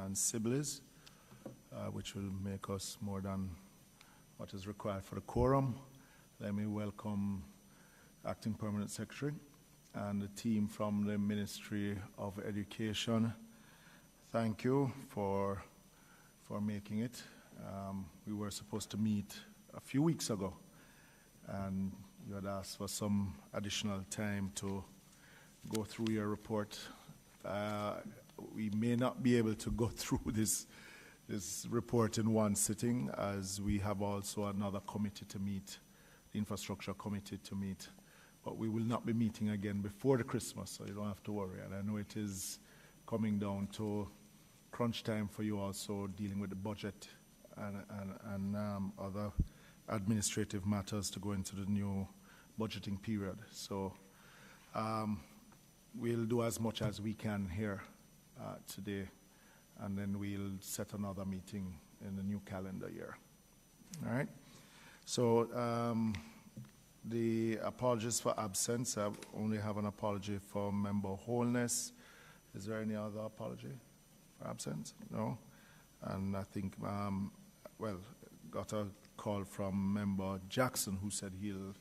and Sibley's, which will make us more than what is required for the quorum. Let me welcome Acting Permanent Secretary and the team from the Ministry of Education. Thank you for making it. We were supposed to meet a few weeks ago, and you had asked for some additional time to go through your report. We may not be able to go through this report in one sitting, as we have also another committee to meet, the Infrastructure Committee to meet. But we will not be meeting again before the Christmas, so you don't have to worry. And I know it is coming down to crunch time for you also, dealing with the budget and other administrative matters to go into the new budgeting period. So we'll do as much as we can here today, and then we'll set another meeting in the new calendar year. All right? So the apologies for absence, I only have an apology for member wholeness. Is there any other apology for absence? No? And I think, got a call from member Jackson, who said he'll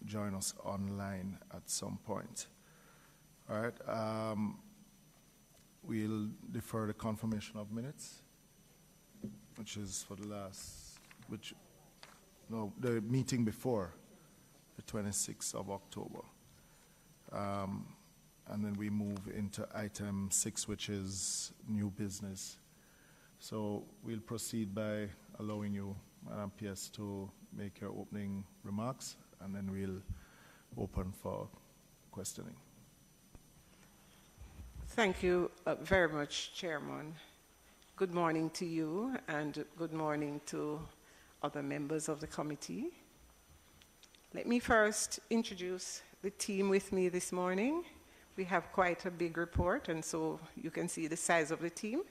join us online at some point. All right. We'll defer the confirmation of minutes, which is for the the meeting before the 26th of October. And then we move into item 6, which is new business. So we'll proceed by allowing you, Madam PS, to make your opening remarks, and then we'll open for questioning. Thank you very much, Chairman. Good morning to you, and good morning to other members of the committee. Let me first introduce the team with me this morning. We have quite a big report, and so you can see the size of the team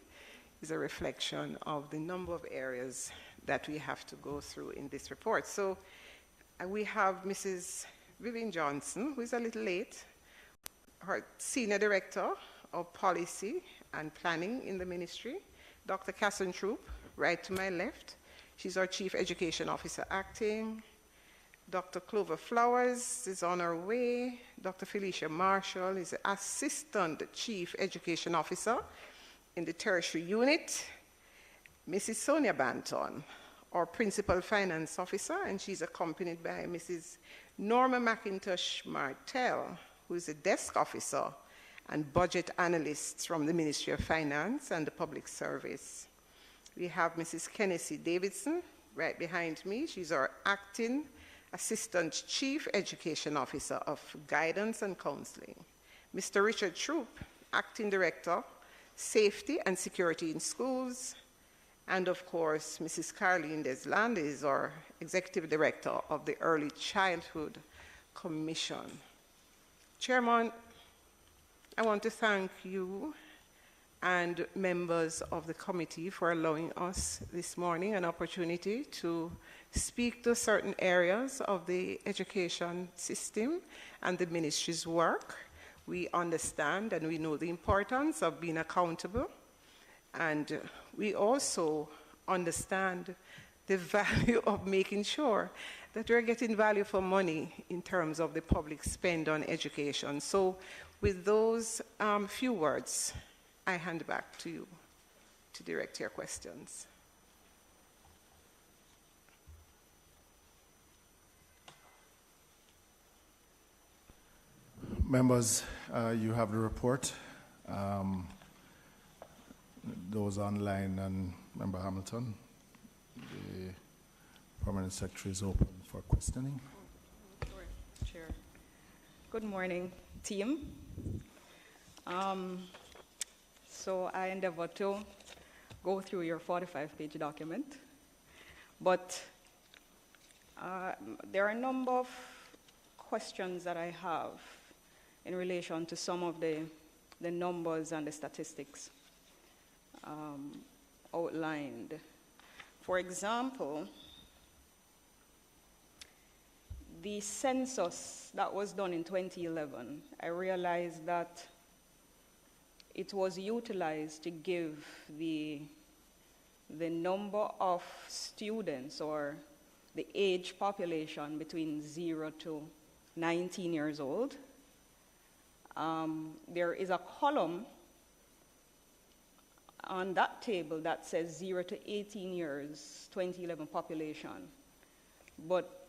is a reflection of the number of areas that we have to go through in this report. So we have Mrs. Vivian Johnson, who is a little late, her Senior Director of Policy and Planning in the Ministry. Dr. Casson Troop, right to my left. She's our Chief Education Officer Acting. Dr. Clover Flowers is on her way. Dr. Felicia Marshall is the Assistant Chief Education Officer in the Tertiary Unit. Mrs. Sonia Banton, our Principal Finance Officer, and she's accompanied by Mrs. Norma McIntosh Martell, who is a Desk Officer and Budget Analyst from the Ministry of Finance and the Public Service. We have Mrs. Kennedy Davidson right behind me. She's our Acting Assistant Chief Education Officer of Guidance and Counseling. Mr. Richard Troop, Acting Director, Safety and Security in Schools. And of course, Mrs. Caroline Deslandes is our Executive Director of the Early Childhood Commission. Chairman, I want to thank you and members of the committee for allowing us this morning an opportunity to speak to certain areas of the education system and the ministry's work. We understand and we know the importance of being accountable, and we also understand the value of making sure that we're getting value for money in terms of the public spend on education. So with those few words, I hand back to you to direct your questions. Members, you have the report. Those online, and Member Hamilton, the Permanent Secretary is open for questioning. Sure, Chair. Good morning, team. So I endeavor to go through your 45-page document, but there are a number of questions that I have in relation to some of the numbers and the statistics outlined. For example, the census that was done in 2011, I realized that it was utilized to give the number of students or the age population between 0 to 19 years old. There is a column on that table that says 0 to 18 years, 2011 population. But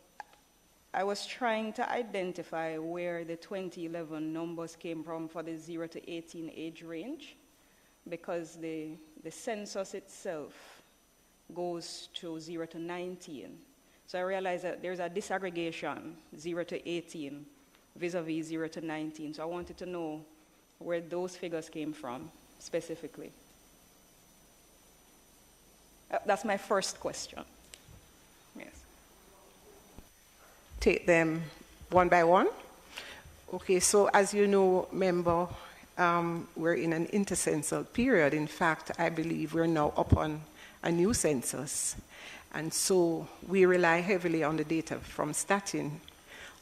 I was trying to identify where the 2011 numbers came from for the 0 to 18 age range, because the census itself goes to 0 to 19. So I realized that there's a disaggregation, 0 to 18, vis-a-vis 0 to 19. So I wanted to know where those figures came from specifically. That's my first question. Yes. Take them one by one. Okay, so as you know, member, we're in an intercensal period. In fact, I believe we're now upon a new census. And so we rely heavily on the data from Statin.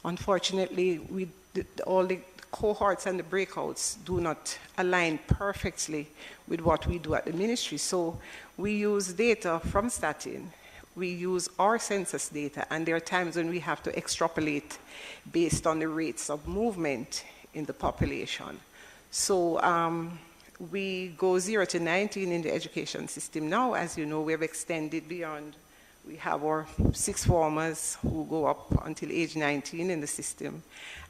Unfortunately, all the cohorts and the breakouts do not align perfectly with what we do at the ministry. So we use data from Statin. We use our census data, and there are times when we have to extrapolate based on the rates of movement in the population. So we go 0 to 19 in the education system now. As you know, we have extended beyond. We have our sixth formers who go up until age 19 in the system.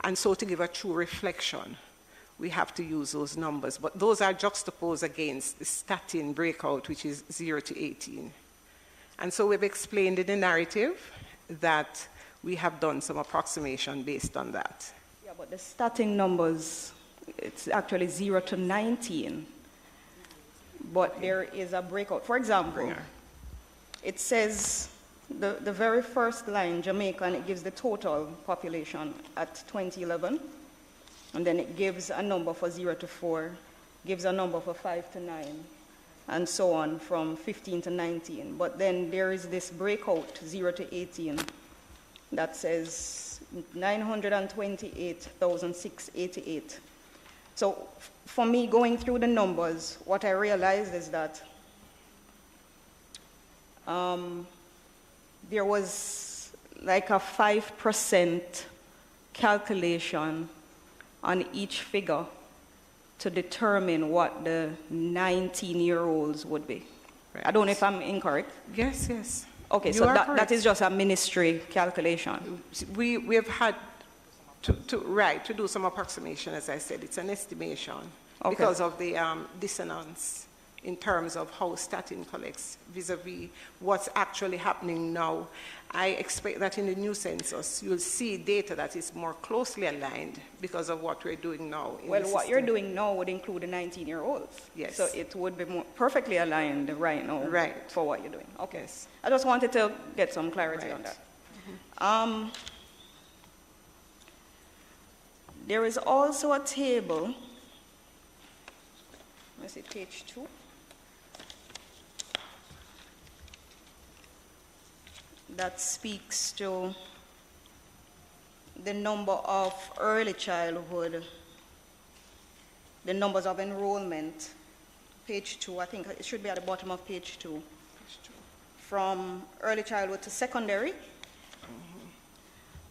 And so to give a true reflection, we have to use those numbers. But those are juxtaposed against the Statin breakout, which is 0 to 18. And so we've explained in the narrative that we have done some approximation based on that. Yeah, but the Statin numbers, it's actually 0 to 19. But there is a breakout. For example, it says the very first line, Jamaica, and it gives the total population at 2011. And then it gives a number for 0 to 4, gives a number for 5 to 9, and so on from 15 to 19. But then there is this breakout, 0 to 18, that says 928,688. So for me, going through the numbers, what I realized is that there was like a 5% calculation on each figure to determine what the 19-year-olds would be. Right. I don't know if I'm incorrect. Yes, yes. Okay, so that is just a ministry calculation. We have had to do some approximation, as I said. It's an estimation because of the dissonance in terms of how Statin collects vis-a-vis what's actually happening now. I expect that in the new census, you'll see data that is more closely aligned because of what we're doing now. Well, what you're doing now would include the 19-year-olds. Yes. So it would be more perfectly aligned right now for what you're doing. Okay. Yes. I just wanted to get some clarity on that. Mm-hmm. There is also a table, let's see, page 2. That speaks to the number of early childhood, the numbers of enrollment. Page 2, I think it should be at the bottom of page 2. From early childhood to secondary,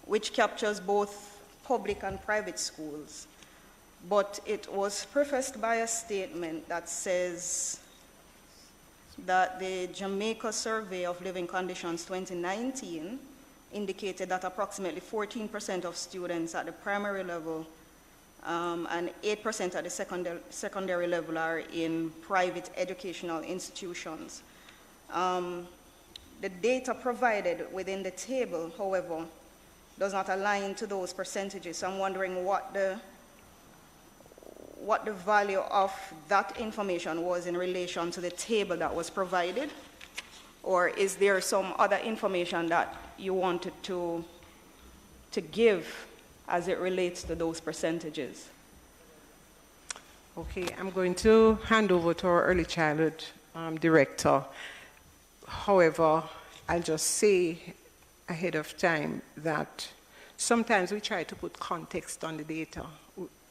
which captures both public and private schools. But it was prefaced by a statement that says that the Jamaica Survey of Living Conditions 2019 indicated that approximately 14% of students at the primary level and 8% at the secondary level are in private educational institutions. The data provided within the table, however, does not align to those percentages. So I'm wondering what the value of that information was in relation to the table that was provided, or is there some other information that you wanted to give as it relates to those percentages? Okay, I'm going to hand over to our early childhood director. However, I'll just say ahead of time that sometimes we try to put context on the data.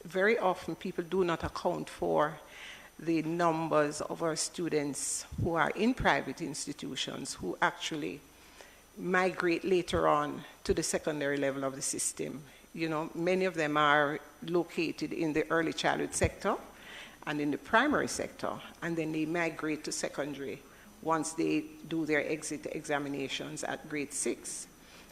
Very often people do not account for the numbers of our students who are in private institutions who actually migrate later on to the secondary level of the system. You know, many of them are located in the early childhood sector and in the primary sector, and then they migrate to secondary once they do their exit examinations at grade 6.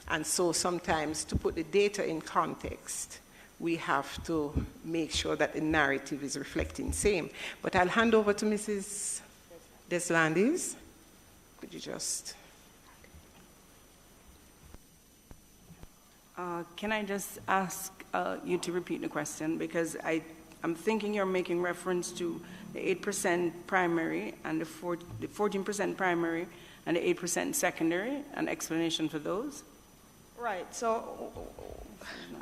And so sometimes, to put the data in context, we have to make sure that the narrative is reflecting same. But I'll hand over to Mrs. Deslandis. Could you just... Can I just ask you to repeat the question? Because I'm thinking you're making reference to the 8% primary and the 14% primary and the 8% secondary, an explanation for those? Right, so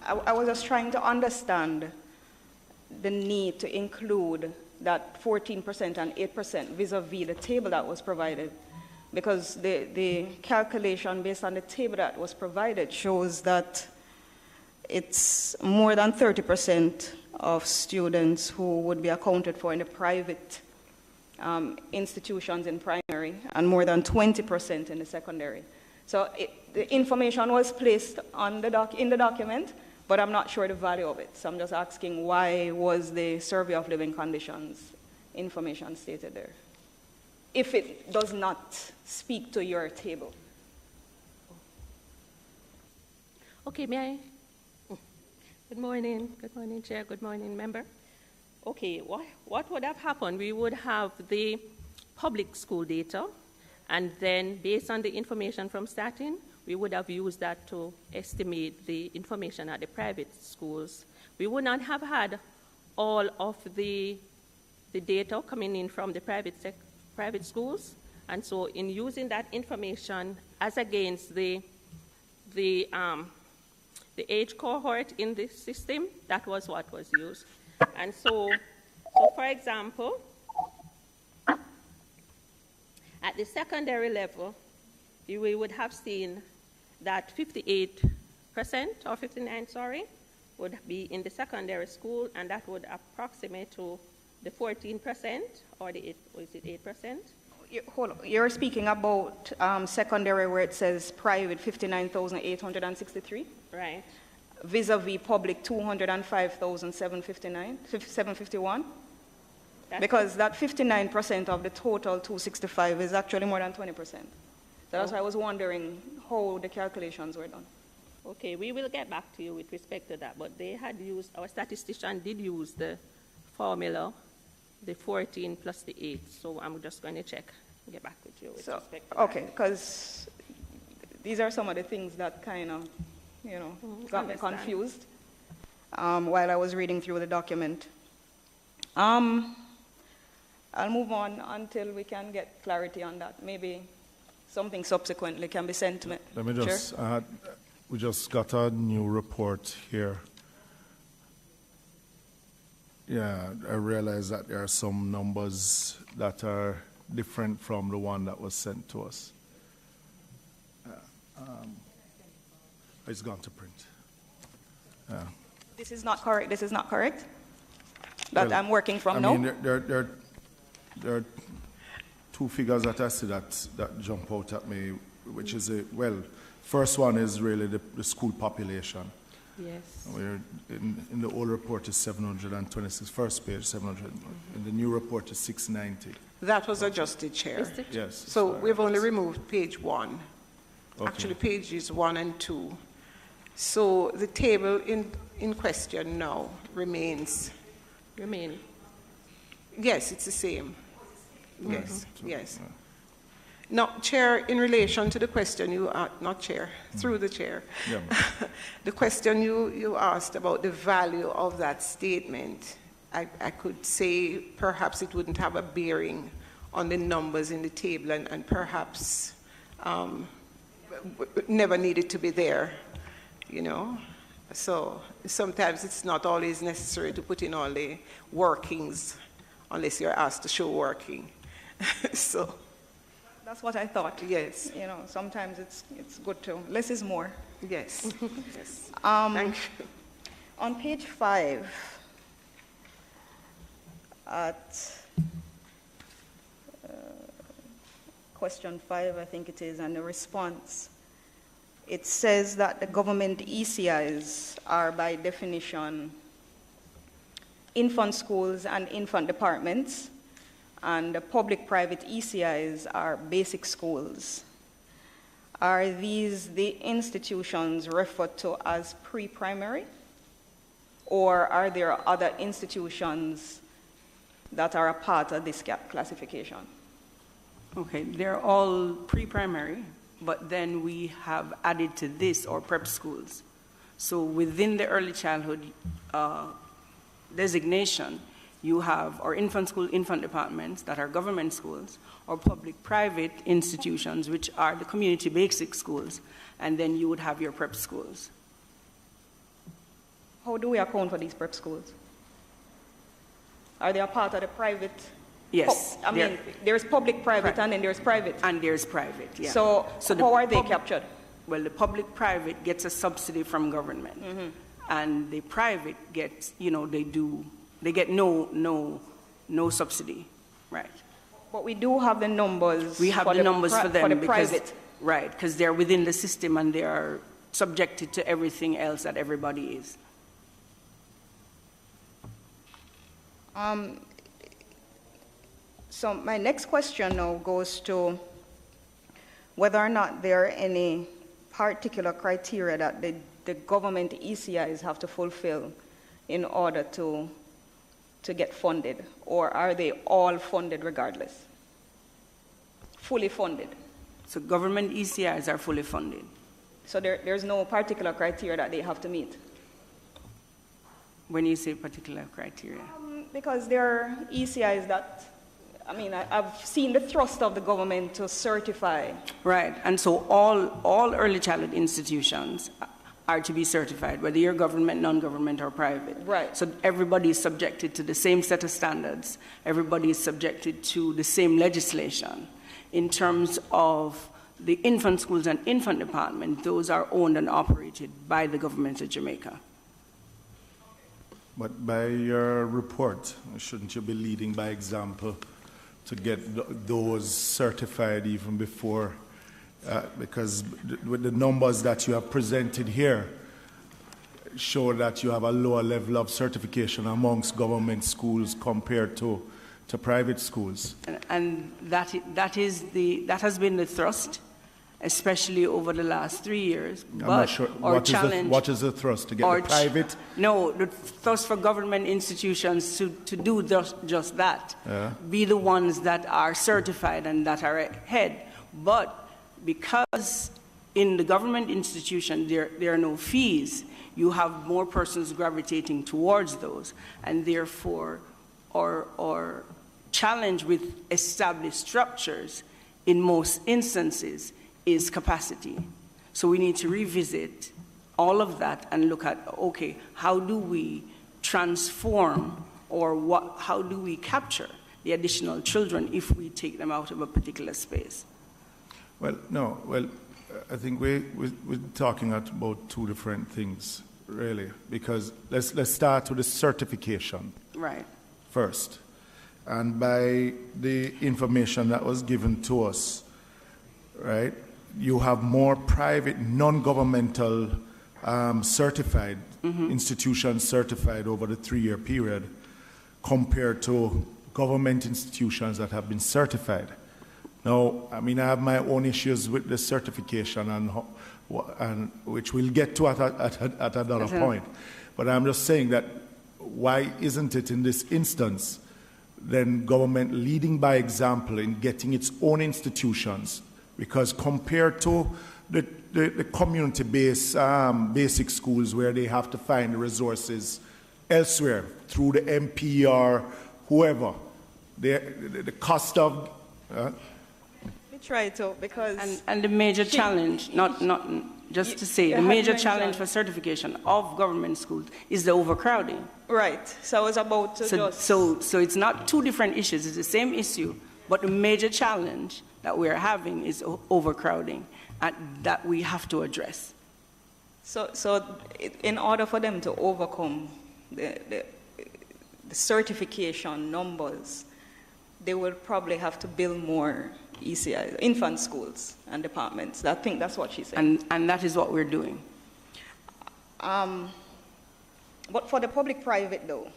I was just trying to understand the need to include that 14% and 8% vis-a-vis the table that was provided. Because the calculation based on the table that was provided shows that it's more than 30% of students who would be accounted for in the private institutions in primary and more than 20% in the secondary. So the information was placed on in the document, but I'm not sure the value of it. So I'm just asking, why was the survey of living conditions information stated there, if it does not speak to your table? Okay, may I? Good morning, Chair, good morning, member. Okay, what would have happened? We would have the public school data, and then based on the information from Statin, we would have used that to estimate the information at the private schools. We would not have had all of the data coming in from the private schools, and so in using that information as against the age cohort in this system, that was what was used. And so for example, at the secondary level, we would have seen that 58% or 59%, sorry, would be in the secondary school, and that would approximate to the 14% or the 8%. Hold on. You're speaking about secondary where it says private 59,863? Right. Vis-a-vis public 205,751? Because that 59% of the total 265 is actually more than 20%. So that's why I was wondering how the calculations were done. Okay, we will get back to you with respect to that, but they had used, our statistician did use the formula, the 14 plus the 8, so I'm just going to check and get back with you with respect to that. Okay, because these are some of the things that kind of, got me confused while I was reading through the document. I'll move on until we can get clarity on that. Maybe something subsequently can be sent to me. Let me just add, we just got a new report here. Yeah, I realize that there are some numbers that are different from the one that was sent to us. It's gone to print. This is not correct. This is not correct? That I'm working from I now? mean, there are two figures that I see that jump out at me, which is, first one is really the school population. Yes. We're in the old report is 726, first page 700, in the new report is 690. That was adjusted, Chair. Yes. So we've only removed page 1. Okay. Actually, pages 1 and 2. So the table in question now remains. Yes, it's the same. Yes, yes. Now, Chair, in relation to the question you asked, not Chair, through the Chair, Yeah. the question you asked about the value of that statement, I could say perhaps it wouldn't have a bearing on the numbers in the table and perhaps never needed to be there, So sometimes it's not always necessary to put in all the workings unless you're asked to show working. So That's what I thought. yes, Sometimes it's good to, less is more. yes, yes. Thank you. On page 5, at question 5, I think it is, and the response. It says that the government ECIs are by definition infant schools and infant departments, and the public-private ECIs are basic schools. Are these the institutions referred to as pre-primary? Or are there other institutions that are a part of this classification? Okay, they're all pre-primary, but then we have added to this our prep schools. So within the early childhood designation, you have our infant school, infant departments that are government schools, or public-private institutions, which are the community basic schools, and then you would have your prep schools. How do we account for these prep schools? Are they a part of the private? Yes. I mean, there's public-private and then there's private. And there's private, yeah. So how are they captured? Well, the public-private gets a subsidy from government, and the private gets, they get no subsidy, right? But we do have the numbers. We have the numbers for them for the because, private. right, because they're within the system and they are subjected to everything else that everybody is. So my next question now goes to whether or not there are any particular criteria that the government ECIs have to fulfill in order to get funded, or are they all funded regardless? Fully funded. So government ECIs are fully funded. So there's no particular criteria that they have to meet? When you say particular criteria? Because there are ECIs that, I've seen the thrust of the government to certify. Right, and so all early childhood institutions are to be certified, whether you're government, non-government, or private. Right. So everybody is subjected to the same set of standards. Everybody is subjected to the same legislation. In terms of the infant schools and infant department, those are owned and operated by the government of Jamaica. But by your report, shouldn't you be leading by example to get those certified even before? Because with the numbers that you have presented here show that you have a lower level of certification amongst government schools compared to private schools. And that has been the thrust, especially over the last 3 years. I'm not sure. What is the thrust? To get the private? No, the thrust for government institutions to do just that. Yeah. Be the ones that are certified and that are ahead. But because in the government institution there are no fees, you have more persons gravitating towards those, and therefore our challenge with established structures in most instances is capacity. So we need to revisit all of that and look at, okay, how do we transform, or how do we capture the additional children if we take them out of a particular space? Well, no. Well, I think we're talking about two different things, really, because let's start with the certification. Right. First. And by the information that was given to us, right, you have more private, non-governmental certified institutions certified over the 3-year period compared to government institutions that have been certified. Now, I have my own issues with the certification, and which we'll get to at another point. But I'm just saying that why isn't it in this instance then government leading by example in getting its own institutions? Because compared to the community-based basic schools where they have to find the resources elsewhere through the MP or whoever, the cost of... Try to, because... And the major challenge, the major challenge for certification of government schools is the overcrowding. Right, so I was about to So it's not two different issues, it's the same issue, but the major challenge that we're having is overcrowding, and that we have to address. So in order for them to overcome the certification numbers, they will probably have to build more ECIs, infant schools and departments. I think that's what she said. And that is what we're doing. But for the public-private, though,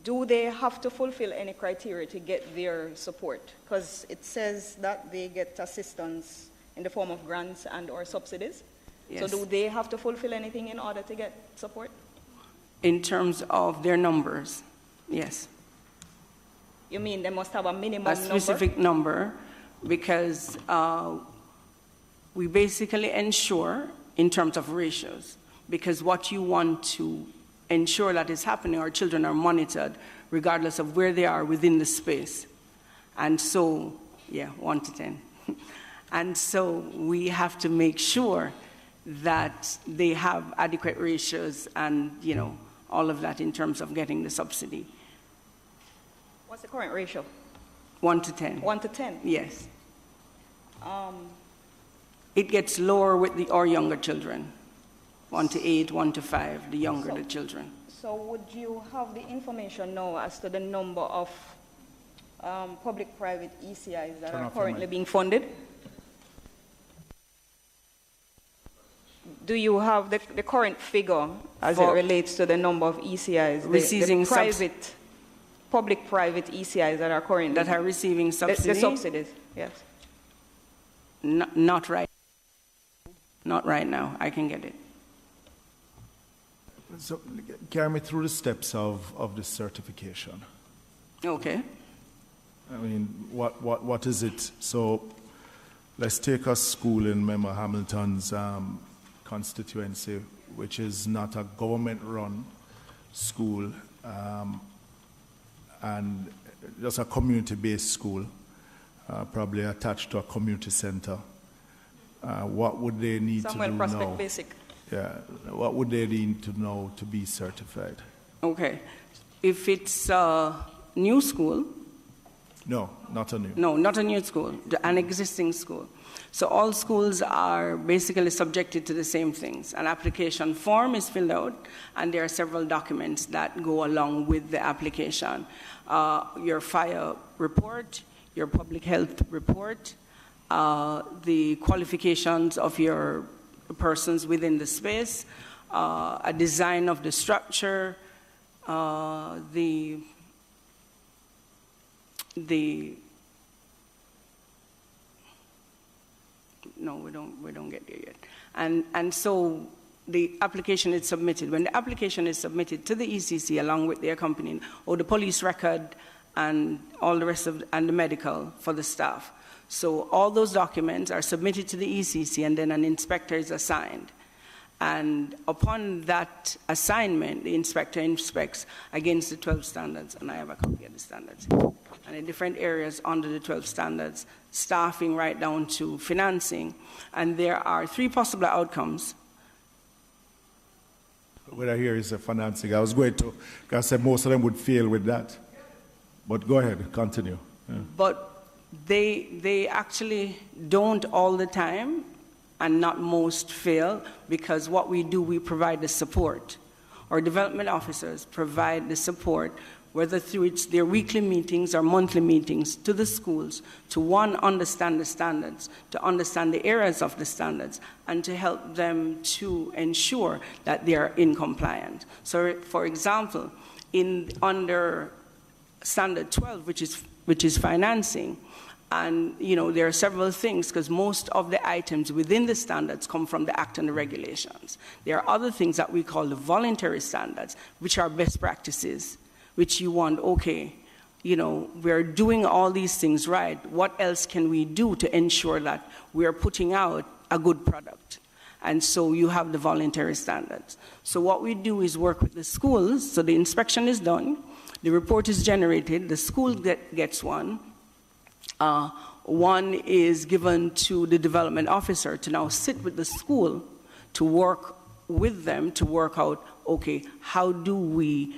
do they have to fulfill any criteria to get their support? Because it says that they get assistance in the form of grants and or subsidies. Yes. So do they have to fulfill anything in order to get support? In terms of their numbers, yes. You mean they must have a minimum A specific number, because we basically ensure in terms of ratios, because what you want to ensure that is happening, our children are monitored regardless of where they are within the space. And so, yeah, 1 to 10. And so we have to make sure that they have adequate ratios and, you know, all of that in terms of getting the subsidy. What's the current ratio? 1 to 10. 1 to 10? Yes. It gets lower with our younger children. 1 to 8, 1 to 5, the younger the children. So would you have the information now as to the number of public-private ECIs that are currently being funded? Do you have the current figure as it relates to the number of ECIs, receiving the private, public-private ECIs that are currently that are receiving subsidies? The subsidies, yes. Not right. Not right now. I can get it. So carry me through the steps of this certification. Okay. I mean, what is it? So let's take a school in Member Hamilton's constituency, which is not a government-run school, and just a community-based school, probably attached to a community center. What would they need to do now? Basic. Yeah, what would they need to know to be certified? Okay. If it's a new school? No, not a new. No, not a new school, an existing school. So all schools are basically subjected to the same things. An application form is filled out, and there are several documents that go along with the application. Your fire report, your public health report, the qualifications of your persons within the space, a design of the structure, no, we don't get there yet. And so the application is submitted. When the application is submitted to the ECC along with the accompanying, or the police record and all the rest of, and the medical for the staff. So all those documents are submitted to the ECC, and then an inspector is assigned. And upon that assignment, the inspector inspects against the 12 standards, and I have a copy of the standards. And in different areas under the 12 standards, staffing right down to financing. And there are 3 possible outcomes. What I hear is the financing. I was going to, because I said most of them would fail with that. But go ahead, continue. Yeah. But they actually don't all the time, and not most fail, because what we do, we provide the support. Our development officers provide the support, whether through their weekly meetings or monthly meetings, to the schools, to one, understand the standards, to understand the areas of the standards, and to help them to ensure that they are in compliance. So, for example, under Standard 12, which is financing, and, you know, there are several things, because most of the items within the standards come from the Act and the regulations. There are other things that we call the voluntary standards, which are best practices, which you want, okay, you know, we're doing all these things right. What else can we do to ensure that we're putting out a good product? And so you have the voluntary standards. So what we do is work with the schools. So the inspection is done, the report is generated, the school gets one. One is given to the development officer to now sit with the school to work with them to work out, okay, how do we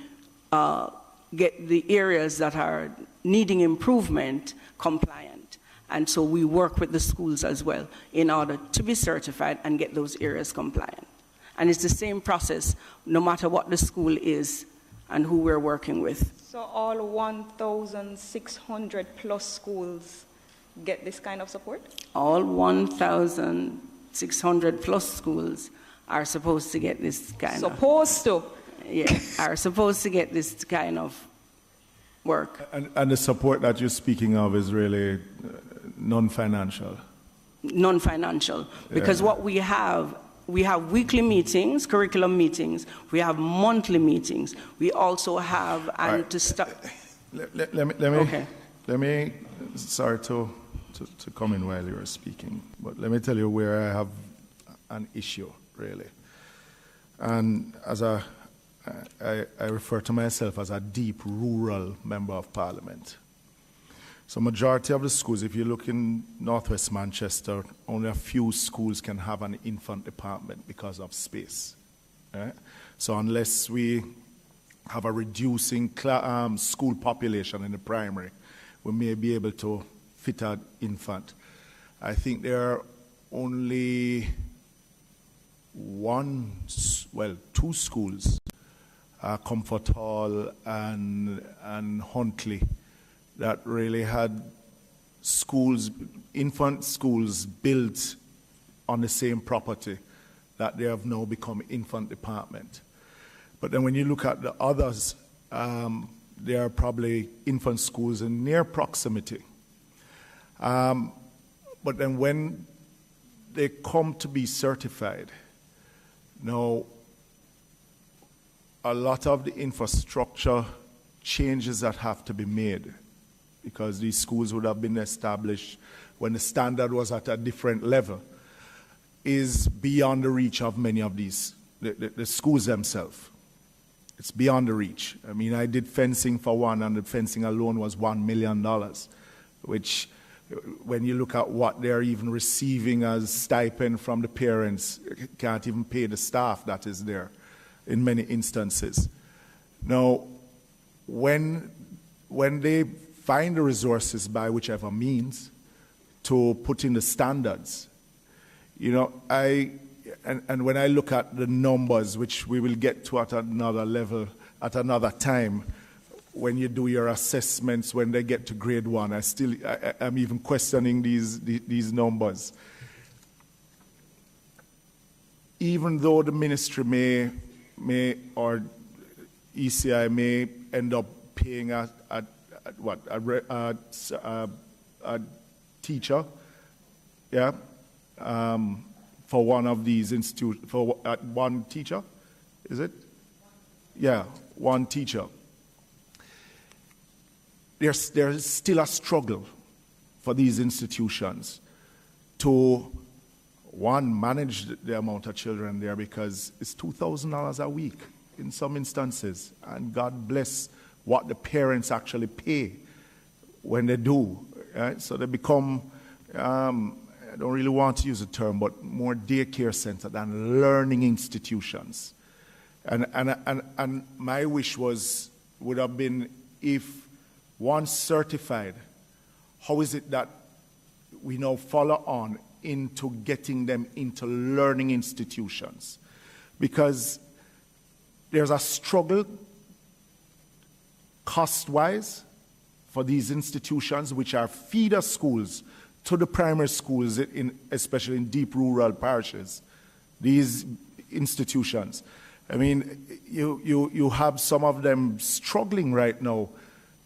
get the areas that are needing improvement compliant? And so we work with the schools as well in order to be certified and get those areas compliant. And it's the same process no matter what the school is and who we're working with. So all 1,600 plus schools get this kind of support? All 1,600 plus schools are supposed to get this kind of... Supposed to? Yeah, are supposed to get this kind of work. And the support that you're speaking of is really non-financial? Non-financial, because what we have weekly meetings, curriculum meetings, we have monthly meetings, we also have, and right. to start... Let me, Okay. sorry to come in while you were speaking, but let me tell you where I have an issue, really. And as I refer to myself as a deep rural member of parliament. So majority of the schools, if you look in Northwest Manchester, only a few schools can have an infant department because of space. Right? So unless we have a reducing school population in the primary, we may be able to fit an infant. I think there are only two schools, Comfort Hall and Huntley, that really had schools, infant schools built on the same property that they have now become infant department. But then when you look at the others, there are probably infant schools in near proximity. But then when they come to be certified, now a lot of the infrastructure changes that have to be made, because these schools would have been established when the standard was at a different level, is beyond the reach of many of these, the schools themselves. It's beyond the reach. I mean, I did fencing for one, and the fencing alone was $1 million, which, when you look at what they're even receiving as stipend from the parents, can't even pay the staff that is there in many instances. Now, when they find the resources by whichever means to put in the standards, you know, and when I look at the numbers, which we will get to at another level, at another time, when you do your assessments, when they get to grade 1, I'm even questioning these numbers. Even though the ministry may or ECI may end up paying a teacher, yeah, for one of these institutes, for one teacher, is it? Yeah, one teacher. There's still a struggle for these institutions to, one, manage the amount of children there, because it's $2,000 a week in some instances, and God bless what the parents actually pay when they do. Right? So they become, I don't really want to use the term, but more daycare center than learning institutions. And my wish would have been, if once certified, how is it that we now follow on into getting them into learning institutions? Because there's a struggle cost-wise for these institutions, which are feeder schools to the primary schools, especially in deep rural parishes, these institutions. I mean, you have some of them struggling right now,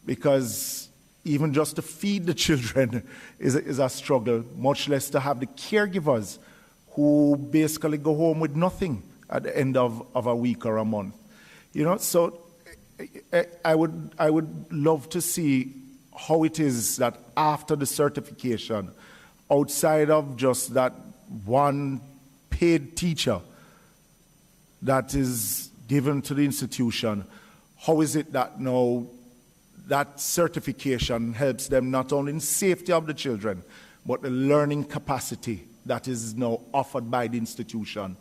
because even just to feed the children is a struggle, much less to have the caregivers who basically go home with nothing at the end of a week or a month. You know, so I would love to see how it is that after the certification, outside of just that one paid teacher that is given to the institution, how is it that now that certification helps them not only in safety of the children, but the learning capacity that is now offered by the institution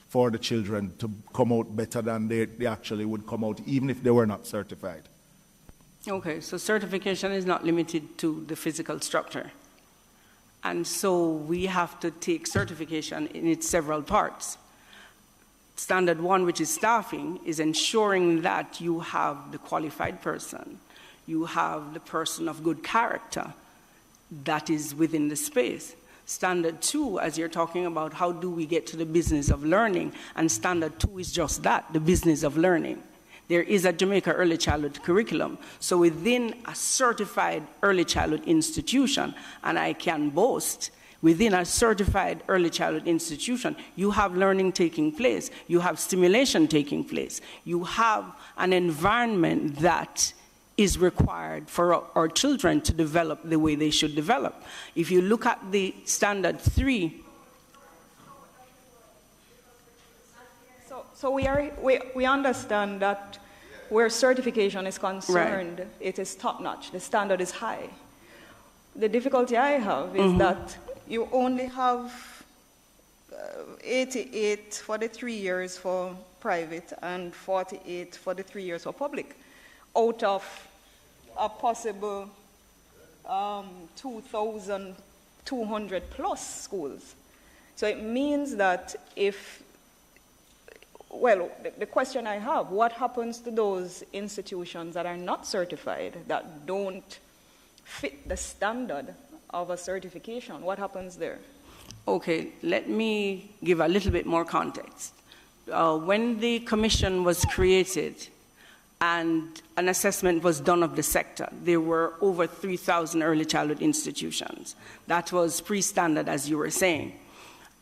for the children to come out better than they actually would come out, even if they were not certified. Okay, so certification is not limited to the physical structure. And so we have to take certification in its several parts. Standard 1, which is staffing, is ensuring that you have the qualified person, you have the person of good character that is within the space. Standard 2, as you're talking about, how do we get to the business of learning? And Standard 2 is just that, the business of learning. There is a Jamaica early childhood curriculum. So within a certified early childhood institution, and I can boast, within a certified early childhood institution, you have learning taking place, you have stimulation taking place, you have an environment that is required for our children to develop the way they should develop. If you look at the Standard 3, So we understand that where certification is concerned, Right. it is top-notch, the standard is high. The difficulty I have is that you only have 88 for the 3 years for private and 48 for the 3 years for public, out of a possible 2,200 plus schools. So it means that if, well, the question I have, what happens to those institutions that are not certified, that don't fit the standard of a certification? What happens there? okay, let me give a little bit more context. When the commission was created and an assessment was done of the sector, there were over 3,000 early childhood institutions. That was pre-standard, as you were saying.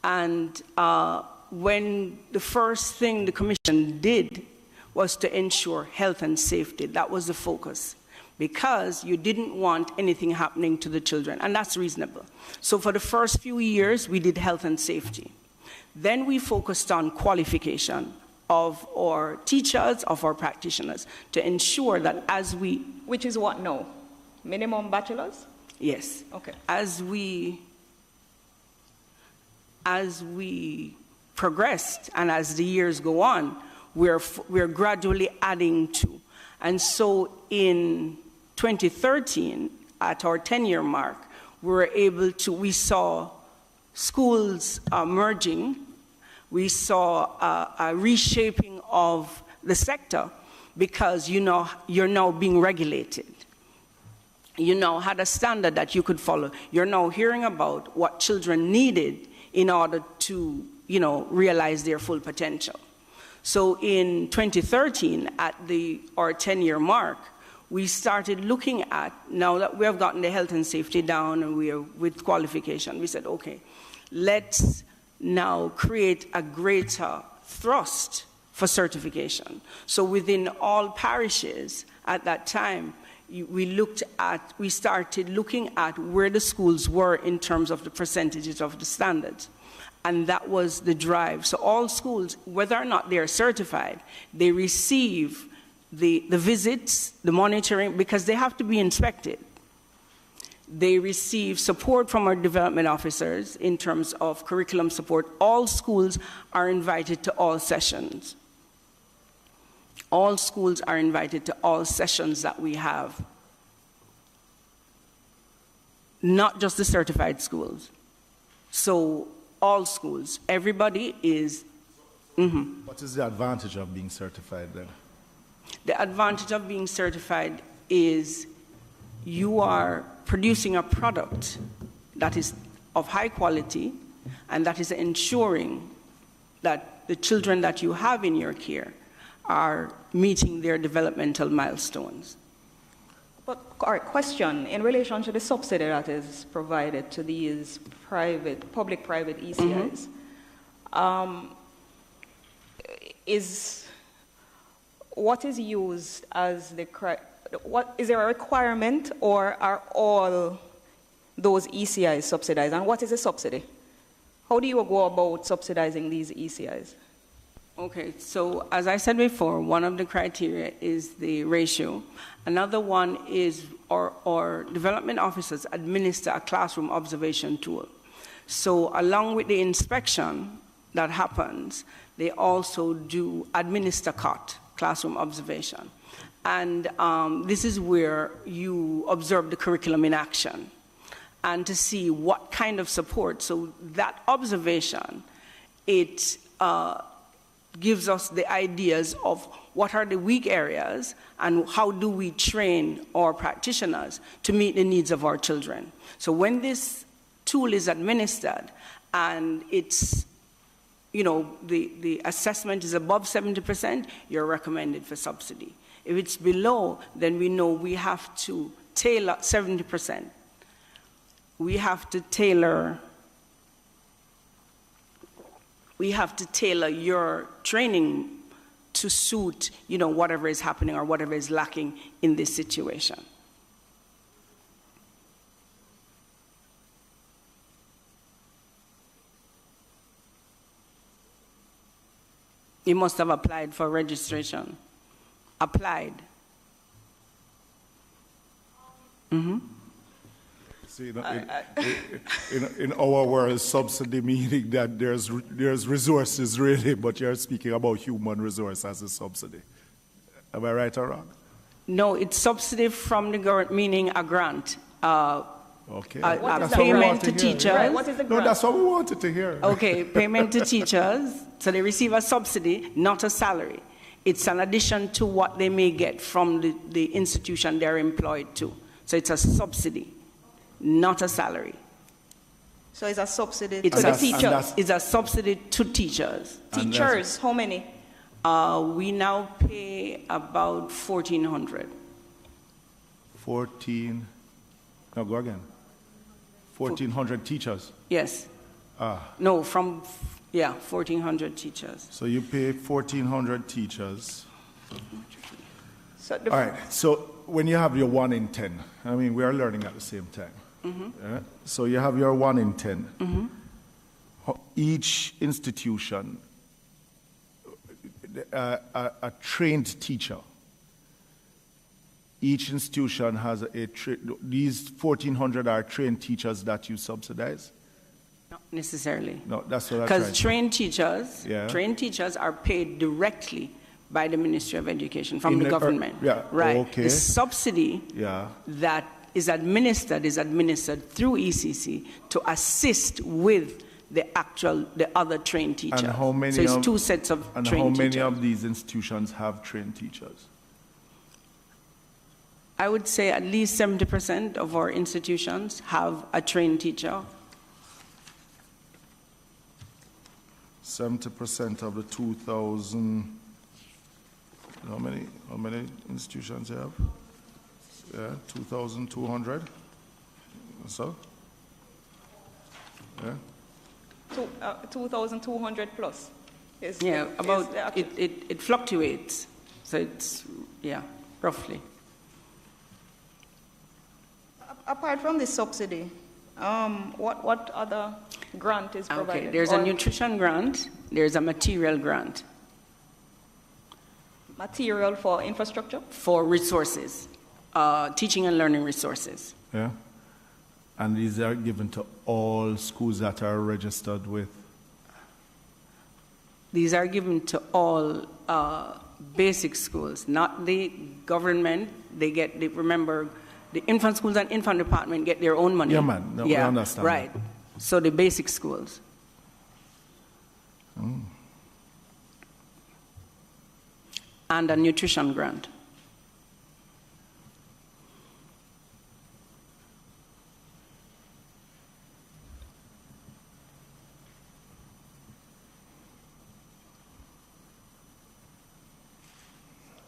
And when the first thing the commission did was to ensure health and safety, that was the focus, because you didn't want anything happening to the children, and that's reasonable. So for the first few years, we did health and safety. Then we focused on qualification of our teachers, of our practitioners, to ensure that as we... Which is what now? Minimum bachelor's? Yes. Okay. As we progressed and as the years go on, we're gradually adding to. And so in 2013, at our 10-year mark, we saw schools merging. We saw a reshaping of the sector because, you're now being regulated. You now had a standard that you could follow. You're now hearing about what children needed in order to, realize their full potential. So in 2013, at our 10-year mark, we started looking at, now that we have gotten the health and safety down and we are with qualification, we said, okay, let's now create a greater thrust for certification. So within all parishes at that time, we started looking at where the schools were in terms of the percentages of the standards. And that was the drive. So all schools, whether or not they're certified, they receive the visits, the monitoring, because they have to be inspected. They receive support from our development officers in terms of curriculum support. All schools are invited to all sessions. All schools are invited to all sessions that we have. Not just the certified schools. So all schools, everybody is... What is the advantage of being certified then? The advantage of being certified is you are producing a product that is of high quality and that is ensuring that the children that you have in your care are meeting their developmental milestones. But our question, in relation to the subsidy that is provided to these public-private ECIs, is what is used as is there a requirement, or are all those ECIs subsidized? And what is a subsidy? How do you go about subsidizing these ECIs? Okay, so as I said before, one of the criteria is the ratio. Another one is our development officers administer a classroom observation tool. So along with the inspection that happens, they also do administer COT, classroom observation. And this is where you observe the curriculum in action and to see what kind of support. So that observation, it gives us the ideas of what are the weak areas and how do we train our practitioners to meet the needs of our children. So when this tool is administered and it's, you know, the assessment is above 70%, you're recommended for subsidy. If it's below, then we know we have to tailor 70%. We have to tailor your training to suit, you know, whatever is happening or whatever is lacking in this situation. You must have applied for registration. Applied. Mm-hmm. See, in our world, subsidy meaning that there's resources really, but you're speaking about human resource as a subsidy. Am I right or wrong? No, it's subsidy from the government, meaning a grant. Okay. A payment to teachers. Right, what is the grant? No, that's what we wanted to hear. Okay, payment to teachers. So they receive a subsidy, not a salary. It's an addition to what they may get from the institution they're employed to. So it's a subsidy, not a salary. So it's a subsidy It's to the a, teachers. it's a subsidy to teachers. Teachers, how many? We now pay about 1,400. 14, no, go again. 1,400 teachers. Yes. No, 1,400 teachers. So you pay 1,400 teachers. So All right, so when you have your 1 in 10, I mean, we are learning at the same time. Mm-hmm. So you have your 1 in 10. Mm-hmm. Each institution, a trained teacher, each institution has these 1,400 are trained teachers that you subsidize? Not necessarily. No, that's what I Because trained teachers are paid directly by the Ministry of Education from the government. Right. Okay. The subsidy that is administered through ECC to assist with the other trained teachers. And how many so it's two sets of trained teachers. And how many of these institutions have trained teachers? I would say at least 70% of our institutions have a trained teacher. 70% of the 2,000, how many institutions you have? Yeah, 2,200 or so? Yeah. 2,200 plus. It fluctuates. So it's, roughly. Apart from the subsidy, what other grant is provided? Okay, there's a nutrition grant, there's a material grant. Material for infrastructure? For resources, teaching and learning resources. Yeah. And these are given to all schools that are registered with? These are given to all basic schools, not the government. Remember, the infant schools and infant department get their own money. Yeah, man. No, I understand. Right. So the basic schools. And a nutrition grant.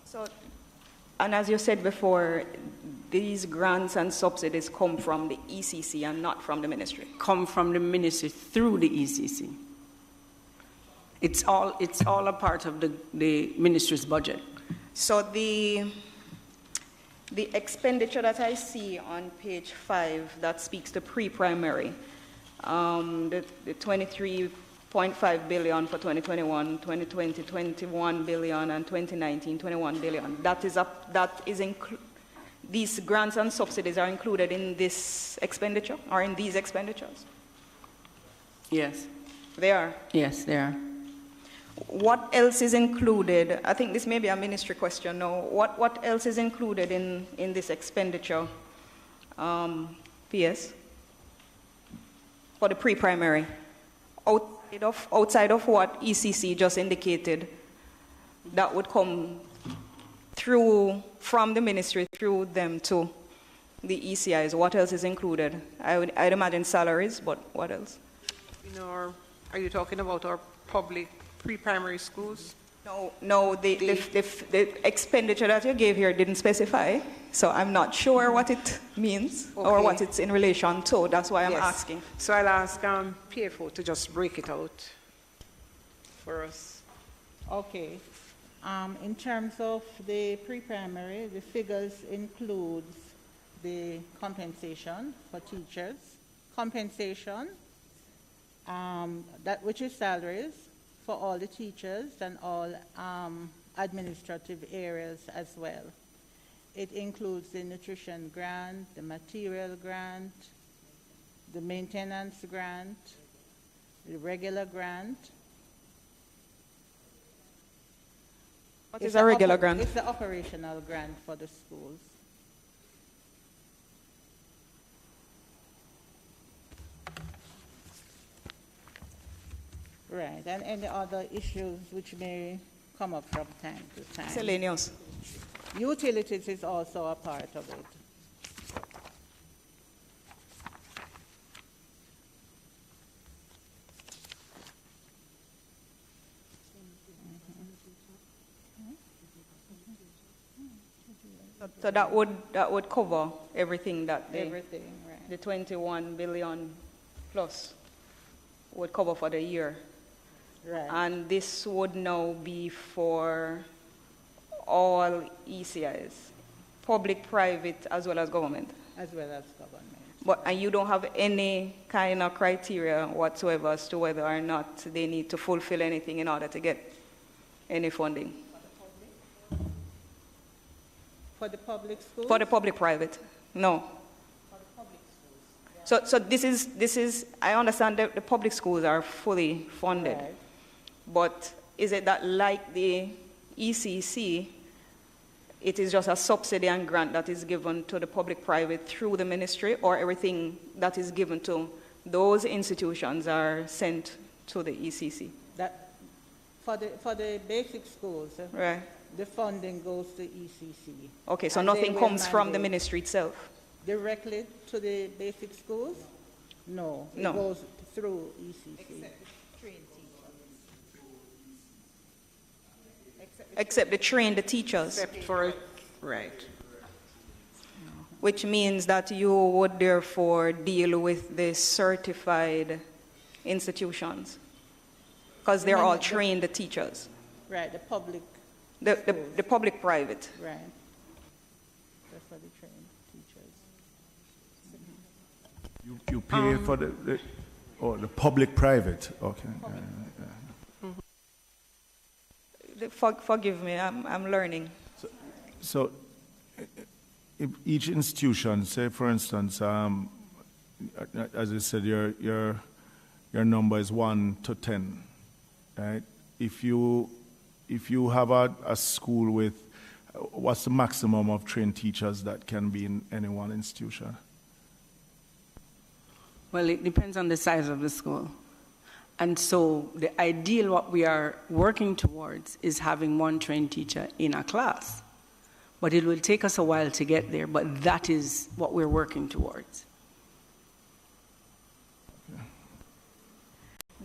So, and as you said before, these grants and subsidies come from the ECC and not from the ministry? Come from the ministry through the ECC. It's all a part of the ministry's budget. So the expenditure that I see on page 5 that speaks to pre-primary, the 23.5 billion for 2021, 2020, 21 billion, and 2019, 21 billion. These grants and subsidies are included in this expenditure, or in these expenditures? Yes. They are? Yes, they are. What else is included? I think this may be a ministry question now. What else is included in this expenditure, PS, for the pre-primary? outside of what ECC just indicated, that would come through, from the ministry through them to the ECIs, what else is included? I'd imagine salaries, but what else? Are you talking about our public pre-primary schools? No, the expenditure that you gave here didn't specify, so I'm not sure what it means or what it's in relation to. That's why I'm asking. So I'll ask PFO to just break it out for us. Okay. In terms of the pre-primary, the figures includes the compensation for teachers, compensation, that which is salaries for all the teachers and all administrative areas as well. It includes the nutrition grant, the material grant, the maintenance grant, the regular grant. What is a regular grant? It's the operational grant for the schools. Right, and any other issues which may come up from time to time. Miscellaneous. Utilities is also a part of it. So that would cover everything that Everything, right. the 21 billion plus would cover for the year. Right. And this would now be for all ECIs, public, private, as well as government. As well as government. And you don't have any kind of criteria whatsoever as to whether or not they need to fulfill anything in order to get any funding? For the public schools? For the public, private, no. For the public schools. So this is, I understand that the public schools are fully funded. Right. But is it that, like the ECC, it is just a subsidy and grant that is given to the public-private through the ministry, or everything that is given to those institutions are sent to the ECC? That for the basic schools, Right. the funding goes to ECC. Okay, so And nothing they will comes from the mandate ministry itself? directly to the basic schools? No, it No. goes through ECC. Except they train the teachers, Except for, right. which means that you would therefore deal with the certified institutions, because they're all trained teachers. Right, the public, The public-private. right. That's for the trained teachers. You pay for the public-private, okay. Forgive me, I'm learning. So if each institution, say for instance, as I said, your number is 1 to 10, right? If you have a school with, what's the maximum of trained teachers that can be in any one institution? Well, it depends on the size of the school. And so the ideal, what we are working towards, is having one trained teacher in a class. But it will take us a while to get there, but that is what we're working towards.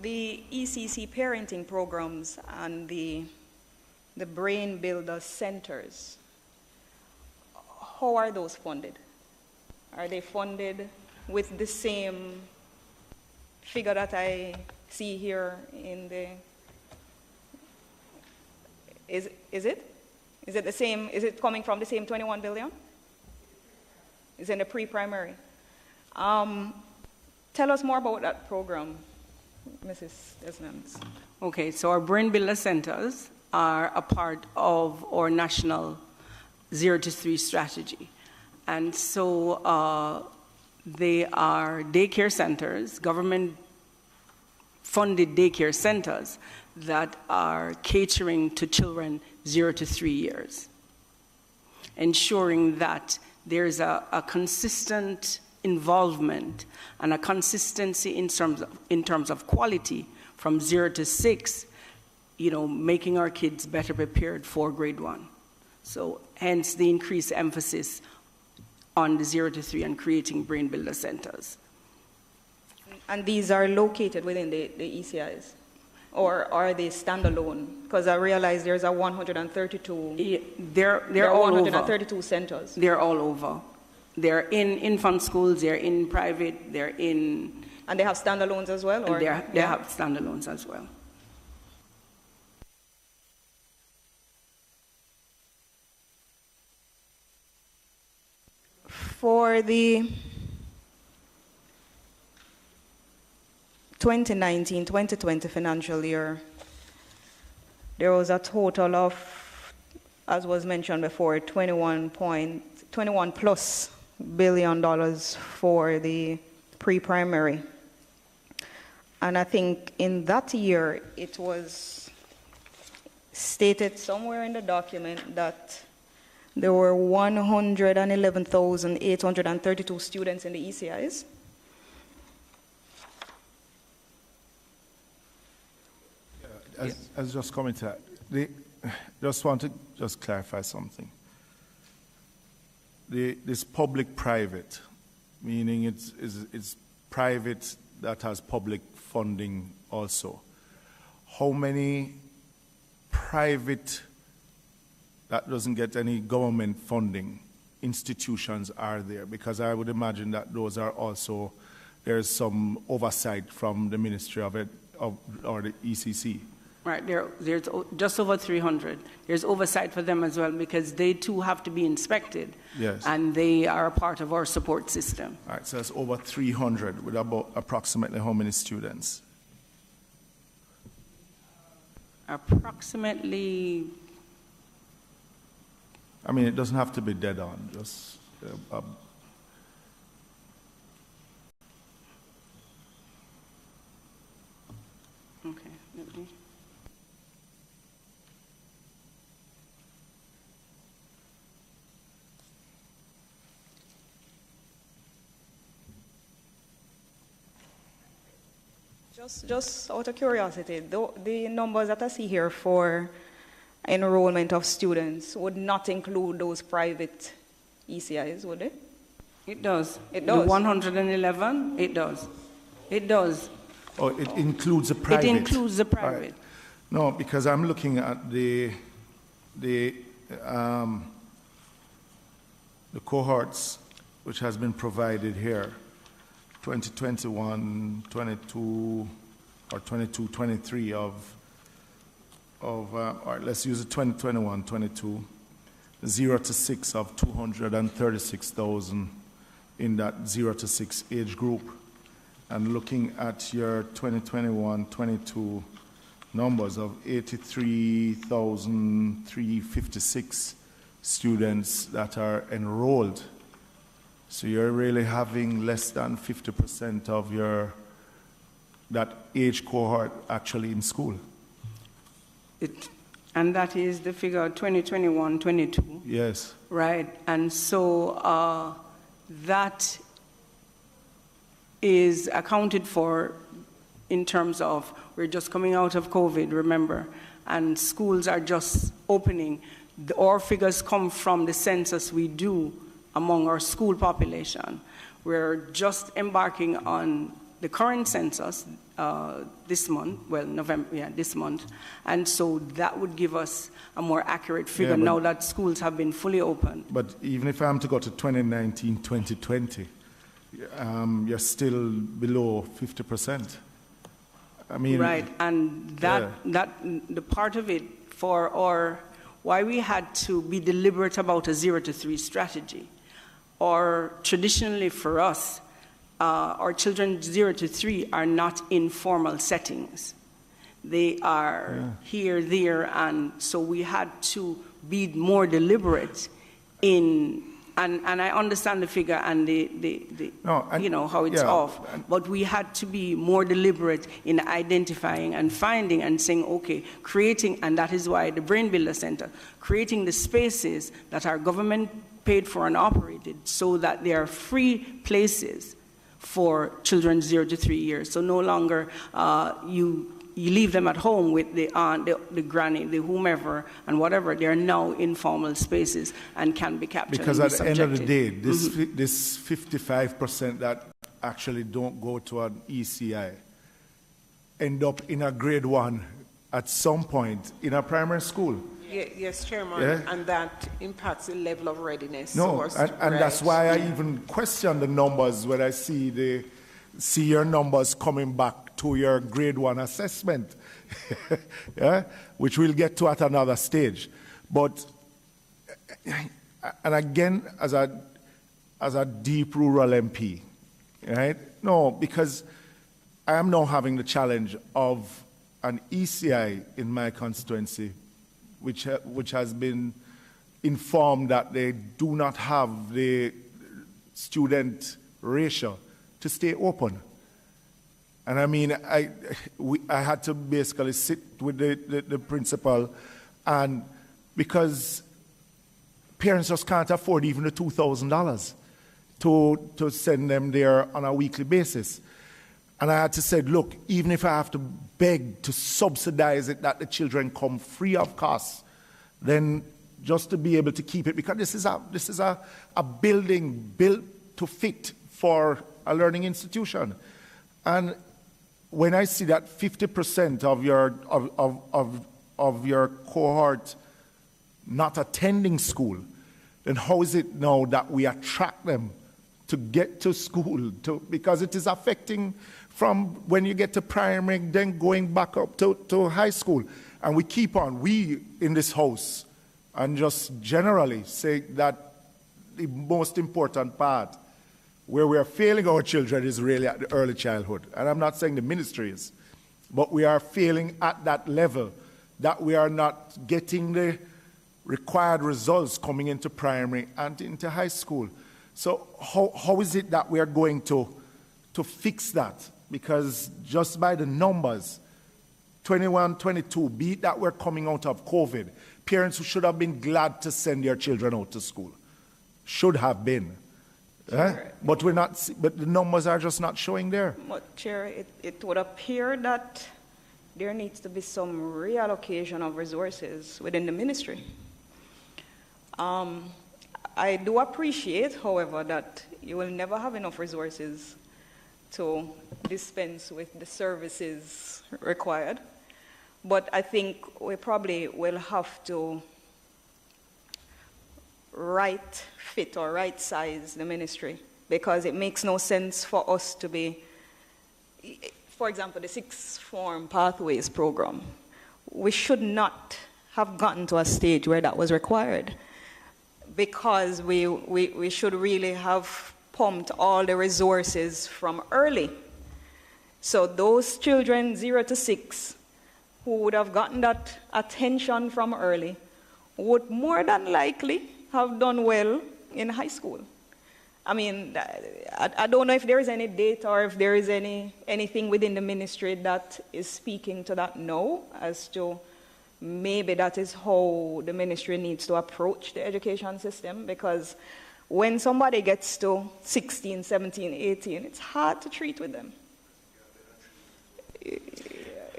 The ECC parenting programs and the Brain Builder centers, how are those funded? Are they funded with the same figure that I see here in the, is it? Is it the same, is it coming from the same 21 billion? Is it in the pre-primary? Tell us more about that program, Mrs. Desmond. Okay, so our Brain Builder Centers are a part of our national 0 to 3 strategy. And so they are daycare centers, government-funded daycare centers that are catering to children 0 to 3 years, ensuring that there's a consistent involvement and a consistency in terms of quality from 0 to 6, you know, making our kids better prepared for grade 1. So hence the increased emphasis on the 0 to 3 and creating brain builder centers. And these are located within the ECIs? Or are they standalone? Because I realize there's a 132. Yeah, they're all 132 over. centers. They're all over. They're in infant schools, they're in private, they're in... And they have standalones as well? Or? They have standalones as well. For the 2019-2020 financial year, there was a total of, as was mentioned before, $21 plus billion for the pre-primary. And I think in that year, it was stated somewhere in the document that there were 111,832 students in the ECIs. As just coming to that, just want to just clarify something. This public-private, meaning it's private that has public funding also. How many private that doesn't get any government funding institutions are there? Because I would imagine that those are also, there's some oversight from the Ministry of Ed or the ECC. Right, there's just over 300. There's oversight for them as well because they too have to be inspected. Yes. And they are a part of our support system. All right, so that's over 300 with about approximately how many students? Approximately... I mean, it doesn't have to be dead on, just... Okay, let me... Just out of curiosity, the numbers that I see here for enrollment of students would not include those private ECIs, would it? It does. It does? The 111, it does. It does. Oh, it includes the private? It includes the private. Right. No, because I'm looking at the cohorts which has been provided here. 2021, 22, or 22, 23 all right, let's use it 2021, 22, 0 to 6 of 236,000 in that 0 to 6 age group. And looking at your 2021, 22 numbers of 83,356 students that are enrolled. So you're really having less than 50% of that age cohort actually in school. And that is the figure 2021, 22. Yes. Right, and so that is accounted for in terms of, we're just coming out of COVID, remember, and schools are just opening. Our figures come from the census we do among our school population. We're just embarking on the current census this month, well, November, yeah, this month. And so that would give us a more accurate figure now that schools have been fully open. But even if I'm to go to 2019, 2020, you're still below 50%. I mean... Right, and that the part of it for our, why we had to be deliberate about a 0 to 3 strategy, or traditionally for us, our children 0 to 3 are not in formal settings. They are here, there, and so we had to be more deliberate in, and I understand the figure and you know, how it's off, but we had to be more deliberate in identifying and finding and saying, okay, creating, and that is why the Brain Builder Center, creating the spaces that our government paid for and operated so that they are free places for children 0 to 3 years. So no longer you you leave them at home with the aunt, the granny, the whomever, and whatever. They are now informal spaces and can be captured. Because at the end of the day, Mm-hmm. this 55% that actually don't go to an ECI end up in a grade 1 at some point in a primary school. Yes, Chairman, Yeah. and that impacts the level of readiness. No, towards- and that's right. why I even question the numbers when I see your numbers coming back to your grade 1 assessment, yeah? Which we'll get to at another stage. But, and again, as a deep rural MP, right? No, because I am now having the challenge of an ECI in my constituency, which has been informed that they do not have the student ratio to stay open. And I mean, I had to basically sit with the principal, and because parents just can't afford even the $2,000 to send them there on a weekly basis. And I had to say, look, even if I have to beg to subsidize it, that the children come free of cost, then just to be able to keep it, because this is a building built to fit for a learning institution. And when I see that 50% of your cohort not attending school, then how is it now that we attract them to get to school? Because it is affecting from when you get to primary, then going back up to high school. And we keep on, we in this house, and just generally say that the most important part where we are failing our children is really at the early childhood. And I'm not saying the ministry is, but we are failing at that level, that we are not getting the required results coming into primary and into high school. So how is it that we are going to fix that? Because just by the numbers, 21, 22, be it that we're coming out of COVID, parents who should have been glad to send their children out to school should have been. Sure. But we're not. But the numbers are just not showing there. But Chair, it would appear that there needs to be some reallocation of resources within the ministry. I do appreciate, however, that you will never have enough resources to dispense with the services required. But I think we probably will have to right-fit or right-size the ministry, because it makes no sense for us to be, for example, the sixth form pathways program. We should not have gotten to a stage where that was required, because we should really have pumped all the resources from early. So those children 0 to 6 who would have gotten that attention from early would more than likely have done well in high school. I mean, I don't know if there is any data or if there is anything within the ministry that is speaking to that now, as to maybe that is how the ministry needs to approach the education system, because when somebody gets to 16, 17, 18, it's hard to treat with them.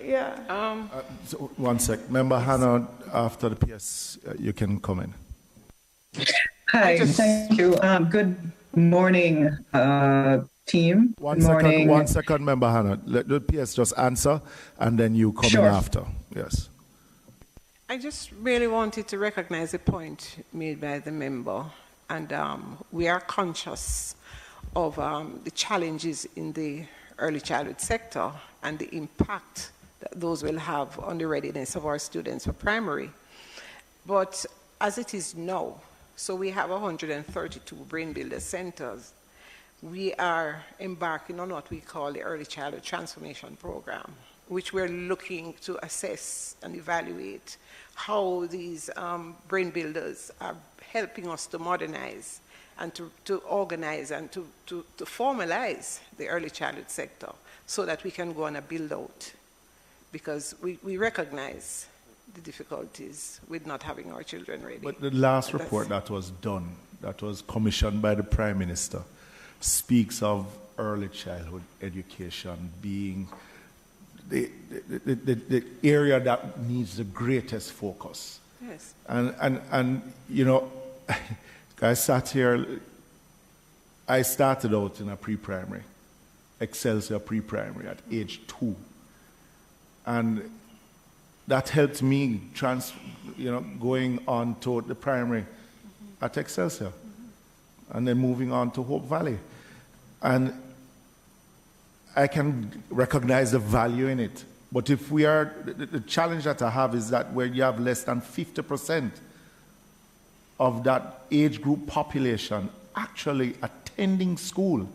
Yeah. So one sec. Member Hannah, after the PS, you can come in. Hi, thank you. Good morning, team. One second, Member Hannah. Let the PS just answer, and then you come in after. Yes. I just really wanted to recognize the point made by the member, and we are conscious of the challenges in the early childhood sector and the impact that those will have on the readiness of our students for primary. But as it is now, so we have 132 brain builder centers. We are embarking on what we call the Early Childhood Transformation Program, which we're looking to assess and evaluate how these brain builders are helping us to modernize and to organize and to formalize the early childhood sector so that we can go on a build out, because we recognize the difficulties with not having our children ready. But the last report that was done, that was commissioned by the Prime Minister, speaks of early childhood education being the area that needs the greatest focus. Yes. And you know, I sat here, I started out in a pre-primary, Excelsior pre-primary at age 2. And that helped me going on to the primary at Excelsior, and then moving on to Hope Valley. And I can recognize the value in it. But if we are, the challenge that I have is that where you have less than 50% of that age group population actually attending school,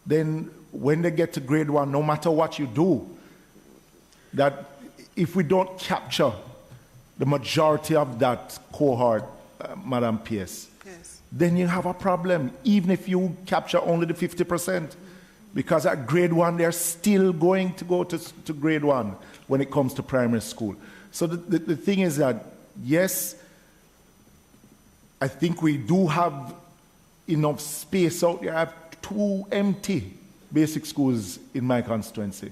then when they get to grade 1, no matter what you do, that if we don't capture the majority of that cohort, Madam PS, Yes. then you have a problem, even if you capture only the 50%. Because at grade 1, they're still going to go to grade 1 when it comes to primary school. So the thing is that, yes, I think we do have enough space out there. I have 2 empty basic schools in my constituency,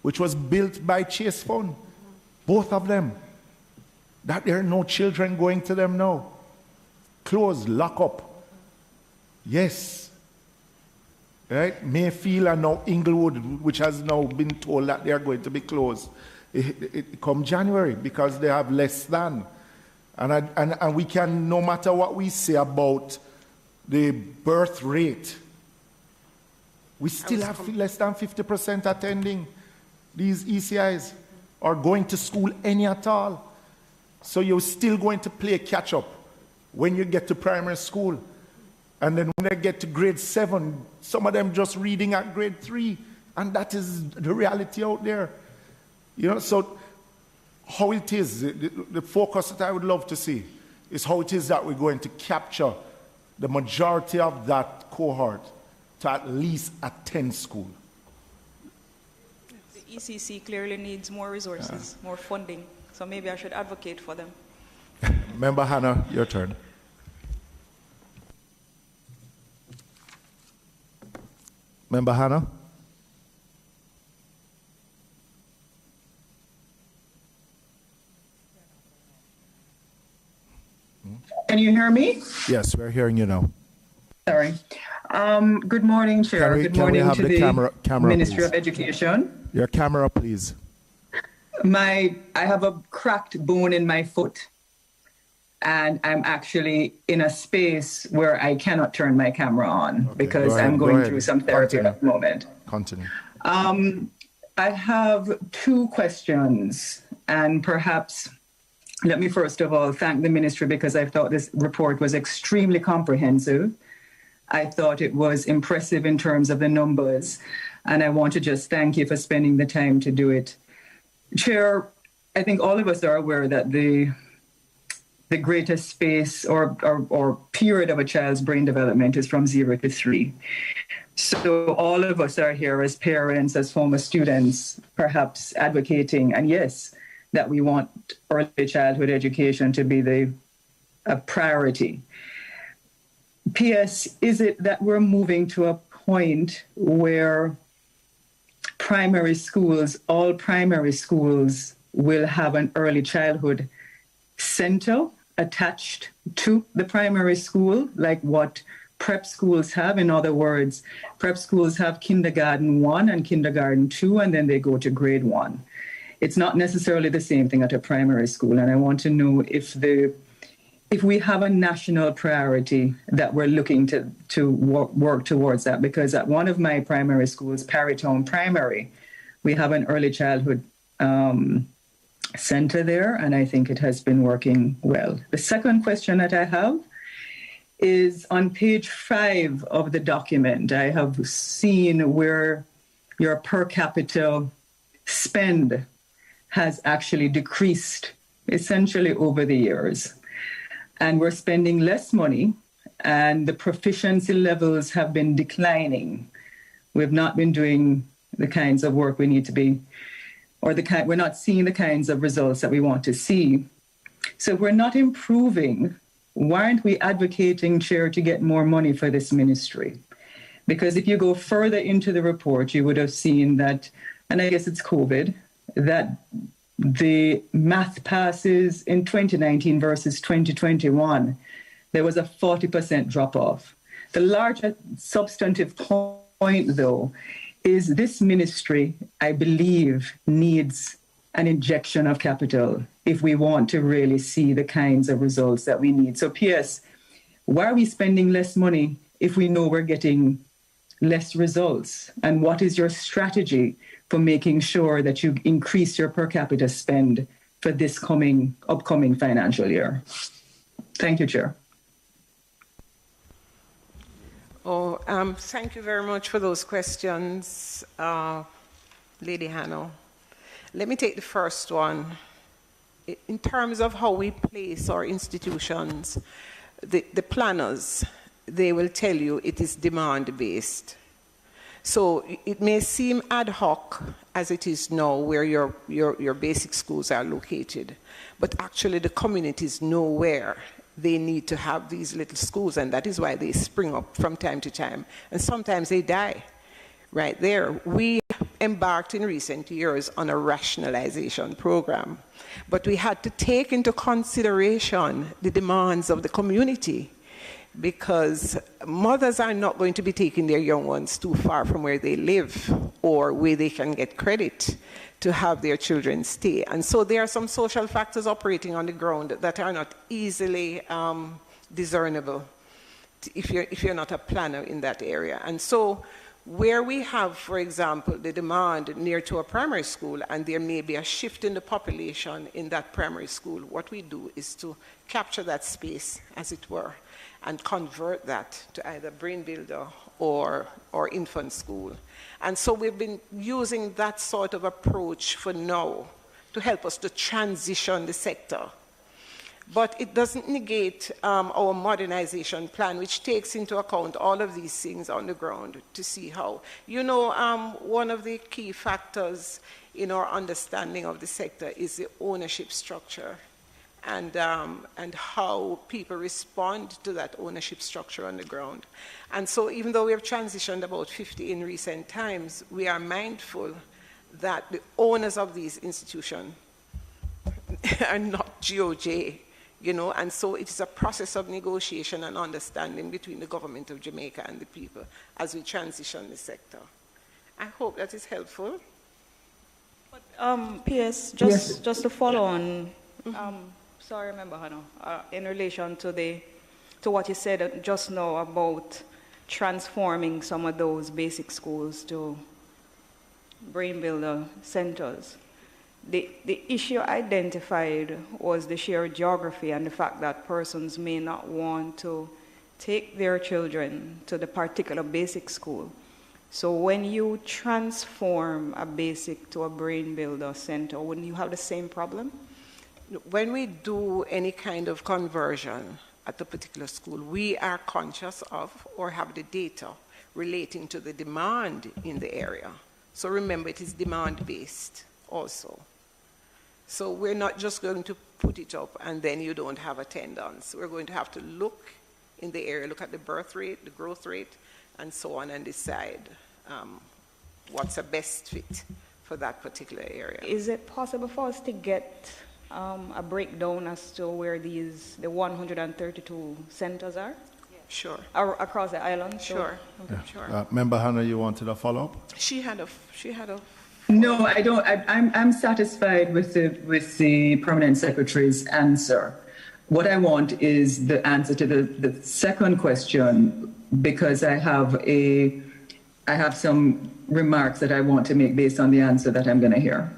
which was built by Chase Fund, both of them. That there are no children going to them now. Closed, lock up. Yes. Right? Mayfield and now Inglewood, which has now been told that they are going to be closed. It come January because they have less than. And we can, no matter what we say about the birth rate, we still have less than 50% attending these ECIs or going to school any at all. So you're still going to play catch up when you get to primary school. And then when they get to grade 7, some of them just reading at grade 3. And that is the reality out there. You know, so how it is, the focus that I would love to see is how it is that we're going to capture the majority of that cohort to at least attend school. The ECC clearly needs more resources, more funding. So maybe I should advocate for them. Member Hannah, your turn. Member Hannah? Can you hear me? Yes, we're hearing you now. Sorry. Good morning, Chair. Good morning to the camera, Ministry please. of Education. Your camera, please. I have a cracked bone in my foot, and I'm actually in a space where I cannot turn my camera on because I'm going through some therapy at the moment. Continue. I have 2 questions, and perhaps let me first of all thank the ministry because I thought this report was extremely comprehensive. I thought it was impressive in terms of the numbers, and I want to just thank you for spending the time to do it. Chair, I think all of us are aware that the greatest space or period of a child's brain development is from 0 to 3. So all of us are here as parents, as former students, perhaps advocating, and yes, that we want early childhood education to be a priority. P.S., is it that we're moving to a point where primary schools, all primary schools, will have an early childhood center attached to the primary school, like what prep schools have? In other words, prep schools have kindergarten 1 and kindergarten 2, and then they go to grade 1. It's not necessarily the same thing at a primary school, and I want to know if we have a national priority that we're looking to work towards that, because at one of my primary schools, Parrytown Primary, we have an early childhood center there, and I think it has been working well. The second question that I have is on page 5 of the document. I have seen where your per capita spend has actually decreased essentially over the years. And we're spending less money, and the proficiency levels have been declining. We've not been doing the kinds of work we need to be, or we're not seeing the kinds of results that we want to see. So if we're not improving, why aren't we advocating, Chair, to get more money for this ministry? Because if you go further into the report, you would have seen that and I guess it's COVID, that the math passes in 2019 versus 2021, there was a 40% drop-off. The larger substantive point, though, is this ministry, I believe, needs an injection of capital if we want to really see the kinds of results that we need. So, PS, why are we spending less money if we know we're getting less results? And what is your strategy for making sure that you increase your per capita spend for this upcoming financial year? Thank you, Chair. Thank you very much for those questions, Lady Hannah. Let me take the first one. In terms of how we place our institutions, the planners, they will tell you it is demand-based. So it may seem ad hoc as it is now where your basic schools are located, but actually the communities know where they need to have these little schools, and that is why they spring up from time to time, and sometimes they die right there. We embarked in recent years on a rationalization program, but we had to take into consideration the demands of the community, because mothers are not going to be taking their young ones too far from where they live or where they can get credit to have their children stay. And so there are some social factors operating on the ground that are not easily discernible if you're not a planner in that area. And so where we have, for example, the demand near to a primary school and there may be a shift in the population in that primary school, what we do is to capture that space, as it were, and convert that to either brain builder or infant school. And so we've been using that sort of approach for now to help us to transition the sector. But it doesn't negate our modernization plan, which takes into account all of these things on the ground to see how. You know, one of the key factors in our understanding of the sector is the ownership structure and how people respond to that ownership structure on the ground. And so even though we have transitioned about 50 in recent times, we are mindful that the owners of these institutions are not GOJ, you know, and so it is a process of negotiation and understanding between the government of Jamaica and the people as we transition the sector. I hope that is helpful. But, P.S., just to follow on, sorry, Member Hannah, in relation to what you said just now about transforming some of those basic schools to brain builder centers. The issue identified was the sheer geography and the fact that persons may not want to take their children to the particular basic school. So when you transform a basic to a brain builder center, wouldn't you have the same problem? When we do any kind of conversion at a particular school, we are conscious of or have the data relating to the demand in the area. So remember, it is demand-based also. So we're not just going to put it up and then you don't have attendance. We're going to have to look in the area, look at the birth rate, the growth rate, and so on, and decide what's the best fit for that particular area. Is it possible for us to get a breakdown as to where the 132 centers are? Sure. Across the island? Sure. So, okay. Sure. Member Hannah, you wanted a follow-up? She had a. No, I don't. I'm satisfied with the permanent secretary's answer. What I want is the answer to the second question, because I have some remarks that I want to make based on the answer that I'm going to hear.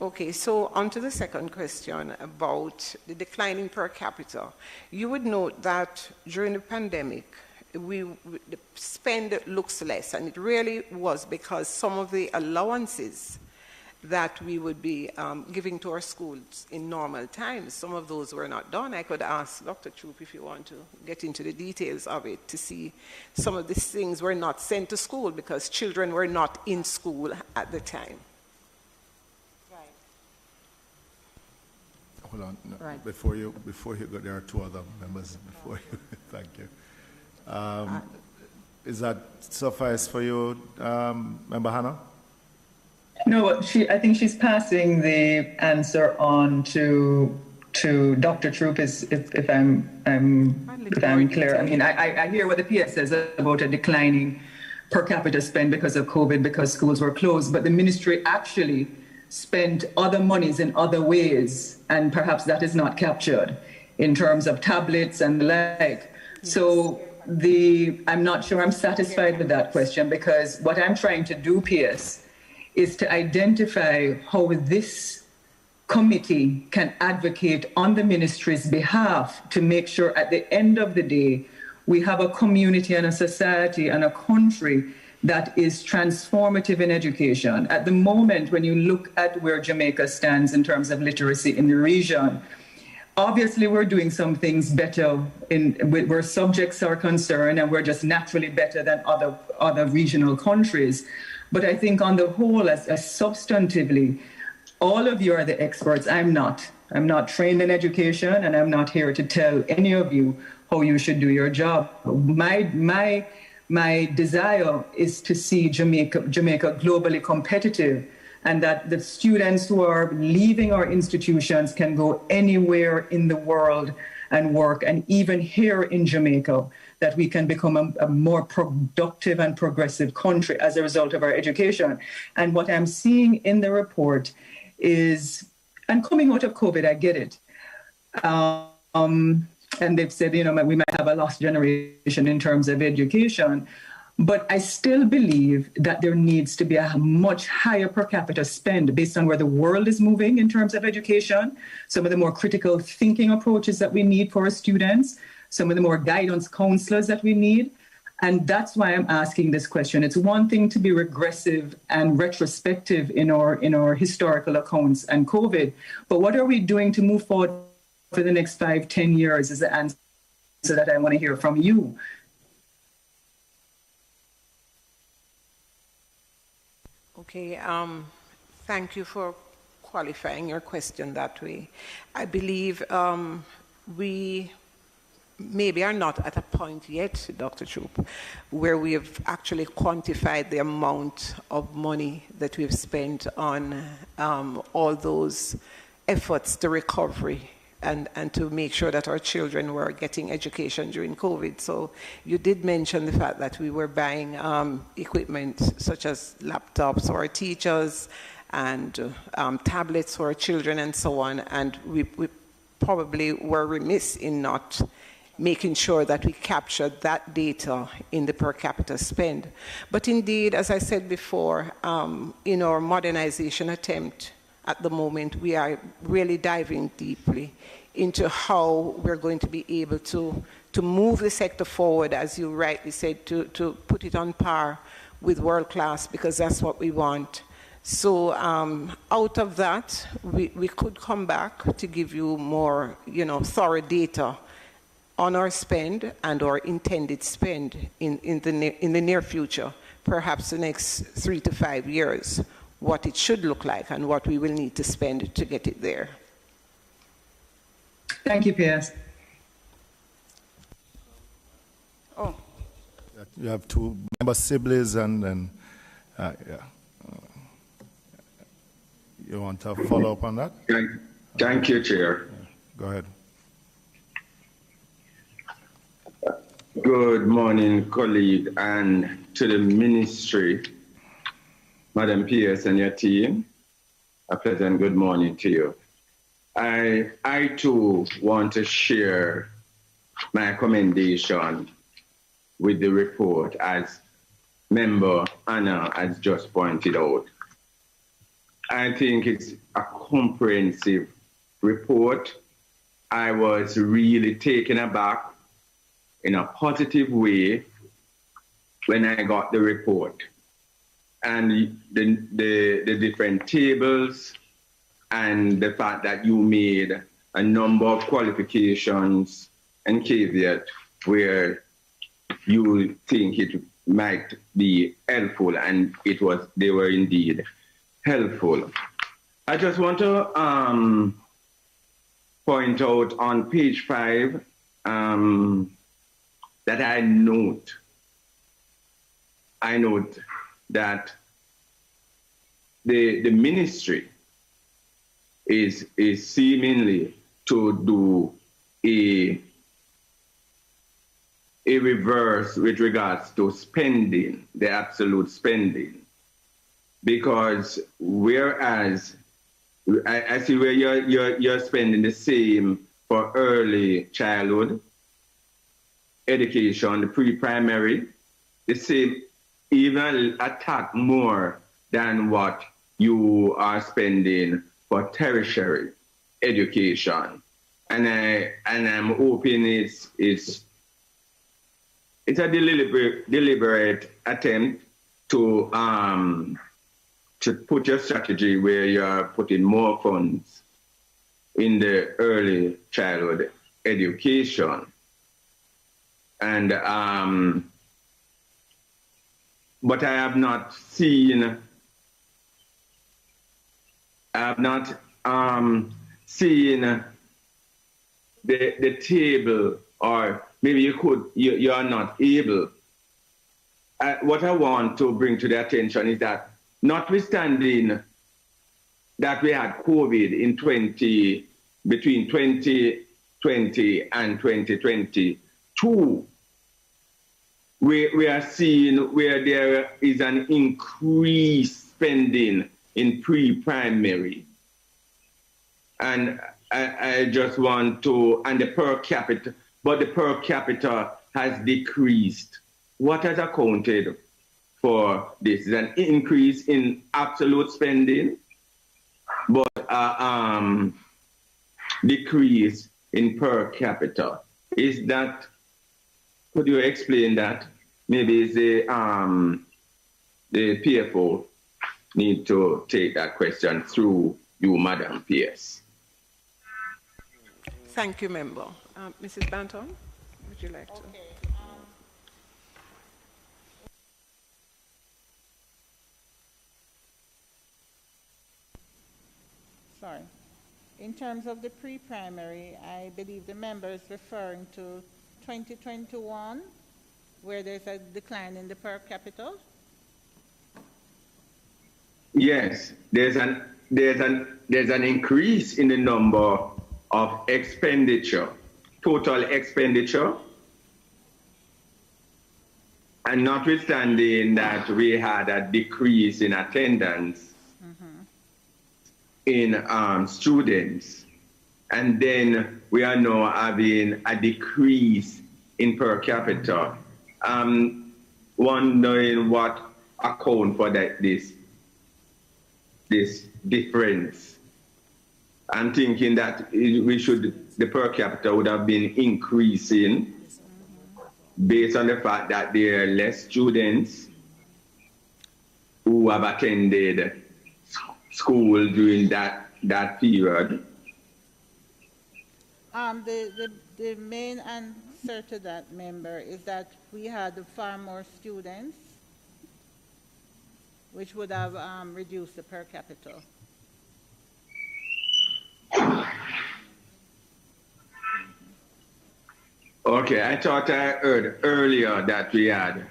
Okay, so on to the second question about the declining per capita. You would note that during the pandemic, the spend looks less, and it really was because some of the allowances that we would be giving to our schools in normal times, some of those were not done. I could ask Dr. Troop if you want to get into the details of it to see some of these things were not sent to school because children were not in school at the time. Hold on. No, Right. Before you go, there are two other members before you. Thank you. Is that suffice for you, Member Hannah? No, I think she's passing the answer on to Dr. Troop, if I'm clear. I mean, I hear what the PS says about a declining per capita spend because of COVID, because schools were closed, but the ministry actually spent other monies in other ways, and perhaps that is not captured in terms of tablets and the like. So I'm not sure I'm satisfied with that question, because what I'm trying to do, PS, is to identify how this committee can advocate on the ministry's behalf to make sure at the end of the day, we have a community and a society and a country that is transformative in education. At the moment, when you look at where Jamaica stands in terms of literacy in the region, obviously we're doing some things better where subjects are concerned, and we're just naturally better than other regional countries. But I think on the whole, as substantively, all of you are the experts. I'm not. I'm not trained in education, and I'm not here to tell any of you how you should do your job. My desire is to see Jamaica globally competitive, and that the students who are leaving our institutions can go anywhere in the world and work, and even here in Jamaica, that we can become a more productive and progressive country as a result of our education. And what I'm seeing in the report is, and coming out of COVID, I get it. And they've said, we might have a lost generation in terms of education, but I still believe that there needs to be a much higher per capita spend based on where the world is moving in terms of education, some of the more critical thinking approaches that we need for our students, some of the more guidance counselors that we need. And that's why I'm asking this question. It's one thing to be regressive and retrospective in our historical accounts and COVID, but what are we doing to move forward for the next 5-10 years is the answer that I want to hear from you. Okay, thank you for qualifying your question that way. I believe we maybe are not at a point yet, Dr. Troop, where we have actually quantified the amount of money that we've spent on all those efforts to recovery and to make sure that our children were getting education during COVID. So you did mention the fact that we were buying equipment such as laptops for our teachers and tablets for our children and so on. And we probably were remiss in not making sure that we captured that data in the per capita spend. But indeed, as I said before, in our modernization attempt, at the moment, we are really diving deeply into how we're going to be able to move the sector forward, as you rightly said, to put it on par with world class, because that's what we want. So out of that, we could come back to give you more, thorough data on our spend and our intended spend in the near future, perhaps the next 3 to 5 years, what it should look like and what we will need to spend to get it there. Thank you, PS. Oh. You have two member siblings and yeah. You want to follow up on that? Thank you, Chair. Go ahead. Good morning, colleague, and to the ministry, Madam PS and your team, a pleasant good morning to you. I too want to share my commendation with the report, as Member Anna has just pointed out. I think it's a comprehensive report. I was really taken aback in a positive way when I got the report. And the different tables and the fact that you made a number of qualifications and caveats where you think it might be helpful, and they were indeed helpful. I just want to point out on page 5 that I note that the ministry is seemingly to do a reverse with regards to spending, the absolute spending. Because whereas I see where you're spending the same for early childhood education, the pre-primary, the same, even attack more than what you are spending for tertiary education. And I'm hoping it's a deliberate attempt to put your strategy where you're putting more funds in the early childhood education. And but I have not seen the table, or maybe you are not able. What I want to bring to the attention is that, notwithstanding that we had COVID between 2020 and 2022, we are seeing where there is an increased spending in pre-primary. And I just want to, and the per capita has decreased. What has accounted for this? Is an increase in absolute spending, but decrease in per capita. Is that, could you explain that? Maybe it's the PFO need to take that question through you, Madam PS. Thank you, member. Mrs. Banton, would you like to? Okay. Sorry. In terms of the pre-primary, I believe the member is referring to 2021, where there's a decline in the per capita. Yes, there's an increase in the number of expenditure, total expenditure, and notwithstanding that we had a decrease in attendance in students, and then we are now having a decrease in per capita. Wondering what account for that this difference. I'm thinking that the per capita would have been increasing based on the fact that there are less students who have attended school during that period. The main answer to that, member, is that we had far more students, which would have reduced the per capita. Okay, I thought I heard earlier that we had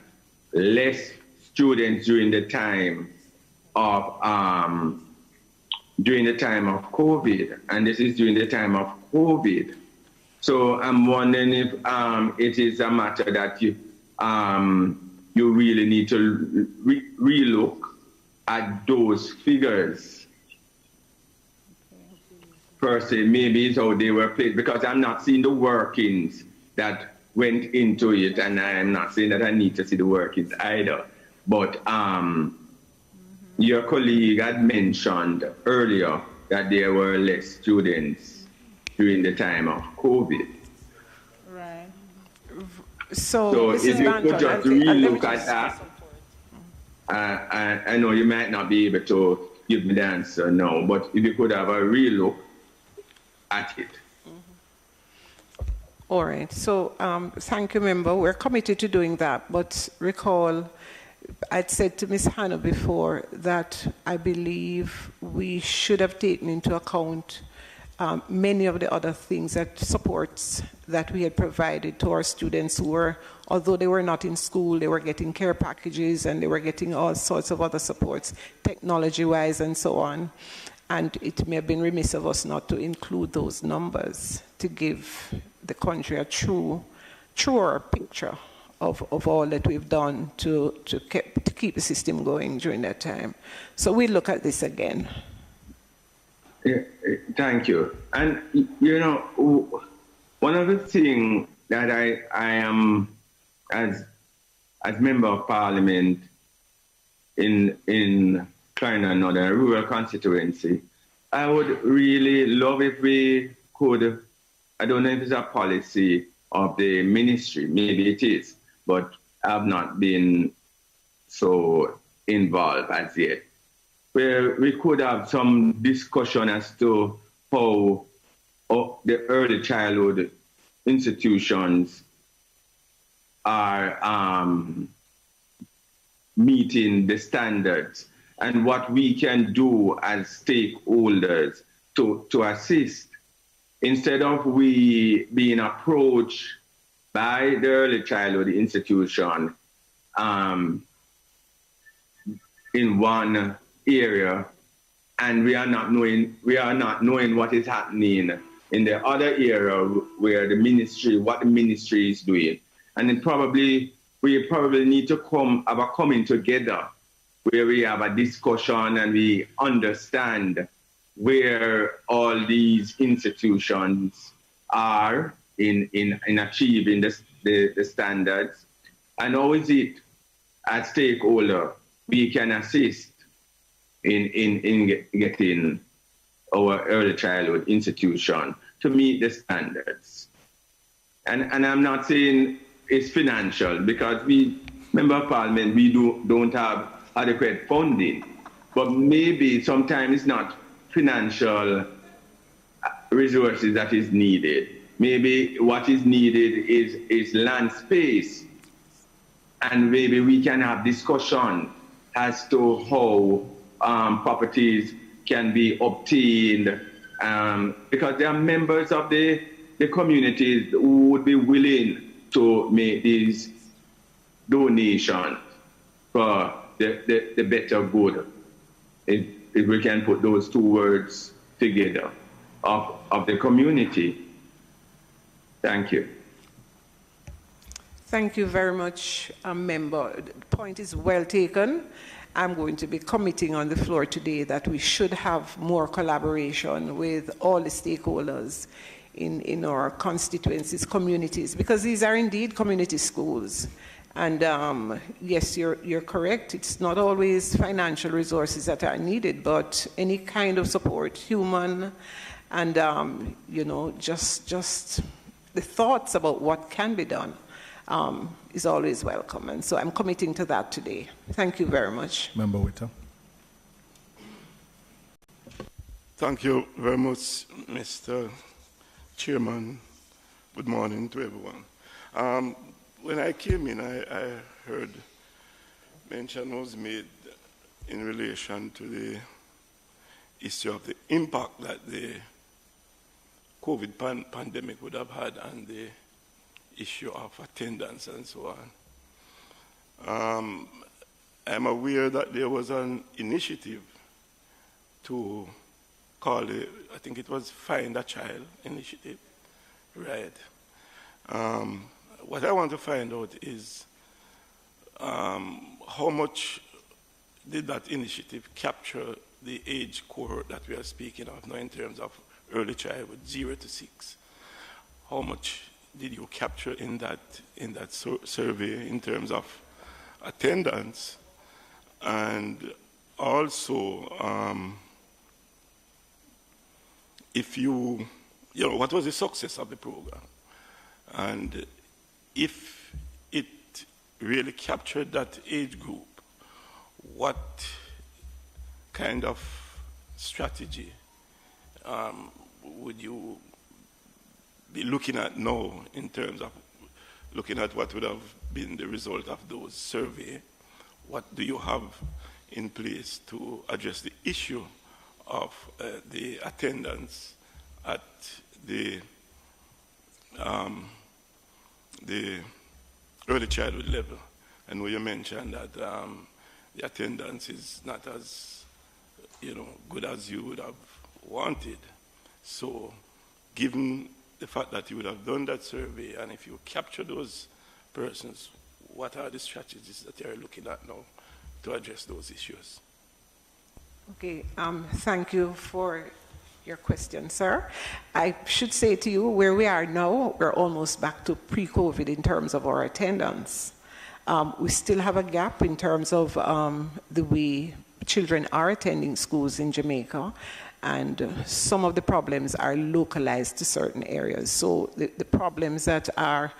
less students during the time of COVID, and this is during the time of COVID. So I'm wondering if it is a matter that you really need to relook at those figures. Per se, maybe it's how they were placed, because I'm not seeing the workings that went into it, and I'm not saying that I need to see the workings either. But your colleague had mentioned earlier that there were less students during the time of COVID. Right. So if you could just relook at that, I know you might not be able to give me the answer now, but if you could have a relook at it. All right. So thank you, member. We're committed to doing that, but recall, I'd said to Ms. Hannah before that I believe we should have taken into account many of the other things that supports that we had provided to our students who were, although they were not in school, they were getting care packages and they were getting all sorts of other supports, technology-wise and so on. And it may have been remiss of us not to include those numbers to give the country a truer picture of all that we've done to keep the system going during that time. So we look at this again. Yeah, thank you. And, you know, one of the things that I am, as member of parliament in Kleiner Northern rural constituency, I would really love if we could, I don't know if it's a policy of the ministry, maybe it is, but I've not been so involved as yet, where we could have some discussion as to how the early childhood institutions are meeting the standards and what we can do as stakeholders to assist, instead of we being approached by the early childhood institution in one area, and we are not knowing what is happening in the other area where what the ministry is doing. And then we probably need to have a coming together where we have a discussion and we understand where all these institutions are in achieving the standards, and how is it as stakeholder we can assist in getting our early childhood institution to meet the standards. And I'm not saying it's financial, because we, Member of Parliament, we don't have adequate funding, but maybe sometimes it's not financial resources that is needed. Maybe what is needed is land space, and maybe we can have discussion as to how properties can be obtained, because there are members of the communities who would be willing to make these donations for the better good, if we can put those two words together, of the community. Thank you. Thank you very much, member. The point is well taken. I'm going to be committing on the floor today that we should have more collaboration with all the stakeholders in our constituencies, communities, because these are indeed community schools. And yes, you're correct. It's not always financial resources that are needed, but any kind of support, human, and you know, just the thoughts about what can be done is always welcome. And so I'm committing to that today. Thank you very much. Member Witter. Thank you very much, Mr. Chairman. Good morning to everyone. When I came in, I heard mention was made in relation to the issue of the impact that the COVID pandemic would have had on the issue of attendance and so on. I'm aware that there was an initiative to call it, I think it was Find a Child initiative, right? What I want to find out is how much did that initiative capture the age cohort that we are speaking of now in terms of early childhood, 0 to 6? How much did you capture in that survey in terms of attendance? And also, if you know, what was the success of the program? And if it really captured that age group, what kind of strategy would you be looking at now in terms of looking at what would have been the result of those surveys? What do you have in place to address the issue of the attendance at the early childhood level. I know you mentioned that the attendance is not as, good as you would have wanted. So, given the fact that you would have done that survey, and if you capture those persons, what are the strategies that you're looking at now to address those issues? Okay, thank you for your question, sir. I should say to you, where we are now, we're almost back to pre-COVID in terms of our attendance. We still have a gap in terms of the way children are attending schools in Jamaica, and some of the problems are localized to certain areas. So the problems that are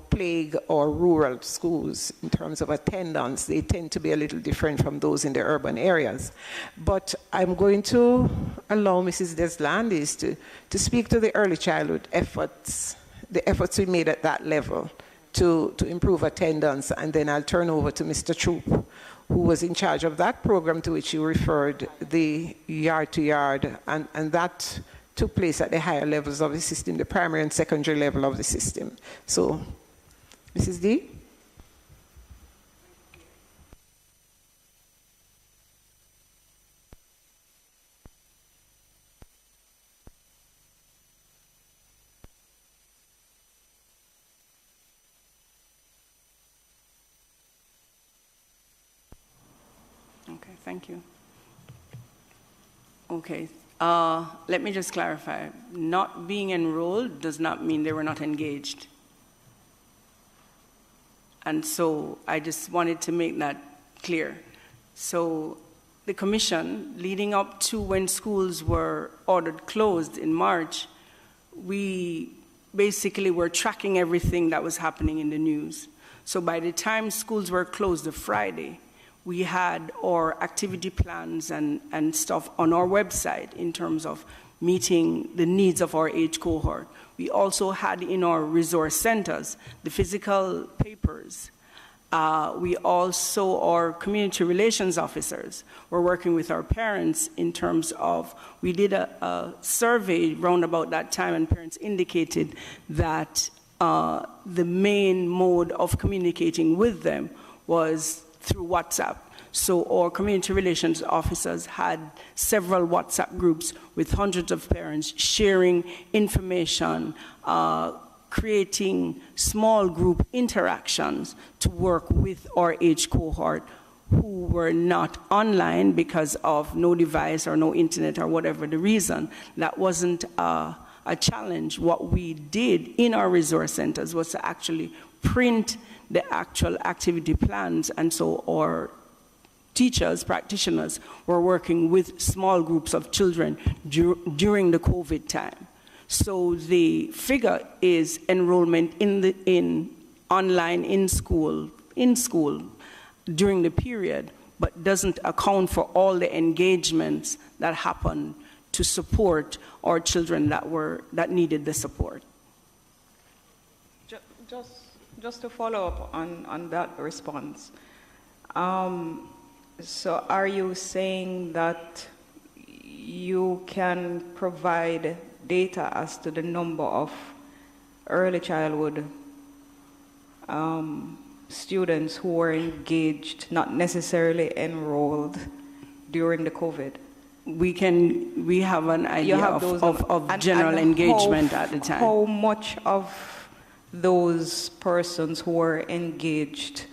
plague or rural schools in terms of attendance, they tend to be a little different from those in the urban areas. But I'm going to allow Mrs. Deslandis to speak to the early childhood efforts, the efforts we made at that level to improve attendance, and then I'll turn over to Mr. Troop, who was in charge of that program to which you referred, the yard-to-yard, and that took place at the higher levels of the system, the primary and secondary level of the system. So, Mrs. D? Okay, thank you. Okay. Let me just clarify. Not being enrolled does not mean they were not engaged. And so I just wanted to make that clear. So the commission, leading up to when schools were ordered closed in March, we basically were tracking everything that was happening in the news. So by the time schools were closed the Friday, we had our activity plans and stuff on our website in terms of meeting the needs of our age cohort. We also had in our resource centers the physical papers. We also, our community relations officers, were working with our parents in terms of, we did a survey round about that time, and parents indicated that the main mode of communicating with them was through WhatsApp. So our community relations officers had several WhatsApp groups with hundreds of parents sharing information, creating small group interactions to work with our age cohort who were not online because of no device or no internet or whatever the reason. That wasn't a challenge. What we did in our resource centers was to actually print the actual activity plans, and so our teachers, practitioners, were working with small groups of children during the COVID time. So the figure is enrollment in online, in school during the period, but doesn't account for all the engagements that happened to support our children that needed the support. Just to follow up on that response, so are you saying that you can provide data as to the number of early childhood students who were engaged, not necessarily enrolled, during the COVID? We have an idea of general engagement at the time. How much of those persons who were engaged,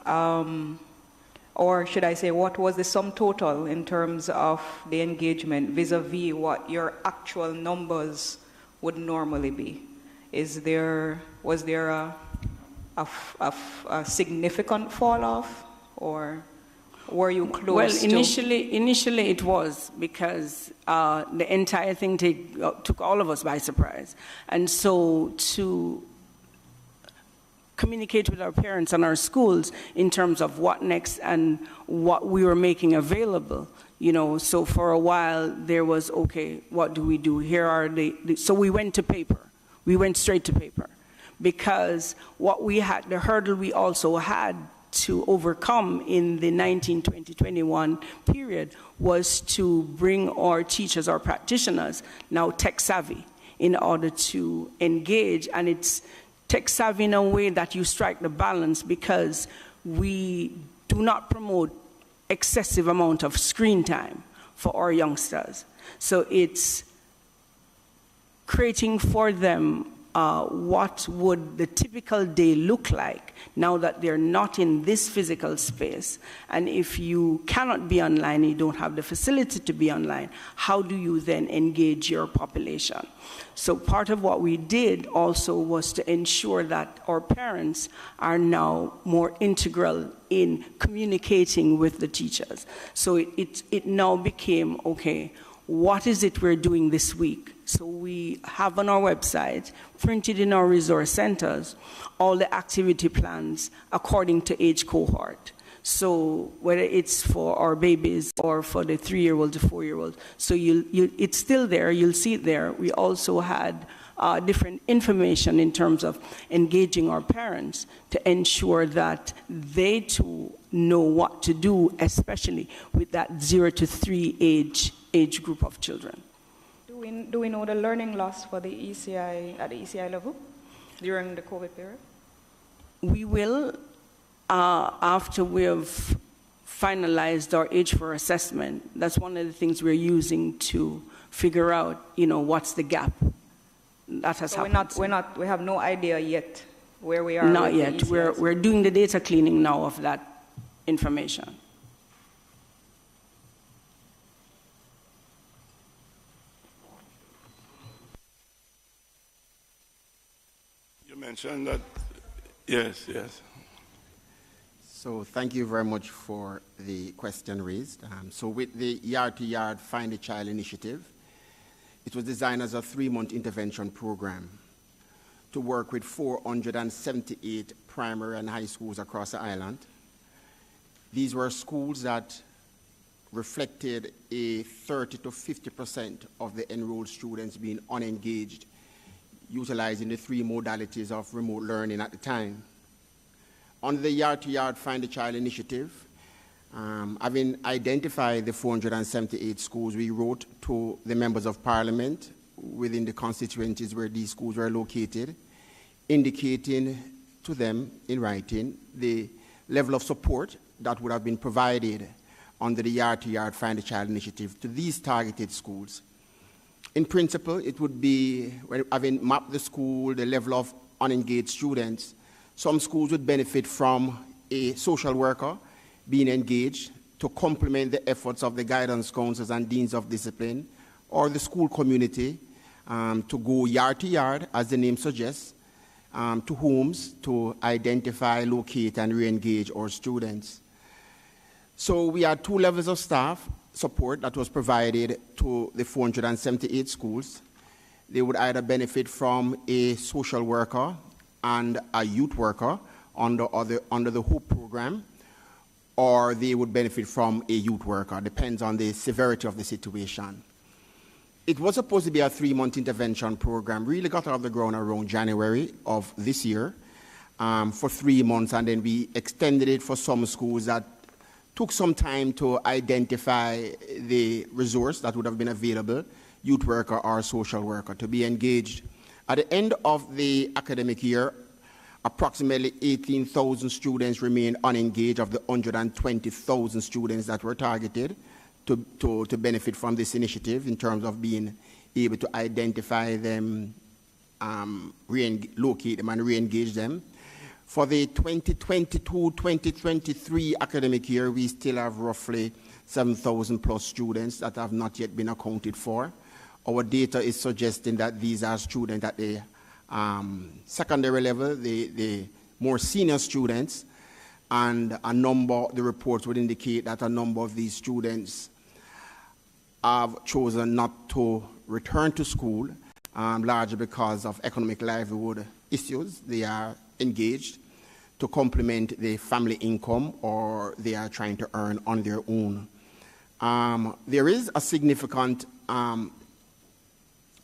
or should I say, what was the sum total in terms of the engagement vis-a-vis what your actual numbers would normally be? Was there a significant fall off, or were you close to? Well, initially it was, because the entire thing took all of us by surprise. And so to communicate with our parents and our schools in terms of what next and what we were making available, so for a while there was, okay, what do we do? Here are so we went to paper. We went straight to paper, because what we had, the hurdle we also had to overcome in the 1920-21 period was to bring our teachers, our practitioners, now tech savvy in order to engage. And it's tech savvy in a way that you strike the balance, because we do not promote excessive amount of screen time for our youngsters. So it's creating for them what would the typical day look like now that they're not in this physical space. And if you cannot be online, you don't have the facility to be online, how do you then engage your population? So part of what we did also was to ensure that our parents are now more integral in communicating with the teachers. So it now became, okay, what is it we're doing this week? So we have on our website, printed in our resource centers, all the activity plans according to age cohort. So whether it's for our babies or for the 3-year-old to 4-year-old, so it's still there, you'll see it there. We also had different information in terms of engaging our parents to ensure that they too know what to do, especially with that 0 to 3 age group of children. Do we know the learning loss for the ECI at the ECI level during the COVID period? We will, after we have finalized our age for assessment. That's one of the things we're using to figure out, what's the gap that has happened. We have no idea yet where we are. Not yet. We're doing the data cleaning now of that information. You mentioned that, yes. So thank you very much for the question raised. So with the Yard-to-Yard Find a Child initiative, it was designed as a 3-month intervention program to work with 478 primary and high schools across the island. These were schools that reflected a 30 to 50% of the enrolled students being unengaged, utilizing the 3 modalities of remote learning at the time. Under the Yard-to-Yard Find a Child initiative, having identified the 478 schools, we wrote to the members of parliament within the constituencies where these schools were located, indicating to them in writing the level of support that would have been provided under the Yard-to-Yard Find a Child initiative to these targeted schools. In principle, it would be, having mapped the school, the level of unengaged students, some schools would benefit from a social worker being engaged to complement the efforts of the guidance counselors and deans of discipline, or the school community to go yard to yard, as the name suggests, to homes to identify, locate, and re-engage our students. So we had 2 levels of staff support that was provided to the 478 schools. They would either benefit from a social worker and a youth worker under the HOPE program, or they would benefit from a youth worker, depends on the severity of the situation. It was supposed to be a 3-month intervention program, really got off the ground around January of this year for 3 months, and then we extended it for some schools that took some time to identify the resource that would have been available, youth worker or social worker, to be engaged. At the end of the academic year, approximately 18,000 students remain unengaged of the 120,000 students that were targeted to benefit from this initiative in terms of being able to identify them, locate them, and re-engage them. For the 2022-2023 academic year, we still have roughly 7,000 plus students that have not yet been accounted for. Our data is suggesting that these are students at the secondary level, the more senior students, and the reports would indicate that a number of these students have chosen not to return to school, largely because of economic livelihood issues. They are engaged to complement the family income, or they are trying to earn on their own. There is a significant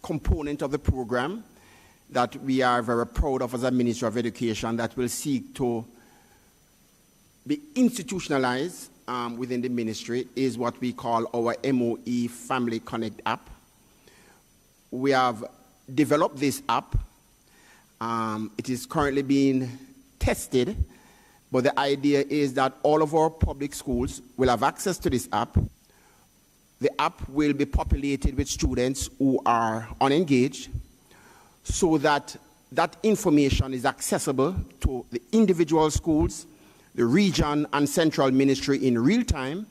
component of the program that we are very proud of as a Ministry of Education that will seek to be institutionalized within the ministry is what we call our MOE Family Connect app. We have developed this app. It is currently being tested, but the idea is that all of our public schools will have access to this app. The app will be populated with students who are unengaged so that that information is accessible to the individual schools, the region and central ministry in real time,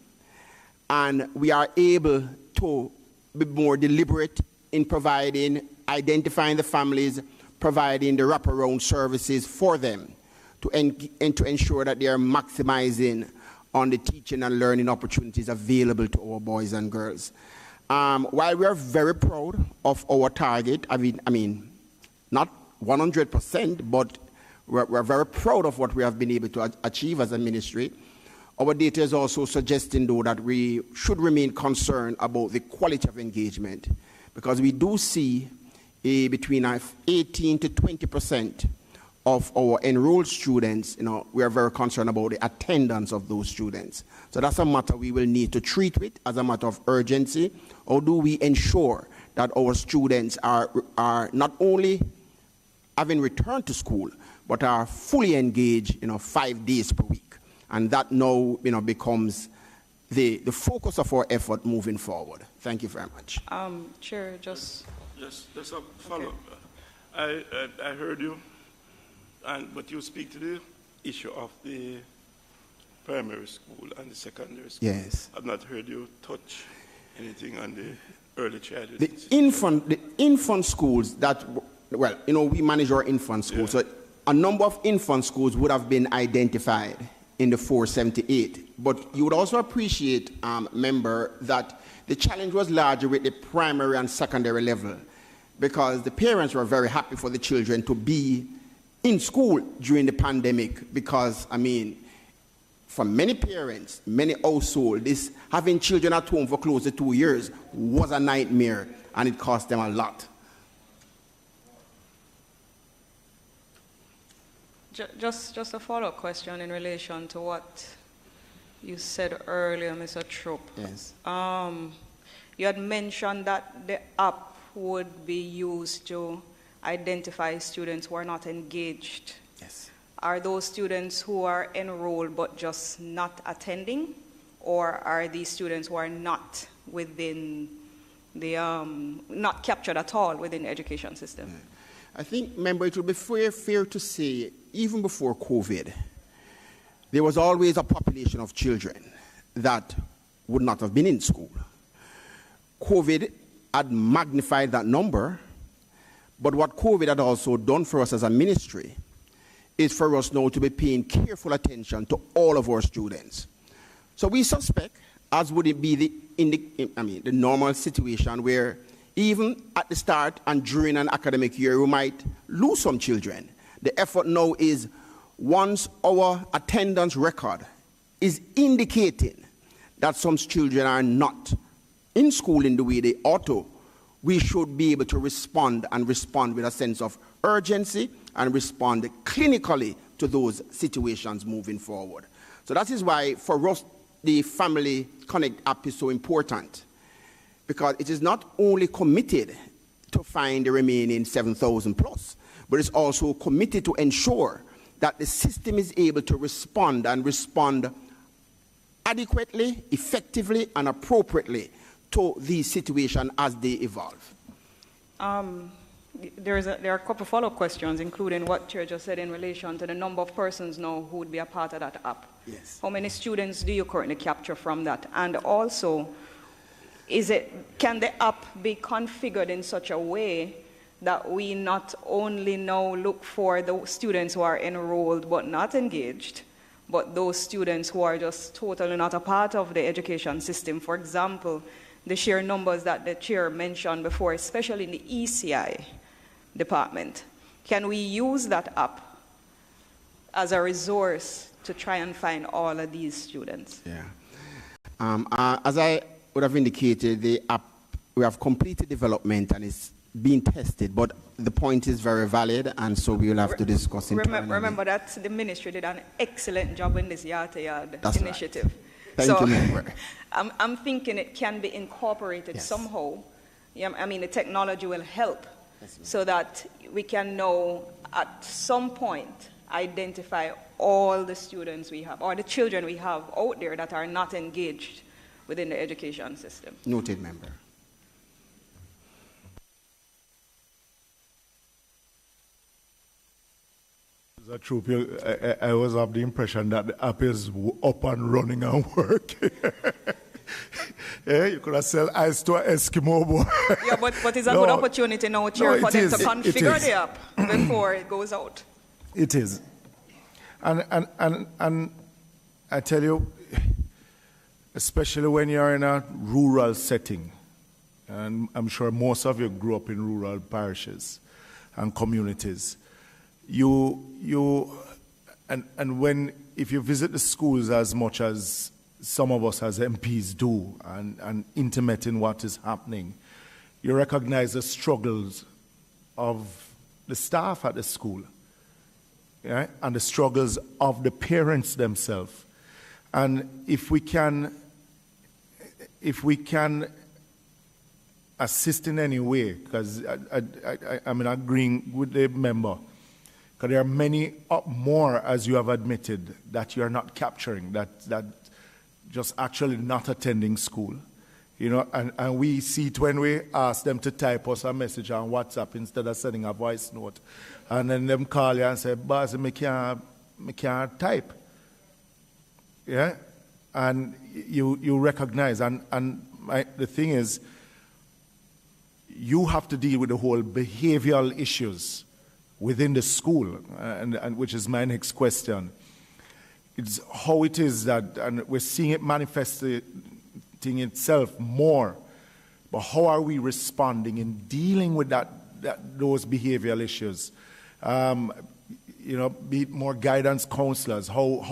and we are able to be more deliberate in identifying the families, providing the wraparound services for them to ensure that they are maximizing on the teaching and learning opportunities available to our boys and girls. While we are very proud of our target, I mean, not 100%, but we're very proud of what we have been able to achieve as a ministry. Our data is also suggesting, though, that we should remain concerned about the quality of engagement, because we do see between 18 to 20% of our enrolled students, we are very concerned about the attendance of those students. So that's a matter we will need to treat with as a matter of urgency. How do we ensure that our students are not only having returned to school, but are fully engaged 5 days per week? And that now becomes the focus of our effort moving forward. Thank you very much. Chair, just a follow-up. Okay. I heard you, but you speak to the issue of the primary school and the secondary school. Yes. I've not heard you touch anything on the early childhood. The infant schools that, we manage our infant schools. Yeah. So a number of infant schools would have been identified in the 478. But you would also appreciate, member, that the challenge was larger with the primary and secondary level, because the parents were very happy for the children to be in school during the pandemic, because, for many parents, many households, having children at home for close to 2 years was a nightmare, and it cost them a lot. Just a follow-up question in relation to what you said earlier, Mr. Troop. Yes. You had mentioned that the app would be used to identify students who are not engaged. Yes. Are those students who are enrolled but just not attending, or are these students who are not within the not captured at all within the education system? Yeah. I think, member, it would be fair to say, even before COVID, there was always a population of children that would not have been in school. COVID had magnified that number, but what COVID had also done for us as a ministry is for us now to be paying careful attention to all of our students. So we suspect, as would it be the normal situation where even at the start and during an academic year, we might lose some children. The effort now is, once our attendance record is indicating that some children are not in school in the way they ought to, we should be able to respond with a sense of urgency and respond clinically to those situations moving forward. So that is why, for us, the Family Connect app is so important, because it is not only committed to find the remaining 7,000 plus, but it's also committed to ensure that the system is able to respond adequately, effectively, and appropriately to these situations as they evolve. There are a couple of follow-up questions, including what Chair just said in relation to the number of persons now who would be a part of that app. Yes. How many students do you currently capture from that? And also, can the app be configured in such a way that we not only now look for the students who are enrolled but not engaged, but those students who are just totally not a part of the education system? For example, the sheer numbers that the chair mentioned before, especially in the ECI department. Can we use that app as a resource to try and find all of these students? Yeah. As I would have indicated, the app, we have completed development and is being tested, but the point is very valid, and so we will have to discuss internally. Remember that the ministry did an excellent job in this yard-to-yard That's initiative. Right. Thank you, Member. I'm thinking it can be incorporated somehow. Yeah, I mean, the technology will help so that we can know at some point identify all the students we have or the children we have out there that are not engaged within the education system. Noted, Member. Is that true? I was of the impression that the app is up and running and working. Yeah, you could have sell ice to an Eskimo boy. Yeah, but it's a good opportunity now, Chair, for them to configure the app before it goes out. It is. And I tell you, especially when you're in a rural setting, and I'm sure most of you grew up in rural parishes and communities, if you visit the schools as much as some of us as MPs do and intimate in what is happening, you recognize the struggles of the staff at the school, yeah, and the struggles of the parents themselves. And if we can assist in any way, because I'm agreeing with the member, because there are many more, as you have admitted, that you are not capturing, that just actually not attending school. You know, and we see it when we ask them to type us a message on WhatsApp instead of sending a voice note. And then them call you and say, boss, I can't type. Yeah? And you recognize. The thing is, you have to deal with the whole behavioral issues within the school, and which is my next question. It's how it is that, and we're seeing it manifesting itself more, but how are we responding in dealing with those behavioral issues? You know, be it more guidance counselors. How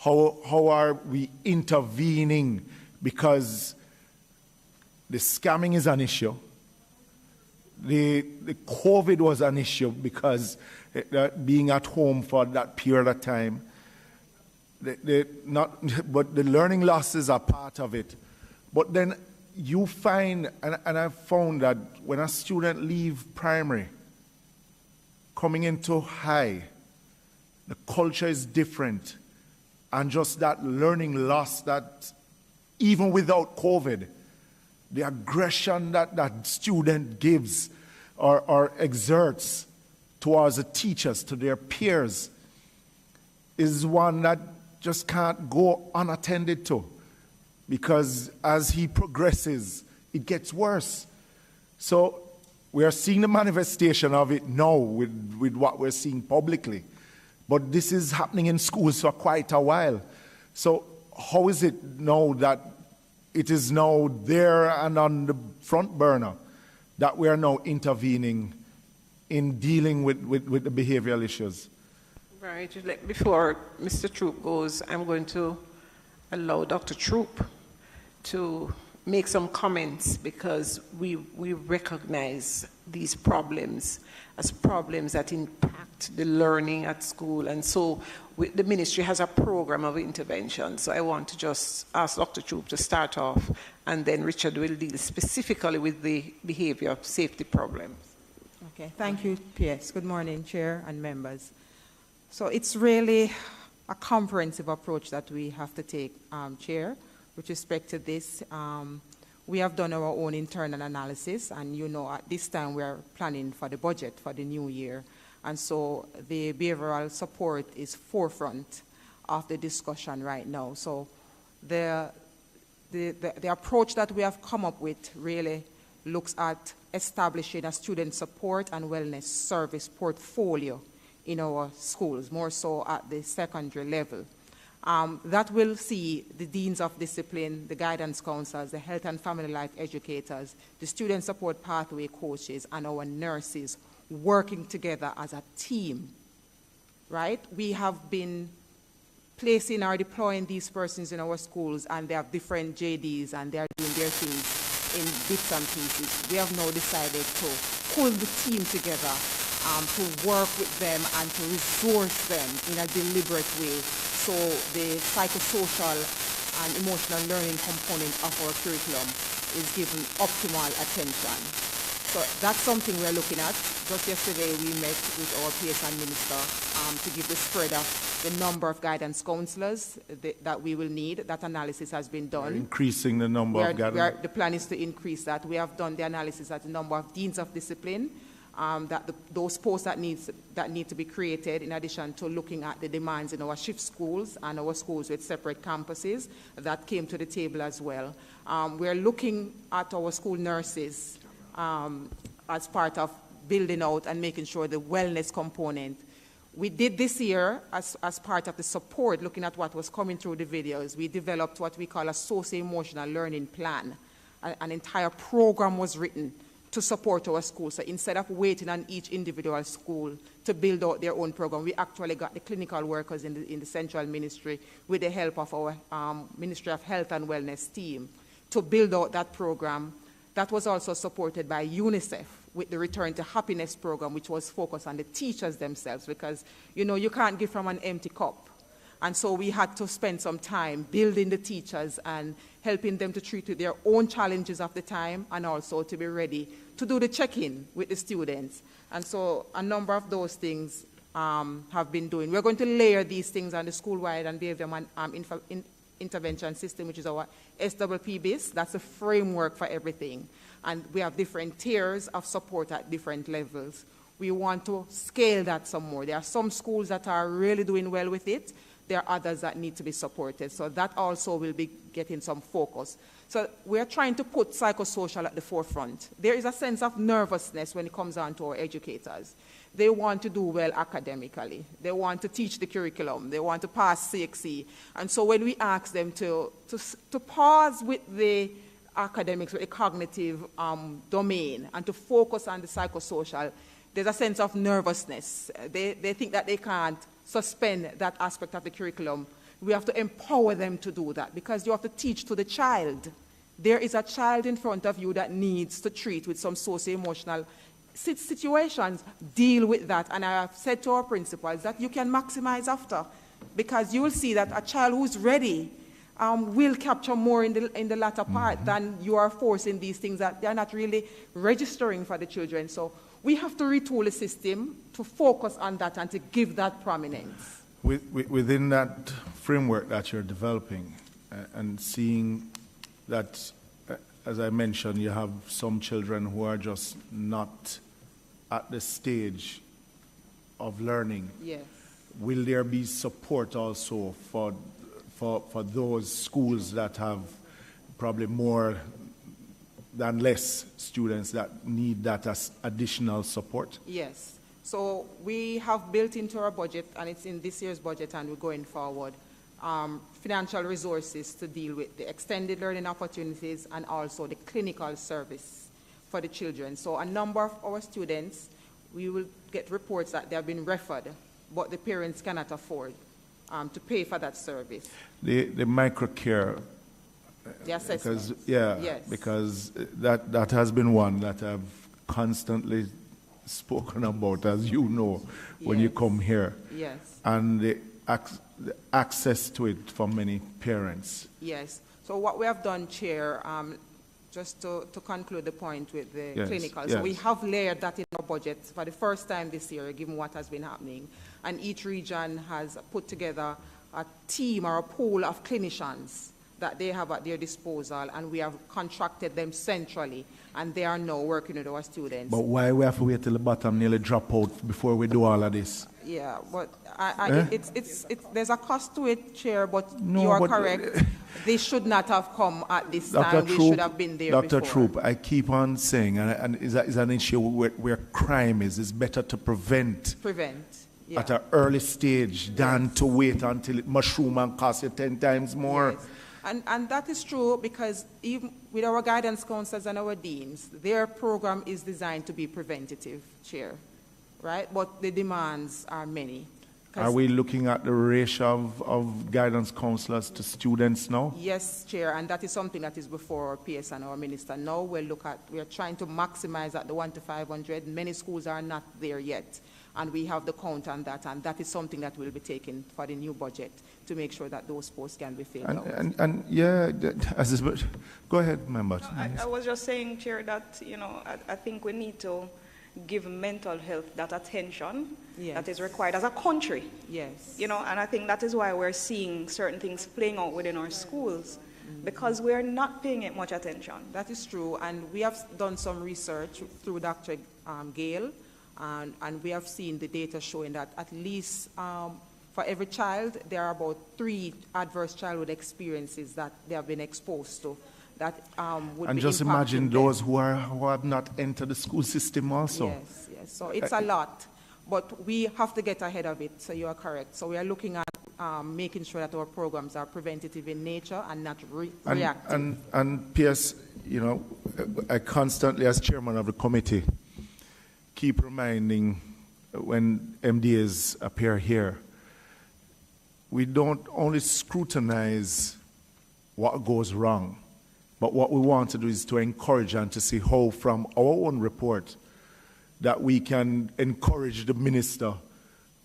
are we intervening? Because the scamming is an issue. The COVID was an issue because being at home for that period of time. But the learning losses are part of it. But then you find, and I've found that when a student leaves primary, coming into high, the culture is different. And just that learning loss, that even without COVID, the aggression that student gives or exerts towards the teachers, to their peers, is one that just can't go unattended to, because as he progresses, it gets worse. So we are seeing the manifestation of it now with what we're seeing publicly. But this is happening in schools for quite a while. So how is it now that it is now there and on the front burner that we are now intervening in dealing with the behavioral issues? Right. Before Mr. Troop goes, I'm going to allow Dr. Troop to make some comments, because we recognize these problems as problems that impact the learning at school. And so the ministry has a program of intervention. So I want to just ask Dr. Troop to start off, and then Richard will deal specifically with the behavior safety problems. Okay, thank you, PS. Good morning, Chair and members. So it's really a comprehensive approach that we have to take, Chair, with respect to this. We have done our own internal analysis, and you know at this time we are planning for the budget for the new year. And so the behavioral support is forefront of the discussion right now. So the approach that we have come up with really looks at establishing a student support and wellness service portfolio in our schools, more so at the secondary level. That will see the deans of discipline, the guidance counselors, the health and family life educators, the student support pathway coaches, and our nurses working together as a team, right? We have been placing or deploying these persons in our schools, and they have different JDs, and they are doing their things in bits and pieces. We have now decided to pull the team together to work with them and to resource them in a deliberate way so the psychosocial and emotional learning component of our curriculum is given optimal attention. So that's something we're looking at. Just yesterday we met with our PSN minister to give the spread of the number of guidance counselors that we will need. That analysis has been done. We're increasing the number of guidance. The plan is to increase that. We have done the analysis at the number of deans of discipline, those posts that need to be created, in addition to looking at the demands in our shift schools and our schools with separate campuses. That came to the table as well. We're looking at our school nurses as part of building out and making sure the wellness component. We did this year, as part of the support, looking at what was coming through the videos, we developed what we call a socio-emotional learning plan. An entire program was written to support our schools. So instead of waiting on each individual school to build out their own program, we actually got the clinical workers in the central ministry with the help of our Ministry of Health and Wellness team to build out that program. That was also supported by UNICEF with the Return to Happiness program, which was focused on the teachers themselves, because, you know, you can't give from an empty cup. And so we had to spend some time building the teachers and helping them to treat with their own challenges of the time, and also to be ready to do the check-in with the students. And so a number of those things have been doing. We're going to layer these things on the school-wide and behavior intervention system, which is our SWPBIS. That's a framework for everything. And we have different tiers of support at different levels. We want to scale that some more. There are some schools that are really doing well with it. There are others that need to be supported. So that also will be getting some focus. So we're trying to put psychosocial at the forefront. There is a sense of nervousness when it comes down to our educators. They want to do well academically. They want to teach the curriculum. They want to pass CXE. And so when we ask them to pause with the academics, with the cognitive domain, and to focus on the psychosocial, there's a sense of nervousness. They think that they can't suspend that aspect of the curriculum. We have to empower them to do that, because you have to teach to the child. There is a child in front of you that needs to treat with some socio-emotional situations. Deal with that. And I have said to our principals that you can maximize after, because you will see that a child who's ready will capture more in the latter part than you are forcing these things that they're not really registering for the children. So we have to retool the system to focus on that and to give that prominence. Within that framework that you're developing, and seeing that, as I mentioned, you have some children who are just not at the stage of learning. Yes. Will there be support also for those schools that have probably more than less students that need that as additional support? Yes. So we have built into our budget, and it's in this year's budget and we're going forward, financial resources to deal with the extended learning opportunities and also the clinical service for the children. So a number of our students, we will get reports that they have been referred, but the parents cannot afford to pay for that service. The microcare. The assessment. Because that has been one that I've constantly spoken about, as you know, when you come here. Yes. And the access to it for many parents. Yes. So what we have done, Chair, just to conclude the point with the clinical. So we have layered that in our budget for the first time this year, given what has been happening. And each region has put together a team or a pool of clinicians that they have at their disposal, and we have contracted them centrally, and they are now working with our students. But why we have to wait till the bottom nearly drop out before we do all of this? Yeah, but there's a cost to it, Chair, but you are correct. They should not have come at this time. We should have been there Dr. before. Troop, I keep on saying, and is an issue where crime is. It's better to prevent. Yeah. At an early stage than to wait until it mushroom and cost you 10 times more. Yes. And that is true, because even with our guidance counselors and our deans, their program is designed to be preventative, Chair, right? But the demands are many. Are we looking at the ratio of guidance counselors to students now? Yes, Chair, and that is something that is before our PS and our minister. Now we are trying to maximize at the 1 to 500. Many schools are not there yet, and we have the count on that, and that is something that we'll be taking for the new budget to make sure that those posts can be filled out. And yeah, go ahead, member. I was just saying, Chair, that, you know, I think we need to give mental health that attention that is required as a country. Yes. You know, and I think that is why we're seeing certain things playing out within our schools, because we're not paying it much attention. That is true, and we have done some research through Dr. Gale, and we have seen the data showing that at least for every child, there are about 3 adverse childhood experiences that they have been exposed to. That would and be just imagine impacting those them. who have not entered the school system also. Yes, yes. So it's a lot, but we have to get ahead of it. So you are correct. So we are looking at making sure that our programs are preventative in nature and not reactive. And PS, you know, I constantly, as chairman of the committee, keep reminding when MDAs appear here, we don't only scrutinize what goes wrong, but what we want to do is to encourage and to see how from our own report that we can encourage the minister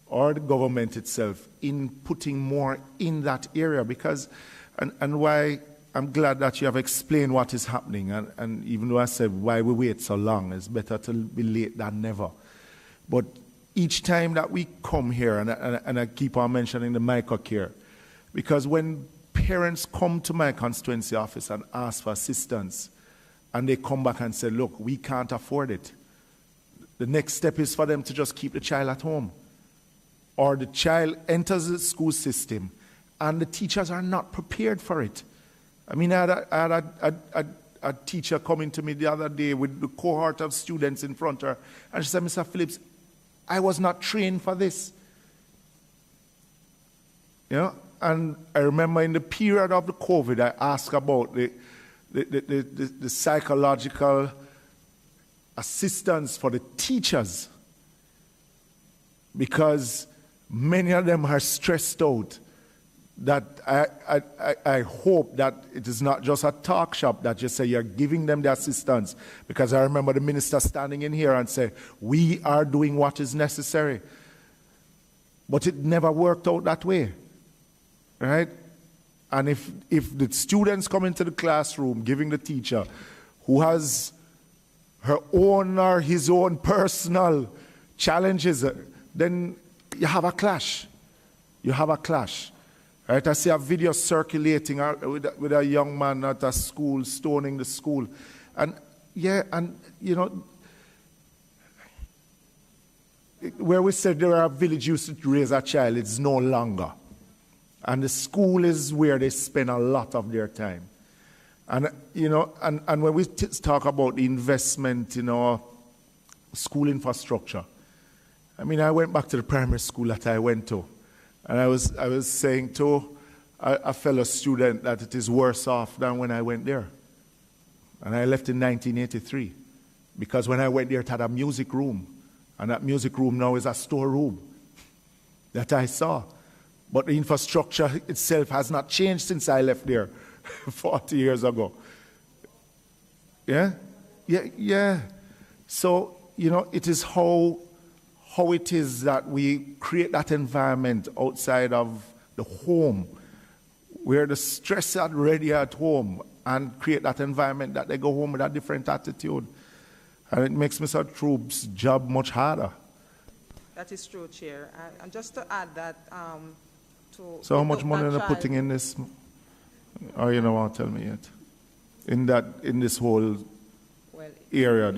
or the government itself in putting more in that area, because, and why I'm glad that you have explained what is happening, and even though I said why we wait so long, it's better to be late than never. But each time that we come here, and I keep on mentioning the MICA care, because when parents come to my constituency office and ask for assistance, and they come back and say, look, we can't afford it, the next step is for them to just keep the child at home. Or the child enters the school system, and the teachers are not prepared for it. I mean, I had a teacher coming to me the other day with the cohort of students in front of her, and she said, Mr. Phillips, I was not trained for this. You know, and I remember in the period of the COVID, I asked about the psychological assistance for the teachers, because many of them are stressed out. That I hope that it is not just a talk shop that you say you're giving them the assistance, because I remember the minister standing in here and say, we are doing what is necessary. But it never worked out that way, right? And if the students come into the classroom giving the teacher who has her own or his own personal challenges, then you have a clash. You have a clash. Right, I see a video circulating with a young man at a school, stoning the school. And yeah, and you know, where we said there are villages used to raise a child, it's no longer. And the school is where they spend a lot of their time. And you know, and when we talk about the investment in our school infrastructure, I mean, I went back to the primary school that I went to. And I was saying to a fellow student that it is worse off than when I went there. And I left in 1983, because when I went there, it had a music room. And that music room now is a storeroom that I saw. But the infrastructure itself has not changed since I left there 40 years ago. Yeah? Yeah. So, you know, it is how it is that we create that environment outside of the home, where the stress is already at home, and create that environment that they go home with a different attitude. And it makes Mr. Troop's job much harder. That is true, Chair. And just to add that, so how much money are they putting in this? Or you don't want to tell me yet? In this whole area,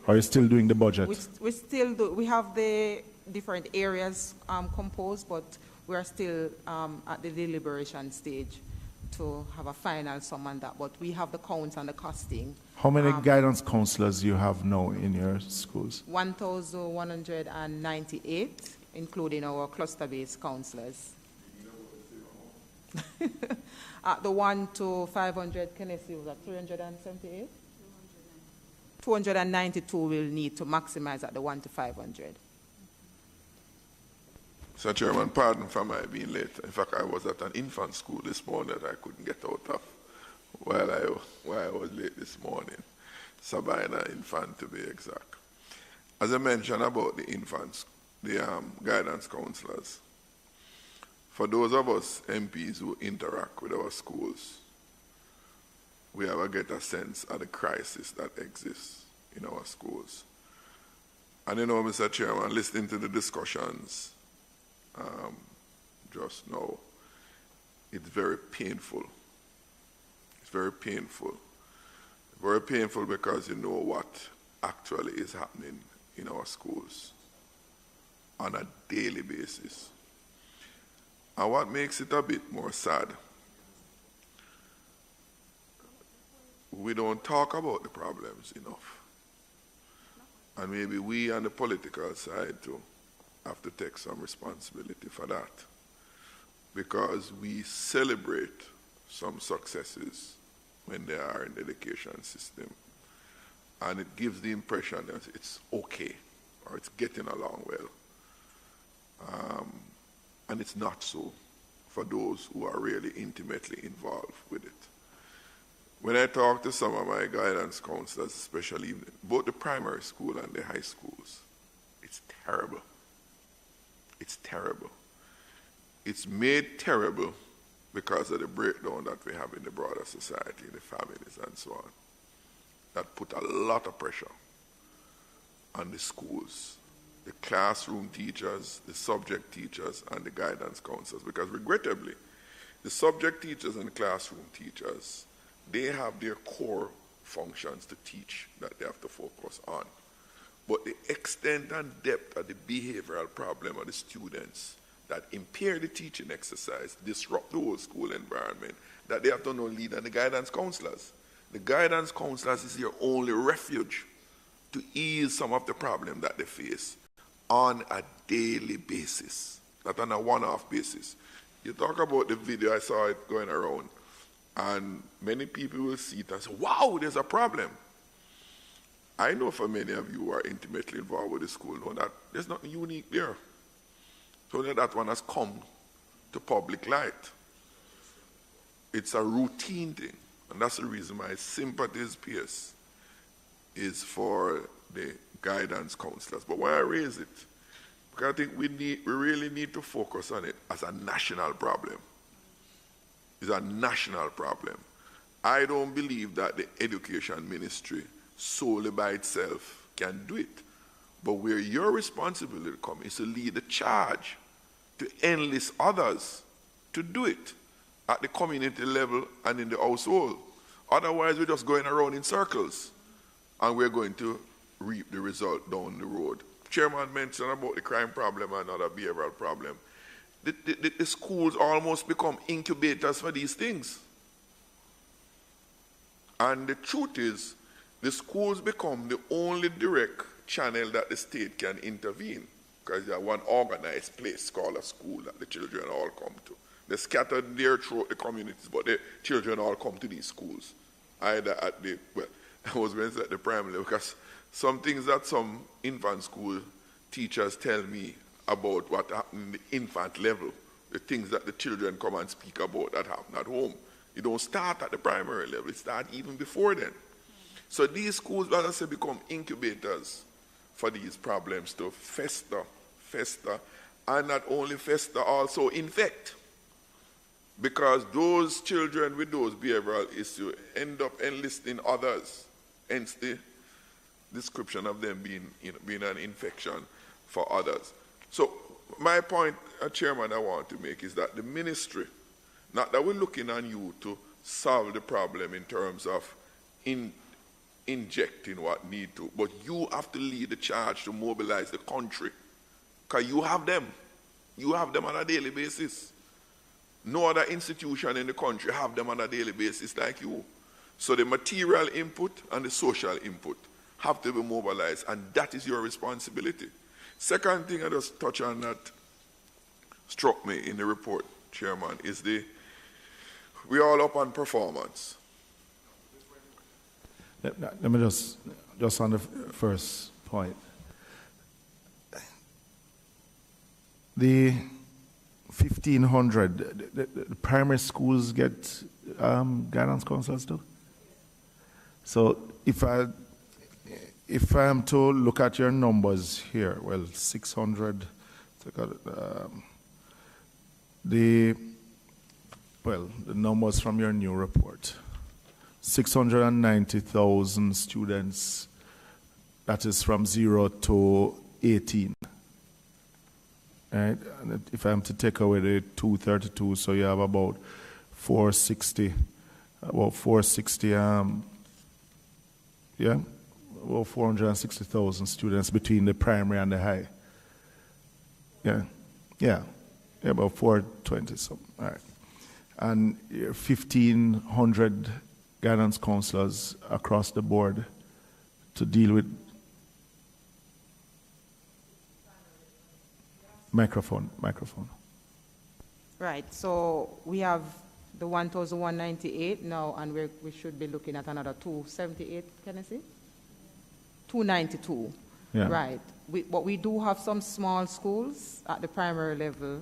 are you still doing the budget? We still do. We have the different areas composed, but we are still at the deliberation stage to have a final sum on that. But we have the counts and the costing. How many guidance counselors do you have now in your schools? 1,198, including our cluster-based counselors. The 1 to 500, can I see, was that 378? 292 will need to maximize at the 1 to 500. Mr. Chairman, pardon for my being late. In fact, I was at an infant school this morning that I couldn't get out of while I was late this morning. Sabina Infant, to be exact. As I mentioned about the infants, the guidance counselors, for those of us MPs who interact with our schools, we have a get a sense of the crisis that exists in our schools. And you know, Mr. Chairman, listening to the discussions just now, it's very painful. It's very painful. Very painful because you know what actually is happening in our schools on a daily basis. And what makes it a bit more sad, we don't talk about the problems enough. And maybe we on the political side too have to take some responsibility for that, because we celebrate some successes when they are in the education system, and it gives the impression that it's okay or it's getting along well. And it's not so for those who are really intimately involved with it. When I talk to some of my guidance counselors, especially both the primary school and the high schools, it's terrible. It's terrible. It's made terrible because of the breakdown that we have in the broader society, the families and so on. That put a lot of pressure on the schools, the classroom teachers, the subject teachers, and the guidance counselors. Because regrettably, the subject teachers and the classroom teachers, they have their core functions to teach that they have to focus on. But the extent and depth of the behavioral problem of the students that impair the teaching exercise, disrupt the whole school environment, that they have to now lead on the guidance counselors. The guidance counselors is your only refuge to ease some of the problem that they face on a daily basis, not on a one-off basis. You talk about the video, I saw it going around, and many people will see it and say, wow, there's a problem. I know for many of you who are intimately involved with the school know that there's nothing unique there. So that one has come to public light. It's a routine thing, and that's the reason my sympathies, PS, is for the guidance counselors. But why I raise it, because I think we really need to focus on it as a national problem. It's a national problem. I don't believe that the education ministry solely by itself can do it. But where your responsibility comes is to lead the charge, to enlist others to do it at the community level and in the household. Otherwise, we're just going around in circles, and we're going to reap the result down the road. Chairman mentioned about the crime problem and other behavioral problem. The schools almost become incubators for these things. And the truth is, the schools become the only direct channel that the state can intervene, because they are one organized place called a school that the children all come to. They're scattered there throughout the communities, but the children all come to these schools. Either at the, well, I was going to say at the primary level, because some things that some infant school teachers tell me about what happened in the infant level, the things that the children come and speak about that happen at home. It don't start at the primary level, it starts even before then. So these schools, as I say, become incubators for these problems to fester, and not only fester, also infect. Because those children with those behavioral issues end up enlisting others, hence the description of them being an infection for others. So my point, Chairman, I want to make is that the ministry, not that we're looking on you to solve the problem in terms of injecting what need to, but you have to lead the charge to mobilize the country, because you have them. You have them on a daily basis. No other institution in the country have them on a daily basis like you. So the material input and the social input have to be mobilized, and that is your responsibility. Second thing I just touch on that struck me in the report, Chairman, is we're all up on performance. Let me just on the first point. The 1,500, the primary schools get guidance counselors too? So if I'm to look at your numbers here, well, 600, the numbers from your new report, 690,000 students, that is from 0 to 18. Right? And if I'm to take away the 232, so you have about 460, about 460,000 students between the primary and the high. Yeah, about 420 something. All right. And 1,500 guidance counselors across the board to deal with microphone. Right, so we have the 1,198 now, and we should be looking at another 278, can I say? 292. Yeah. Right. But we do have some small schools at the primary level.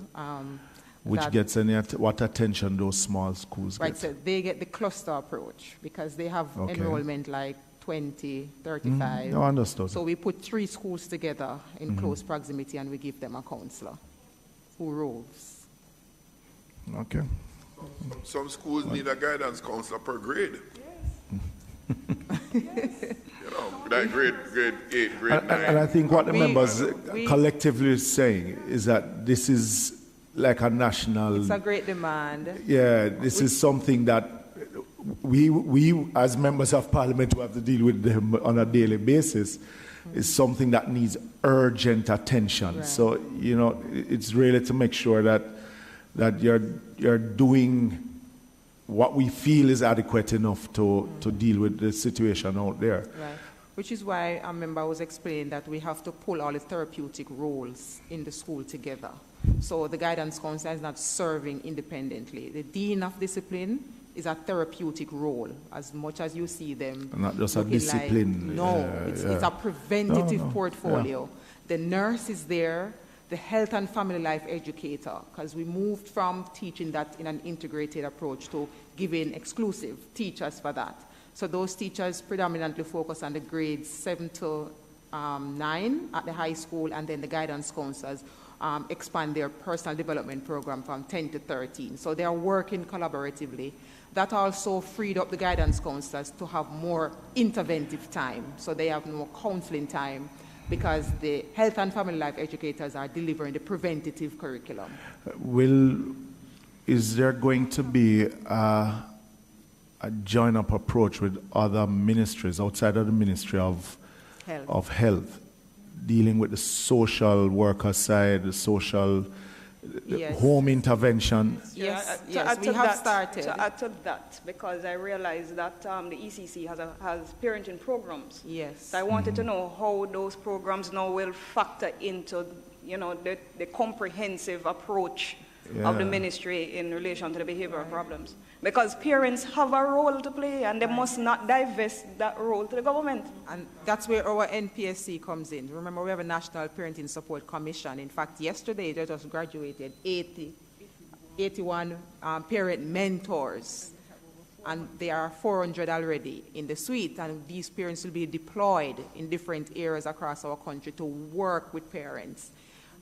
Which gets what attention those small schools get? Right, so they get the cluster approach because they have enrollment like 20, 35. No, understood. So we put 3 schools together in close proximity and we give them a counselor who roves. Okay. Some schools need a guidance counselor per grade. Yes. You know, that grade 8, grade 9. And I think what the members collectively is saying is that this is like a national... It's a great demand. Yeah, this is something that we as members of parliament who have to deal with them on a daily basis is something that needs urgent attention. Right. So, you know, it's really to make sure that you're doing what we feel is adequate enough to deal with the situation out there. Right. Which is why a member was explaining that we have to pull all the therapeutic roles in the school together. So the guidance counselor is not serving independently. The dean of discipline is a therapeutic role, as much as you see them. Not just a discipline. It's a preventative portfolio. Yeah. The nurse is there, the health and family life educator, because we moved from teaching that in an integrated approach to giving exclusive teachers for that. So those teachers predominantly focus on the grades 7 to 9 at the high school, and then the guidance counselors expand their personal development program from 10 to 13. So they are working collaboratively. That also freed up the guidance counselors to have more interventive time. So they have more counseling time because the health and family life educators are delivering the preventative curriculum. Is there going to be a join-up approach with other ministries outside of the Ministry of Health, dealing with the social worker side, the social home intervention? Yes, we have started. To add to that, because I realized that the ECC has parenting programs. Yes. So I wanted to know how those programs now will factor into, you know, the comprehensive approach of the ministry in relation to the behavioral problems. Because parents have a role to play and they must not divest that role to the government. And that's where our NPSC comes in. Remember, we have a National Parenting Support Commission. In fact, yesterday they just graduated 81 parent mentors. And there are 400 already in the suite, and these parents will be deployed in different areas across our country to work with parents.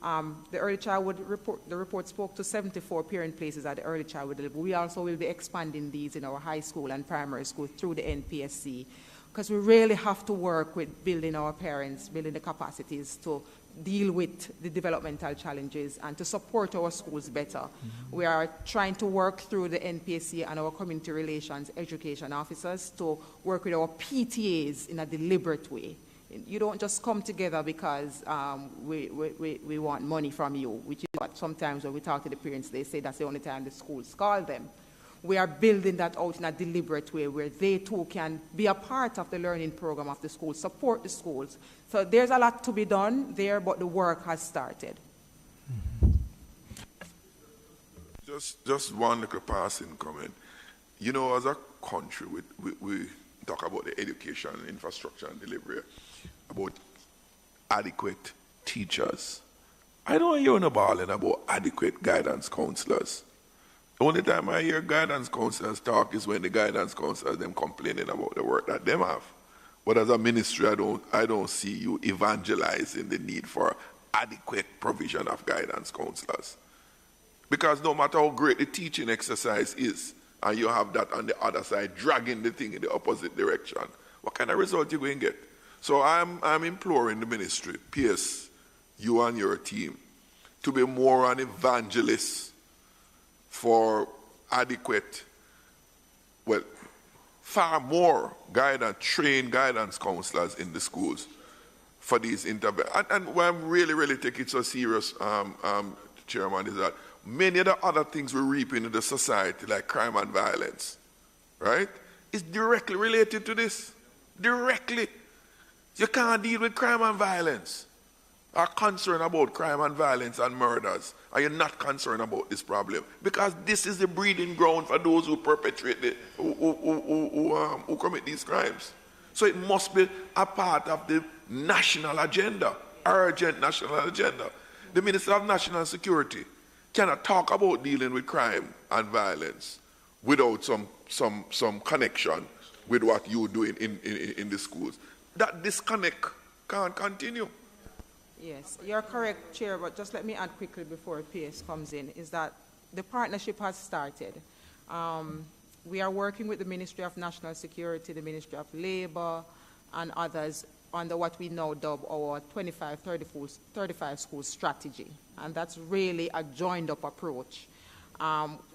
The early childhood report, the report spoke to 74 parent places at the early childhood level. We also will be expanding these in our high school and primary school through the NPSC, because we really have to work with building our parents, building the capacities to deal with the developmental challenges and to support our schools better. We are trying to work through the NPSC and our community relations education officers to work with our PTAs in a deliberate way. You don't just come together because we want money from you, which is what sometimes when we talk to the parents, they say that's the only time the schools call them. We are building that out in a deliberate way where they too can be a part of the learning program of the school, support the schools. So there's a lot to be done there, but the work has started. Just one little passing comment. You know, as a country, we talk about the education, infrastructure, and delivery, about adequate teachers, I don't hear no balling about adequate guidance counselors. The only time I hear guidance counselors talk is when the guidance counselors them complaining about the work that them have. But as a ministry, I don't see you evangelizing the need for adequate provision of guidance counselors. Because no matter how great the teaching exercise is, and you have that on the other side dragging the thing in the opposite direction, what kind of result you going to get? So I'm imploring the ministry, PS, you and your team, to be more an evangelist for adequate, well, far more trained guidance counselors in the schools for these interventions. And why I'm really taking it so serious, Chairman, is that many of the other things we reap in the society, like crime and violence, right, is directly related to this. Directly. You can't deal with crime and violence, are concerned about crime and violence and murders, and you're not concerned about this problem, because this is the breeding ground for those who perpetrate who commit these crimes. So it must be a part of the national agenda, urgent national agenda. The Minister of National Security cannot talk about dealing with crime and violence without some connection with what you're doing in the schools. That disconnect can't continue. Yes, you're correct, Chair, but just let me add quickly before PS comes in, is that the partnership has started. We are working with the Ministry of National Security, the Ministry of Labor, and others under what we now dub our 25-35 school strategy, and that's really a joined-up approach.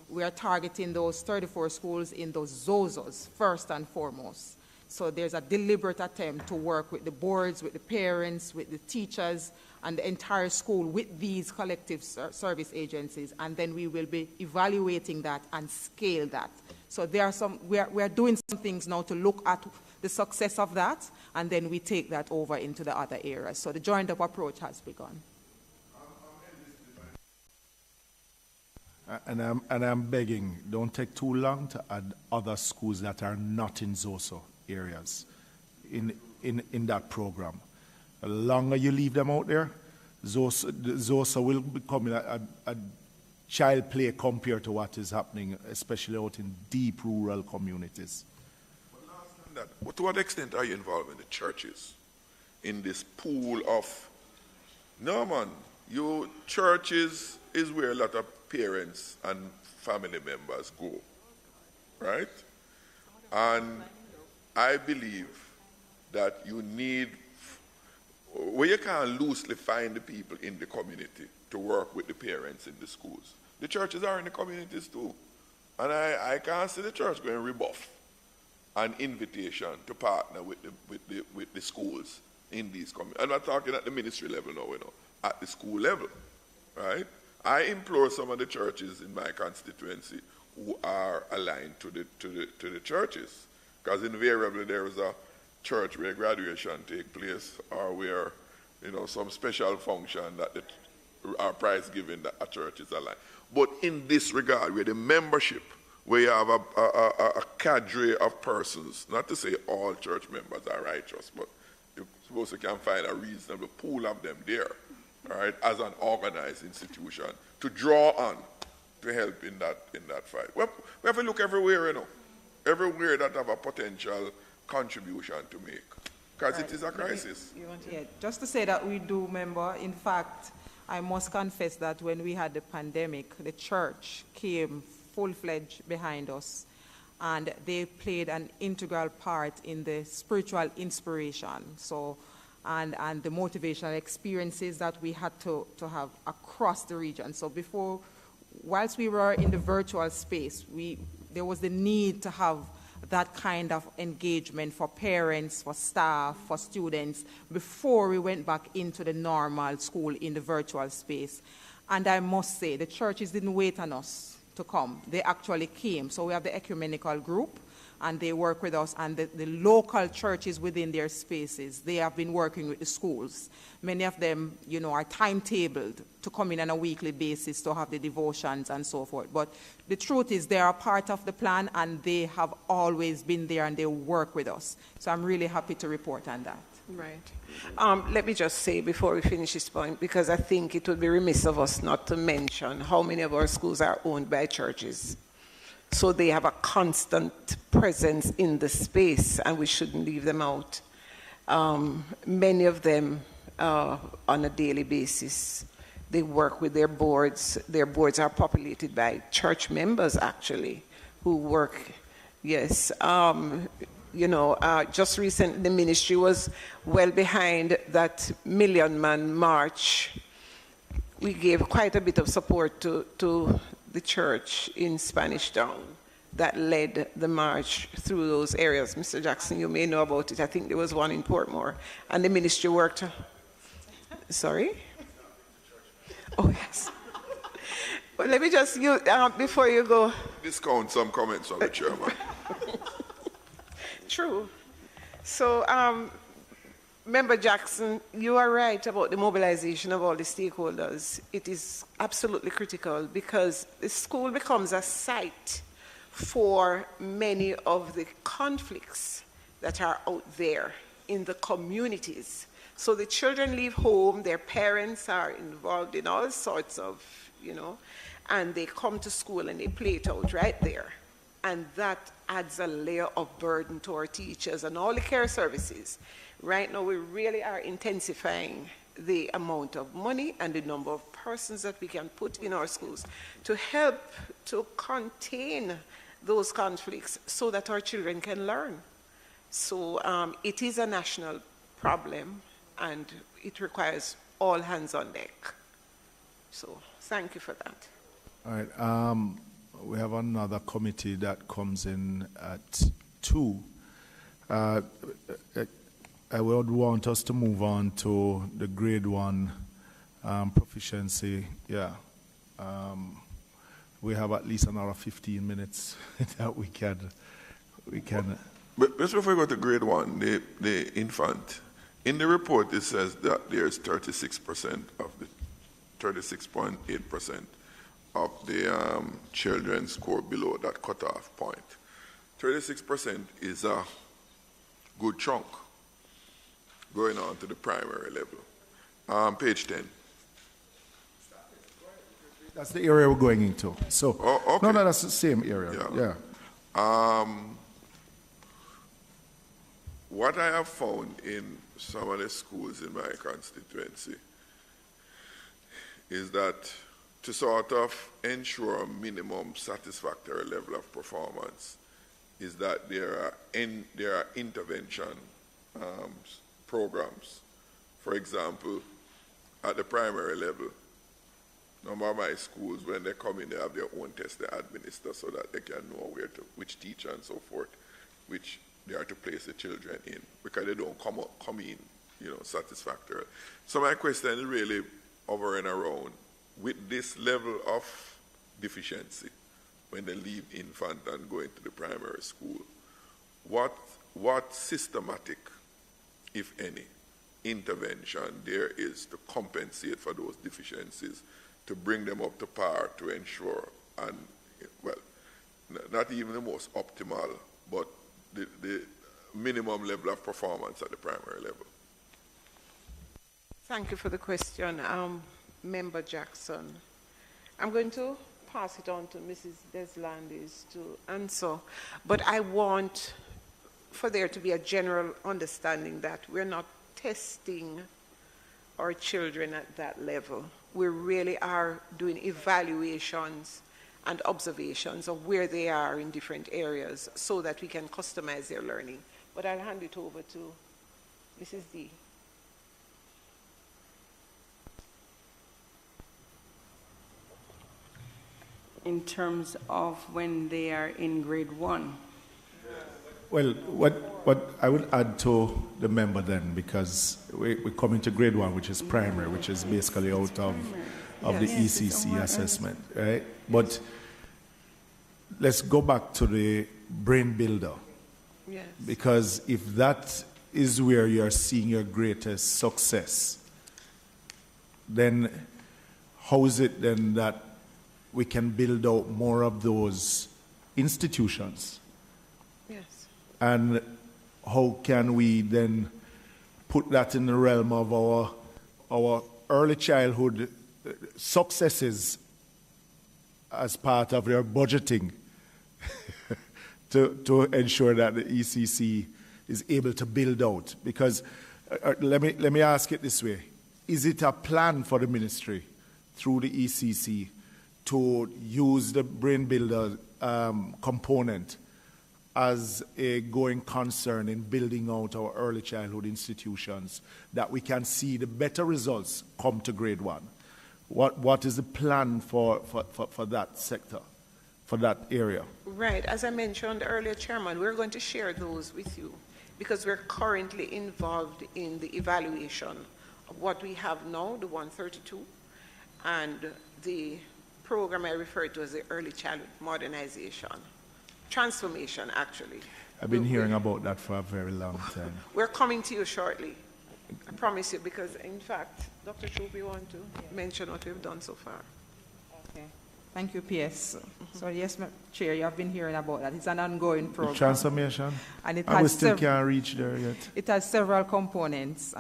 We are targeting those 34 schools in those ZOZOs, first and foremost. So there's a deliberate attempt to work with the boards, with the parents, with the teachers, and the entire school with these collective service agencies, and then we will be evaluating that and scale that. So there are we are doing some things now to look at the success of that, and then we take that over into the other areas. So the joined-up approach has begun. And I'm begging, don't take too long to add other schools that are not in ZOSO areas in that program. The longer you leave them out there, ZOSO will become a child play compared to what is happening, especially out in deep rural communities. But to what extent are you involved in the churches in this pool of? No, man, your churches is where a lot of parents and family members go, right? And I believe that you need, where you can loosely find the people in the community to work with the parents in the schools. The churches are in the communities too. And I can't see the church going to rebuff an invitation to partner with the schools in these communities. I'm not talking at the ministry level now, at the school level, right? I implore some of the churches in my constituency who are aligned to the churches, because invariably there is a church where graduation takes place, or where some special function that our prize giving that a church is aligned. But in this regard, where the membership, where you have a cadre of persons, not to say all church members are righteous, but you suppose you can find a reasonable pool of them there, all right, as an organized institution to draw on to help in that fight. We have to look everywhere, everywhere that have a potential contribution to make, because it is a crisis. Yeah, just to say that we do remember, in fact, I must confess that when we had the pandemic, the church came full-fledged behind us, and they played an integral part in the spiritual inspiration. So, and the motivational experiences that we had to have across the region. So whilst we were in the virtual space, there was the need to have that kind of engagement for parents, for staff, for students, before we went back into the normal school in the virtual space. And I must say, the churches didn't wait on us to come. They actually came. So we have the ecumenical group, and they work with us, and the local churches within their spaces, they have been working with the schools. Many of them, are timetabled to come in on a weekly basis to have the devotions and so forth. But the truth is they are part of the plan, and they have always been there, and they work with us. So I'm really happy to report on that. Right. Let me just say before we finish this point, because I think it would be remiss of us not to mention how many of our schools are owned by churches. So they have a constant presence in the space, and we shouldn't leave them out. Many of them, on a daily basis, they work with their boards. Their boards are populated by church members, actually, who work, yes. Just recently, the ministry was well behind that Million Man March. We gave quite a bit of support to the church in Spanish Town that led the march through those areas. Mr. Jackson, you may know about it. I think there was one in Portmore. And the ministry worked... Sorry? Oh, yes. But let me just, before you go... Discount some comments from the chairman. True. So, Member Jackson, you are right about the mobilization of all the stakeholders. It is absolutely critical because the school becomes a site for many of the conflicts that are out there in the communities. So the children leave home, their parents are involved in all sorts of, and they come to school and they play it out right there. And that adds a layer of burden to our teachers and all the care services. Right now, we really are intensifying the amount of money and the number of persons that we can put in our schools to help to contain those conflicts so that our children can learn. So it is a national problem, and it requires all hands on deck. So thank you for that. All right. We have another committee that comes in at 2. I would want us to move on to the grade 1 proficiency. Yeah. We have at least another 15 minutes that we can. But just before we go to grade 1, the infant, in the report it says that there's 36% of the 36.8% of the children score below that cutoff point. 36% is a good chunk going on to the primary level. Page 10. That's the area we're going into. So, okay. No, that's the same area. Yeah. What I have found in some of the schools in my constituency is that to sort of ensure a minimum satisfactory level of performance is that there are intervention programs. For example, at the primary level, number of my schools, when they come in, they have their own tests they administer so that they can know which teacher and so forth, which they are to place the children in, because they don't come in, satisfactory. So my question is really hovering around, with this level of deficiency, when they leave infant and go into the primary school, what systematic, if any, intervention there is to compensate for those deficiencies, to bring them up to par, to ensure, and, well, not even the most optimal, but the minimum level of performance at the primary level? Thank you for the question, Member Jackson. I'm going to pass it on to Mrs. Deslandis to answer, but I want for there to be a general understanding that we're not testing our children at that level. We really are doing evaluations and observations of where they are in different areas so that we can customize their learning. But I'll hand it over to Mrs. D. In terms of when they are in grade 1. Well, what I would add to the member then, because we're coming to grade 1, which is primary, which is basically out of the ECC assessment, right? But let's go back to the brain builder. Yes. Because if that is where you're seeing your greatest success, then how is it then that we can build out more of those institutions? Yes. And how can we then put that in the realm of our early childhood successes as part of their budgeting to ensure that the ECC is able to build out. Because let me ask it this way. Is it a plan for the ministry through the ECC to use the brain builder component as a going concern in building out our early childhood institutions, that we can see the better results come to grade 1? What is the plan for that sector, for that area? Right. As I mentioned earlier, Chairman, we're going to share those with you because we're currently involved in the evaluation of what we have now, the 132, and the program I referred to as the early childhood modernization. Transformation, actually. I've been hearing about that for a very long time. We're coming to you shortly. I promise you, because in fact, Dr. Troop, you want to mention what we've done so far? Okay. Thank you, PS. So yes, Chair, you have been hearing about that. It's an ongoing program. The transformation? And it we still can't reach there yet. It has several components.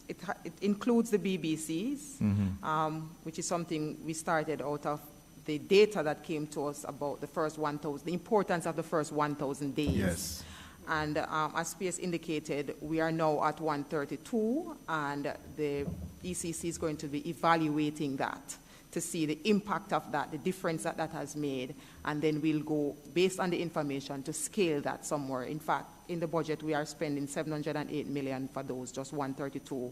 It includes the BBCs, which is something we started out of the data that came to us about the first 1,000, the importance of the first 1,000 days. Yes. And as PS indicated, we are now at 132, and the ECC is going to be evaluating that to see the impact of that, the difference that that has made, and then we'll go, based on the information, to scale that somewhere. In fact, in the budget, we are spending $708 million for those, just 132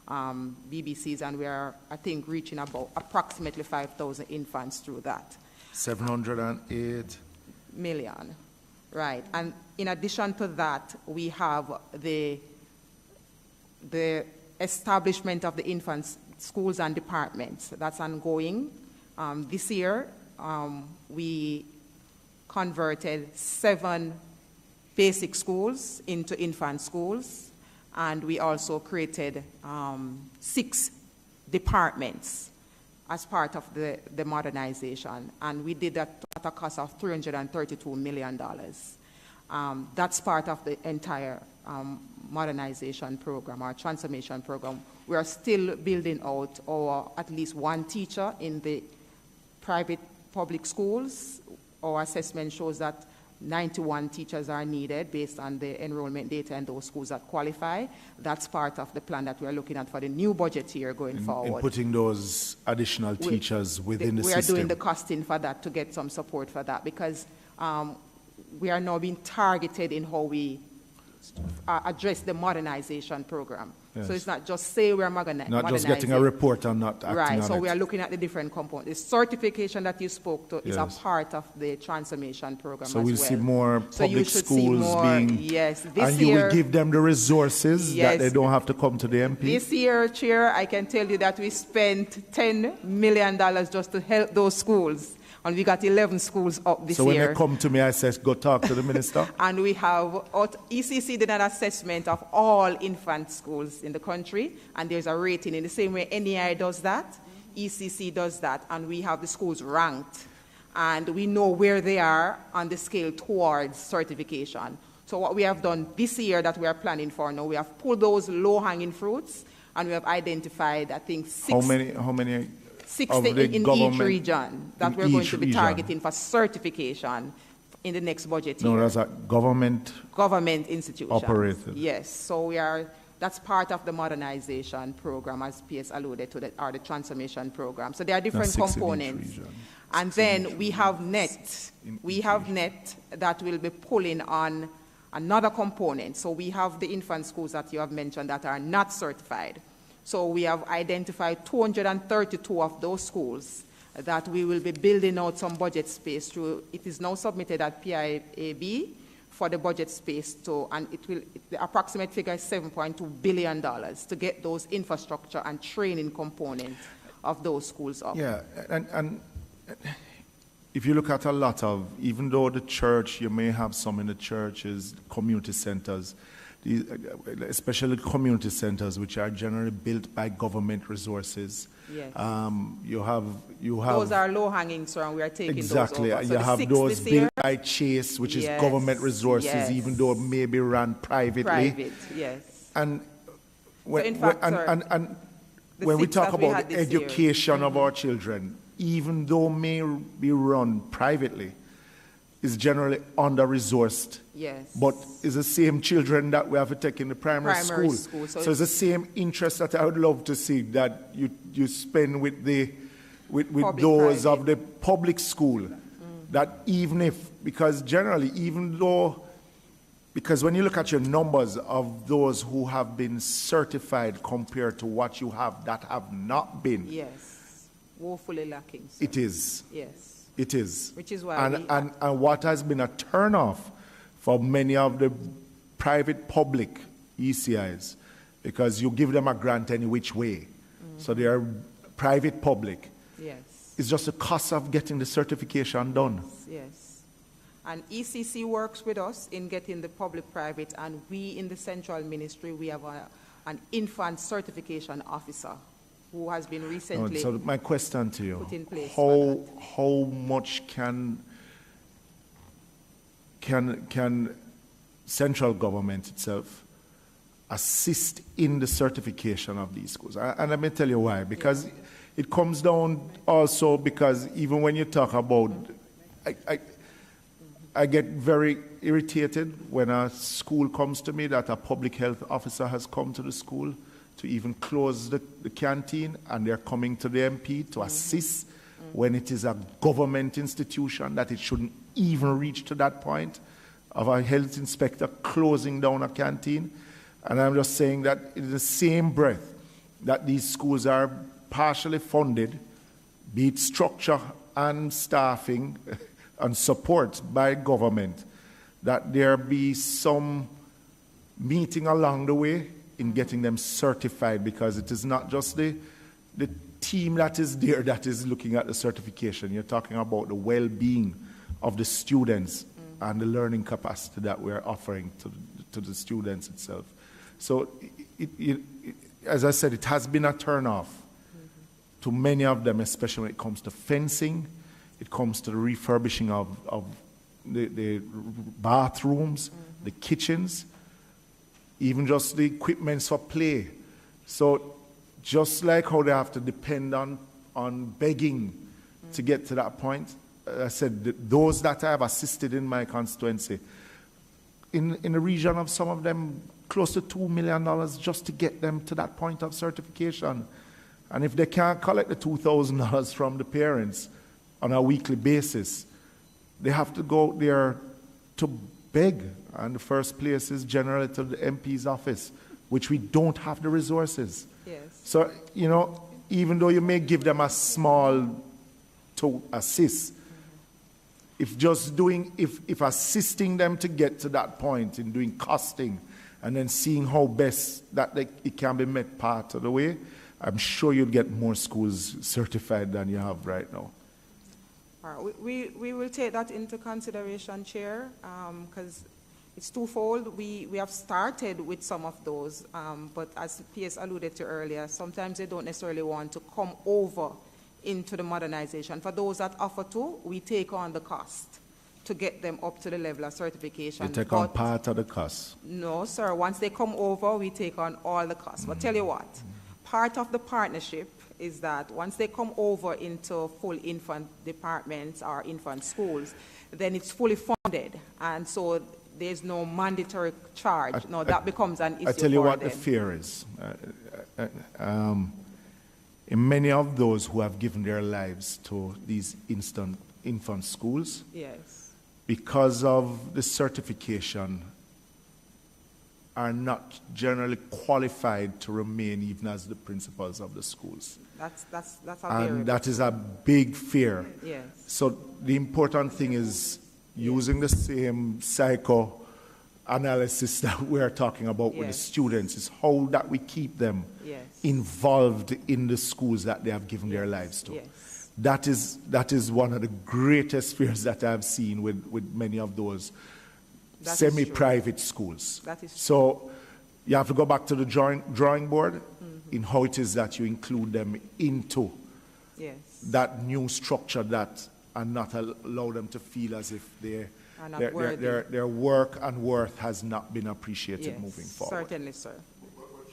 BBCs, and we are, I think, reaching about approximately 5,000 infants through that. 708 million, right. And in addition to that, we have the establishment of the infants' schools and departments. That's ongoing. This year, we converted 7 basic schools into infant schools, and we also created 6 departments as part of the modernization, and we did that at a cost of $332 million. That's part of the entire modernization program, our transformation program. We are still building out our at least 1 teacher in the private public schools. Our assessment shows that 91 teachers are needed based on the enrollment data in those schools that qualify. That's part of the plan that we're looking at for the new budget year going forward. In putting those additional teachers within the system. We are doing the costing for that to get some support for that, because we are now being targeted in how we address the modernization program. Yes. So it's not just say we're modernizing. Not just getting a report and not acting right, on so it. we are looking at the different components. The certification that you spoke to is a part of the transformation program so as well. we'll see more public schools being... Yes, this and year... you will give them the resources that they don't have to come to the MP? This year, Chair, I can tell you that we spent $10 million just to help those schools. And we got 11 schools up this year. So when they come to me, I say, go talk to the minister? And we have, ECC did an assessment of all infant schools in the country, and there's a rating. In the same way NEI does that, ECC does that, and we have the schools ranked. And we know where they are on the scale towards certification. So what we have done this year that we are planning for now, we have pulled those low-hanging fruits, and we have identified, I think, 6... How many 60 in each region that we're going to be targeting for certification in the next budget year. No, that's a government institution. Operated. Yes, so that's part of the modernization program, as PS alluded to, or the transformation program. So there are different components. And then we have NET. We have NET that will be pulling on another component. So we have the infant schools that you have mentioned that are not certified. So we have identified 232 of those schools that we will be building out some budget space through. It is now submitted at PIAB for the budget space and the approximate figure is $7.2 billion to get those infrastructure and training components of those schools up. Yeah, and if you look at a lot of, even though the church, you may have some in the churches, community centers, especially community centers, which are generally built by government resources. Yes. You have those are low-hanging, sir, and we are taking exactly. those over. So you have those built by Chase, which is government resources, even though it may be run privately. Private, yes. And when, in fact, when, sir, and the when we six talk that we about had the this year. education of our children, even though may be run privately, is generally under-resourced. Yes. But it's the same children that we have to take in the primary Primary school. school, So it's the same interest that I would love to see that you spend with the with those private. of the public school. That even if, because generally, even though, because when you look at your numbers of those who have been certified compared to what you have that have not been, Yes. Woefully lacking, sir. it is. Yes. It is. Which is why and what has been a turnoff for many of the private public ECIs, because you give them a grant any which way. So they are private public. Yes. It's just the cost of getting the certification done. Yes. And ECC works with us in getting the public-private, and we in the central ministry, we have an infant certification officer who has been recently So my question to you, put in place. how much can central government itself assist in the certification of these schools? And let me tell you why. Because it comes down also because even when you talk about, I get very irritated when a school comes to me that a public health officer has come to the school to even close the canteen, and they're coming to the MP to assist when it is a government institution, that it shouldn't even reach to that point of a health inspector closing down a canteen. And I'm just saying that in the same breath that these schools are partially funded, be it structure and staffing and support by government, that there be some meeting along the way in getting them certified, because it is not just the team that is there that is looking at the certification. You're talking about the well-being of the students and the learning capacity that we're offering to the students itself. So, as I said, it has been a turn-off to many of them, especially when it comes to fencing, it comes to the refurbishing of the bathrooms, the kitchens, even just the equipments for play. So just like how they have to depend on begging to get to that point, I said, those that I have assisted in my constituency, in the region of some of them, close to $2 million just to get them to that point of certification. And if they can't collect the $2,000 from the parents on a weekly basis, they have to go there to beg. And the first place is generally to the MP's office, which we don't have the resources. Yes. So, you know, even though you may give them a small to assist, if assisting them to get to that point in doing costing and then seeing how best that it can be met part of the way, I'm sure you'll get more schools certified than you have right now. All right. We will take that into consideration, Chair, because it's twofold. We have started with some of those, but as PS alluded to earlier, sometimes they don't necessarily want to come over into the modernization. For those that offer to, we take on the cost to get them up to the level of certification. You take on part of the cost? No, sir. Once they come over, we take on all the costs. But tell you what, part of the partnership is that once they come over into full infant departments or infant schools, then it's fully funded. And so there's no mandatory charge. That becomes an issue. I tell you for what them. the fear is. In many of those who have given their lives to these infant schools, yes, because of the certification, are not generally qualified to remain even as the principals of the schools. That's a And variable. that is a big fear. Yes. So the important thing is using the same psychoanalysis that we're talking about with the students, is how that we keep them involved in the schools that they have given their lives to. Yes. That is one of the greatest fears that I've seen with many of those semi-private schools. That is true. So you have to go back to the drawing board in how it is that you include them into that new structure that, and not allow them to feel as if their work and worth has not been appreciated moving forward. Certainly, sir.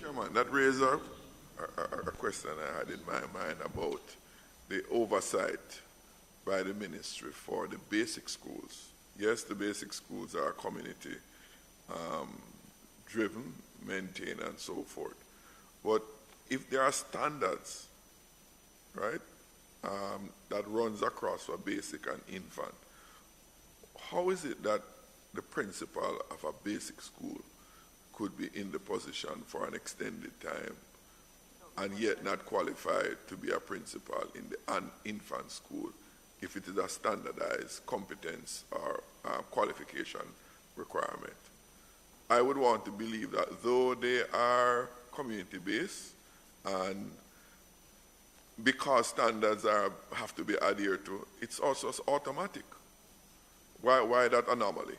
Chairman, that raises a question I had in my mind about the oversight by the ministry for the basic schools. Yes, the basic schools are community driven, maintained, and so forth. But if there are standards, right, that runs across for basic and infant, how is it that the principal of a basic school could be in the position for an extended time and yet not qualified to be a principal in an infant school if it is a standardized competence or qualification requirement? I would want to believe that though they are community-based and because standards have to be adhered to, it's also automatic. Why that anomaly?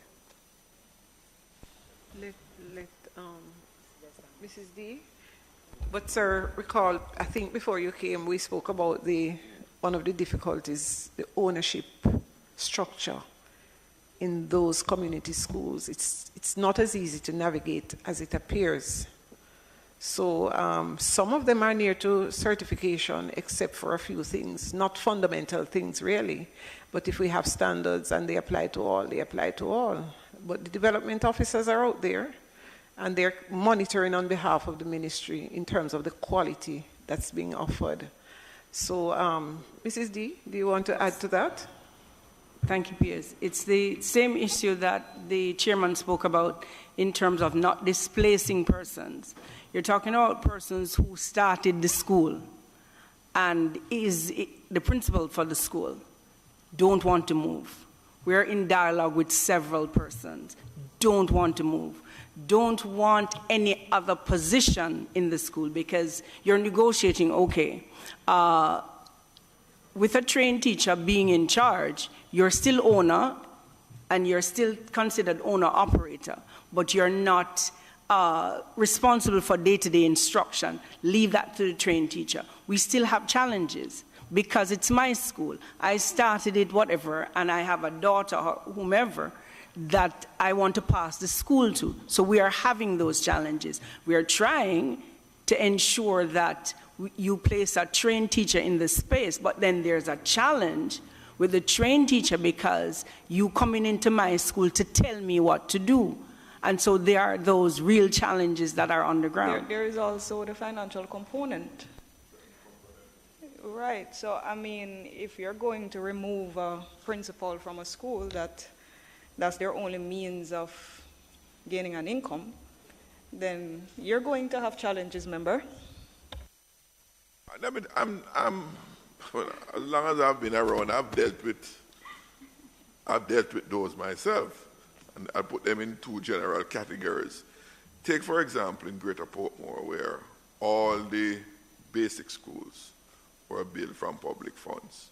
Let Mrs. D. But sir, recall, I think before you came, we spoke about one of the difficulties, the ownership structure in those community schools. It's not as easy to navigate as it appears. So some of them are near to certification, except for a few things, not fundamental things really. But if we have standards and they apply to all, they apply to all. But the development officers are out there, and they're monitoring on behalf of the ministry in terms of the quality that's being offered. So, Mrs. D, do you want to add to that? Thank you, Piers. It's the same issue that the chairman spoke about in terms of not displacing persons. You're talking about persons who started the school and is the principal for the school, don't want to move. We're in dialogue with several persons, don't want to move, don't want any other position in the school because you're negotiating, okay, with a trained teacher being in charge, you're still owner and you're still considered owner-operator, but you're not responsible for day-to-day instruction. Leave that to the trained teacher. We still have challenges because it's my school. I started it, whatever, and I have a daughter or whomever that I want to pass the school to. So we are having those challenges. We are trying to ensure that you place a trained teacher in the space, but then there's a challenge with the trained teacher because you coming into my school to tell me what to do. And so there are those real challenges that are on the ground. There is also the financial component. Right, so I mean, if you're going to remove a principal from a school that's their only means of gaining an income, then you're going to have challenges, remember? I mean, well, as long as I've been around, I've dealt with those myself, and I put them in two general categories. Take, for example, in Greater Portmore, where all the basic schools were built from public funds.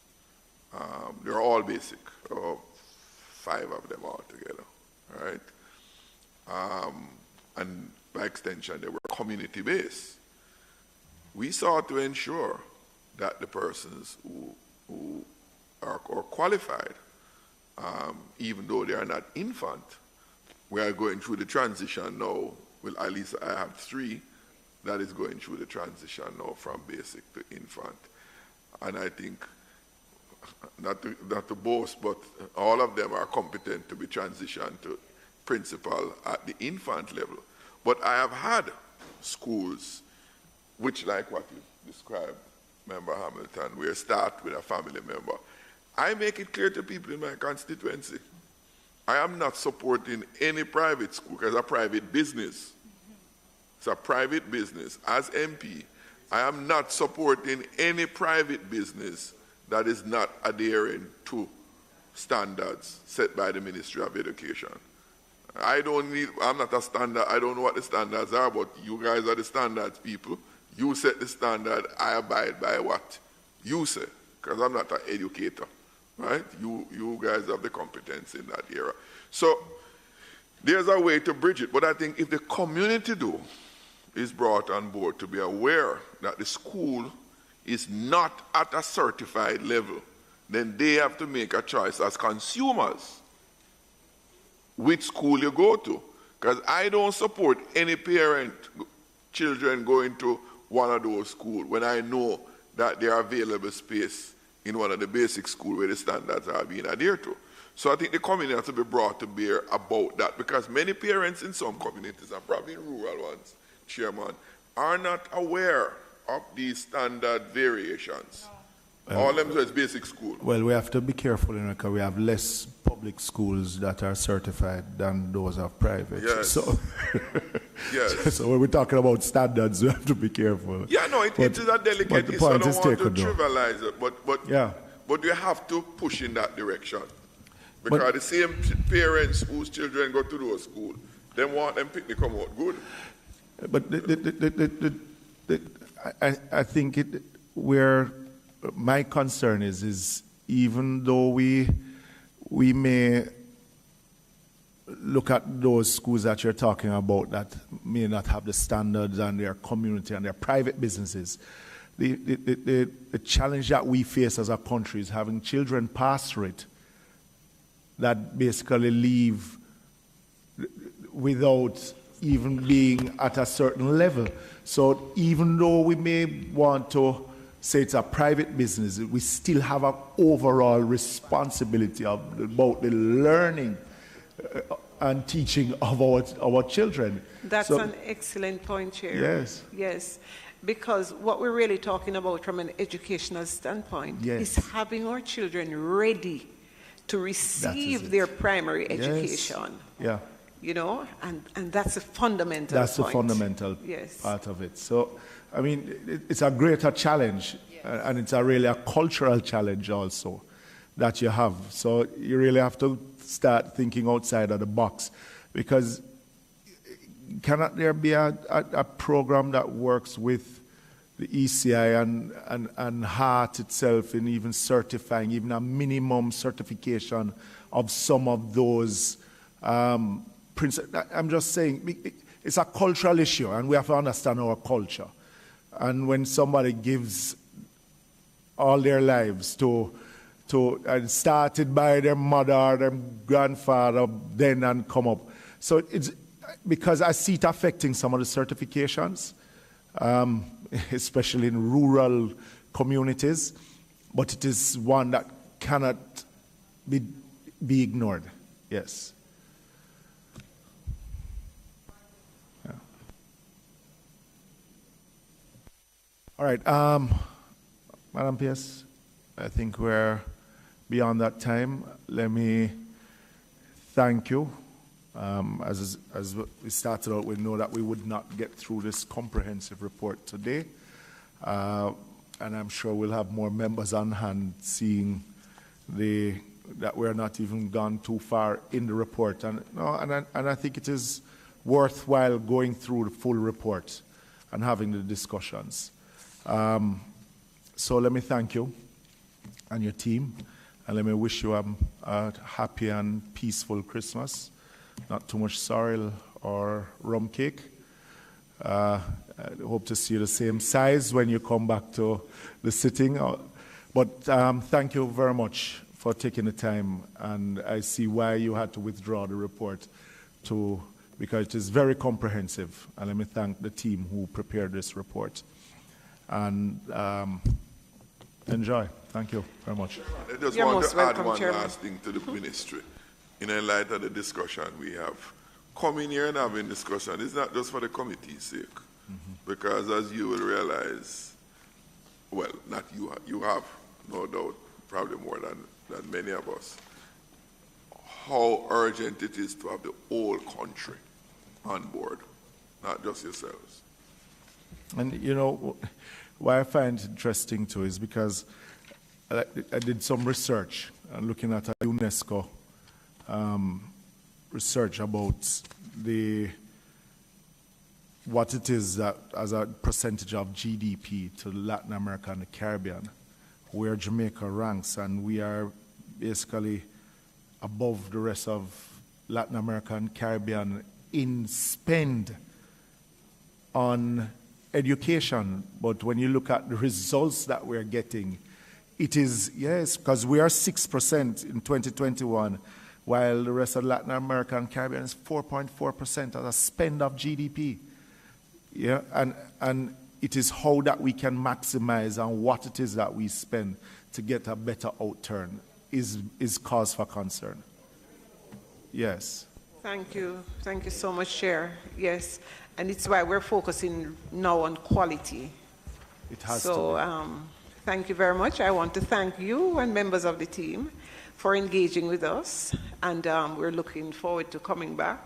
They're all basic, 5 of them altogether, right? And by extension, they were community-based. We sought to ensure that the persons who are qualified, even though they are not infant, we are going through the transition now. Well, at least I have 3 that is going through the transition now from basic to infant. And I think, not to boast, but all of them are competent to be transitioned to principal at the infant level. But I have had schools which, like what you described, Member Hamilton, where start with a family member. I make it clear to people in my constituency, I am not supporting any private school because it's a private business. It's a private business. As MP, I am not supporting any private business that is not adhering to standards set by the Ministry of Education. I'm not a standard, I don't know what the standards are, but you guys are the standards people. You set the standard, I abide by what you say, because I'm not an educator, right? You guys have the competence in that area. So there's a way to bridge it, but I think if the community is brought on board to be aware that the school is not at a certified level, then they have to make a choice as consumers which school you go to. Because I don't support any parent children going to one of those schools when I know that there are available space in one of the basic schools where the standards are being adhered to? So I think the community has to be brought to bear about that, because many parents in some communities, and probably in rural ones, Chairman, are not aware of these standard variations. All of them is basic school. Well, we have to be careful, because we have less public schools that are certified than those of private. Yes. So, yes. So when we're talking about standards, we have to be careful. Yeah, no, it is a delicate issue. I don't want to trivialize it, but you have to push in that direction. Because the same parents whose children go to those schools, they want them to come out good. But I think where my concern is even though we may look at those schools that you're talking about that may not have the standards and their community and their private businesses, the challenge that we face as a country is having children pass through it that basically leave without even being at a certain level. So even though we may want to say it's a private business, we still have an overall responsibility about the learning and teaching of our children. That's an excellent point, Chair. Yes. Yes. Because what we're really talking about from an educational standpoint is having our children ready to receive their primary education. Yeah. You know, and that's a fundamental That's point. the fundamental part of it. So, I mean, it's a greater challenge, and it's really a cultural challenge also that you have. So you really have to start thinking outside of the box, because cannot there be a program that works with the ECI and HEART itself in even certifying, even a minimum certification of some of those principles? I'm just saying, it's a cultural issue, and we have to understand our culture. And when somebody gives all their lives and started by their mother, their grandfather, then and come up. So it's because I see it affecting some of the certifications, especially in rural communities, but it is one that cannot be ignored. Yes. Yeah. All right, Madam PS, I think we're beyond that time. Let me thank you. As we started out, we know that we would not get through this comprehensive report today. And I'm sure we'll have more members on hand seeing that we're not even gone too far in the report. And I think it is worthwhile going through the full report and having the discussions. So let me thank you and your team, and let me wish you a happy and peaceful Christmas. Not too much sorrel or rum cake. I hope to see you the same size when you come back to the sitting. But thank you very much for taking the time, and I see why you had to withdraw the report because it is very comprehensive. And let me thank the team who prepared this report. And enjoy. Thank you very much. I just want to add one last thing to the ministry. In light of the discussion we have, coming here and having discussion is not just for the committee's sake, because as you will realize, well, not you have no doubt, probably more than many of us, how urgent it is to have the whole country on board, not just yourselves. And you know, what I find interesting too is because I did some research looking at a UNESCO research about what it is that as a percentage of GDP to Latin America and the Caribbean, where Jamaica ranks, and we are basically above the rest of Latin America and Caribbean in spend on education. But when you look at the results that we're getting, it is, yes, because we are 6% in 2021, while the rest of Latin America and Caribbean is 4.4% as a spend of GDP. Yeah, and it is how that we can maximize and what it is that we spend to get a better outturn is cause for concern. Yes. Thank you. Thank you so much, Chair. Yes, and it's why we're focusing now on quality. It has so, to be. Thank you very much. I want to thank you and members of the team for engaging with us, and we're looking forward to coming back.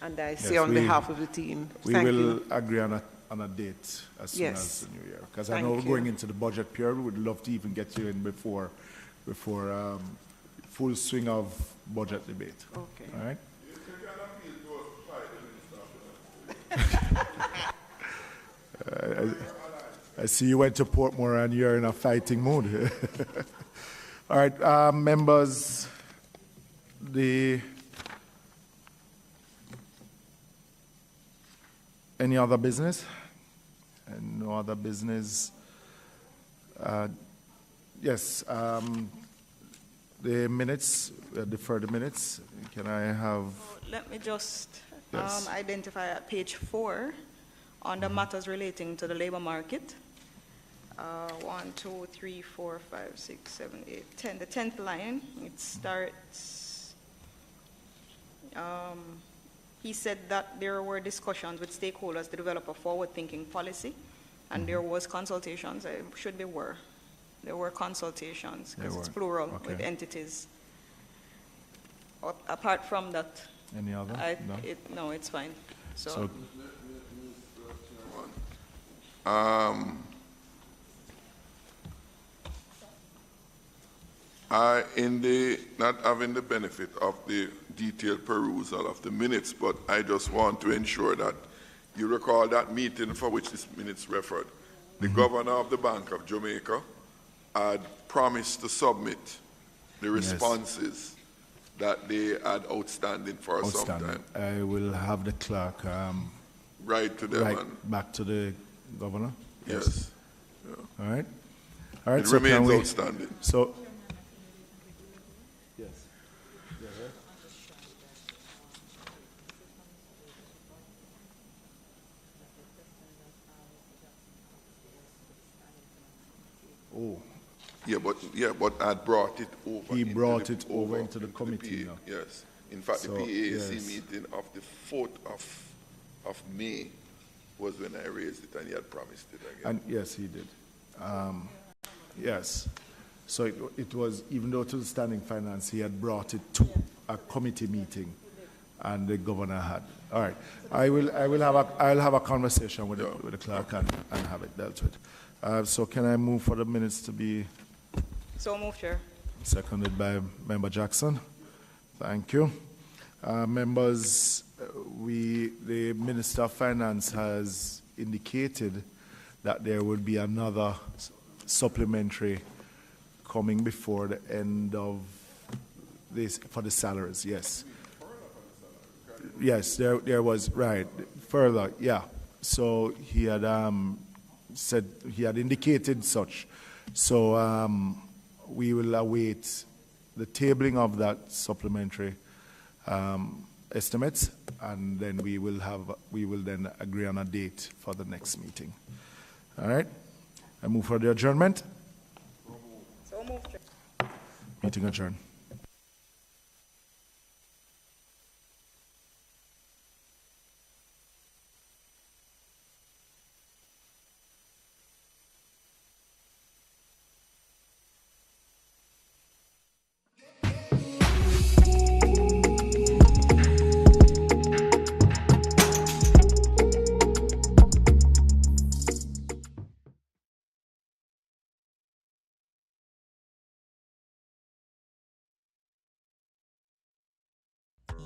And I say on behalf of the team, we thank will you. agree on a date as soon as the new year. Because I know we're Thank going you. into the budget period. We'd love to even get you in before full swing of budget debate. Okay. All right? I see you went to Portmore and you're in a fighting mood. All right, members, any other business? And no other business. Yes, the minutes, defer the minutes. Can I have? Let me just Yes. identify at page 4 on the matters relating to the labor market. 1, 2, 3, 4, 5, 6, 7, 8, 10. The 10th line, it starts, he said that there were discussions with stakeholders to develop a forward-thinking policy, and there was consultations. It should be were. There were consultations, because it's plural, with entities. Apart from that, Any other? no, it's fine. So not having the benefit of the detailed perusal of the minutes, but I just want to ensure that you recall that meeting for which this minutes referred. The governor of the Bank of Jamaica had promised to submit the responses that they had outstanding for some time. I will have the clerk write to them. Write back to the governor. Yes. Yeah. All right. All right. It So remains can we, outstanding. So. Yes. Oh. Yeah, but I brought it over. He brought it over into the committee now. Yes. In fact, So, the PAC yes. meeting of the 4th of May was when I raised it, and he had promised it again. And yes, he did. Yes. So it was, even though to the standing finance, he had brought it to a committee meeting, and the governor had. All right. I'll have a conversation with the clerk and have it dealt with. So can I move for the minutes to be? So moved, Chair. Seconded by Member Jackson. Thank you. Members, the Minister of Finance has indicated that there will be another supplementary coming before the end of this for the salaries, yes. Yes, there was, right, further, yeah. So he had said, he had indicated such. So we will await the tabling of that supplementary estimates, and then we will then agree on a date for the next meeting. All right? I move for the adjournment. So moved, Chair. Meeting adjourned.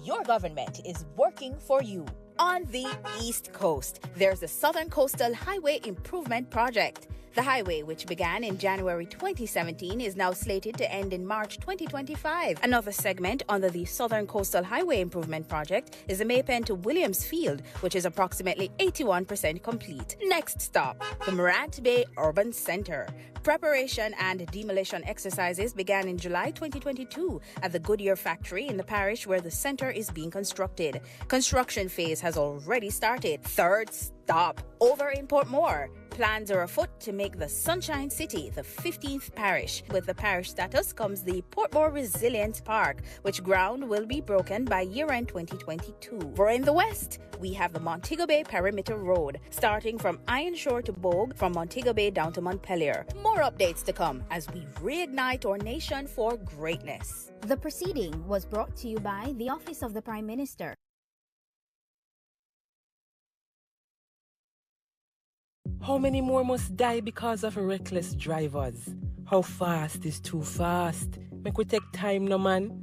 Your government is working for you. On the East Coast, there's the Southern Coastal Highway Improvement Project. The highway, which began in January 2017, is now slated to end in March 2025. Another segment under the Southern Coastal Highway Improvement Project is the Maypen to Williams Field, which is approximately 81% complete. Next stop, the Morant Bay Urban Center. Preparation and demolition exercises began in July 2022 at the Goodyear factory in the parish where the center is being constructed. Construction phase has already started. Third stop, over in Portmore. Plans are afoot to make the Sunshine City the 15th parish. With the parish status comes the Portmore Resilient Park, which ground will be broken by year-end 2022. For in the west, we have the Montego Bay Perimeter Road, starting from Iron Shore to Bogue, from Montego Bay down to Montpelier. More updates to come as we reignite our nation for greatness. The proceeding was brought to you by the Office of the Prime Minister. How many more must die because of reckless drivers? How fast is too fast? Make we take time, no man.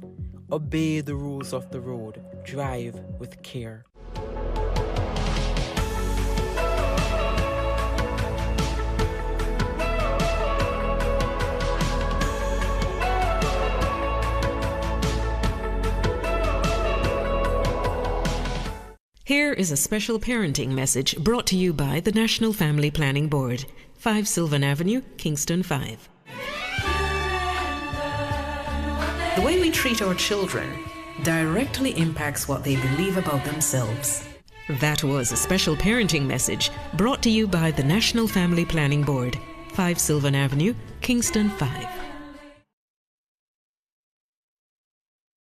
Obey the rules of the road. Drive with care. Here is a special parenting message brought to you by the National Family Planning Board, 5 Sylvan Avenue, Kingston 5. The way we treat our children directly impacts what they believe about themselves. That was a special parenting message brought to you by the National Family Planning Board, 5 Sylvan Avenue, Kingston 5.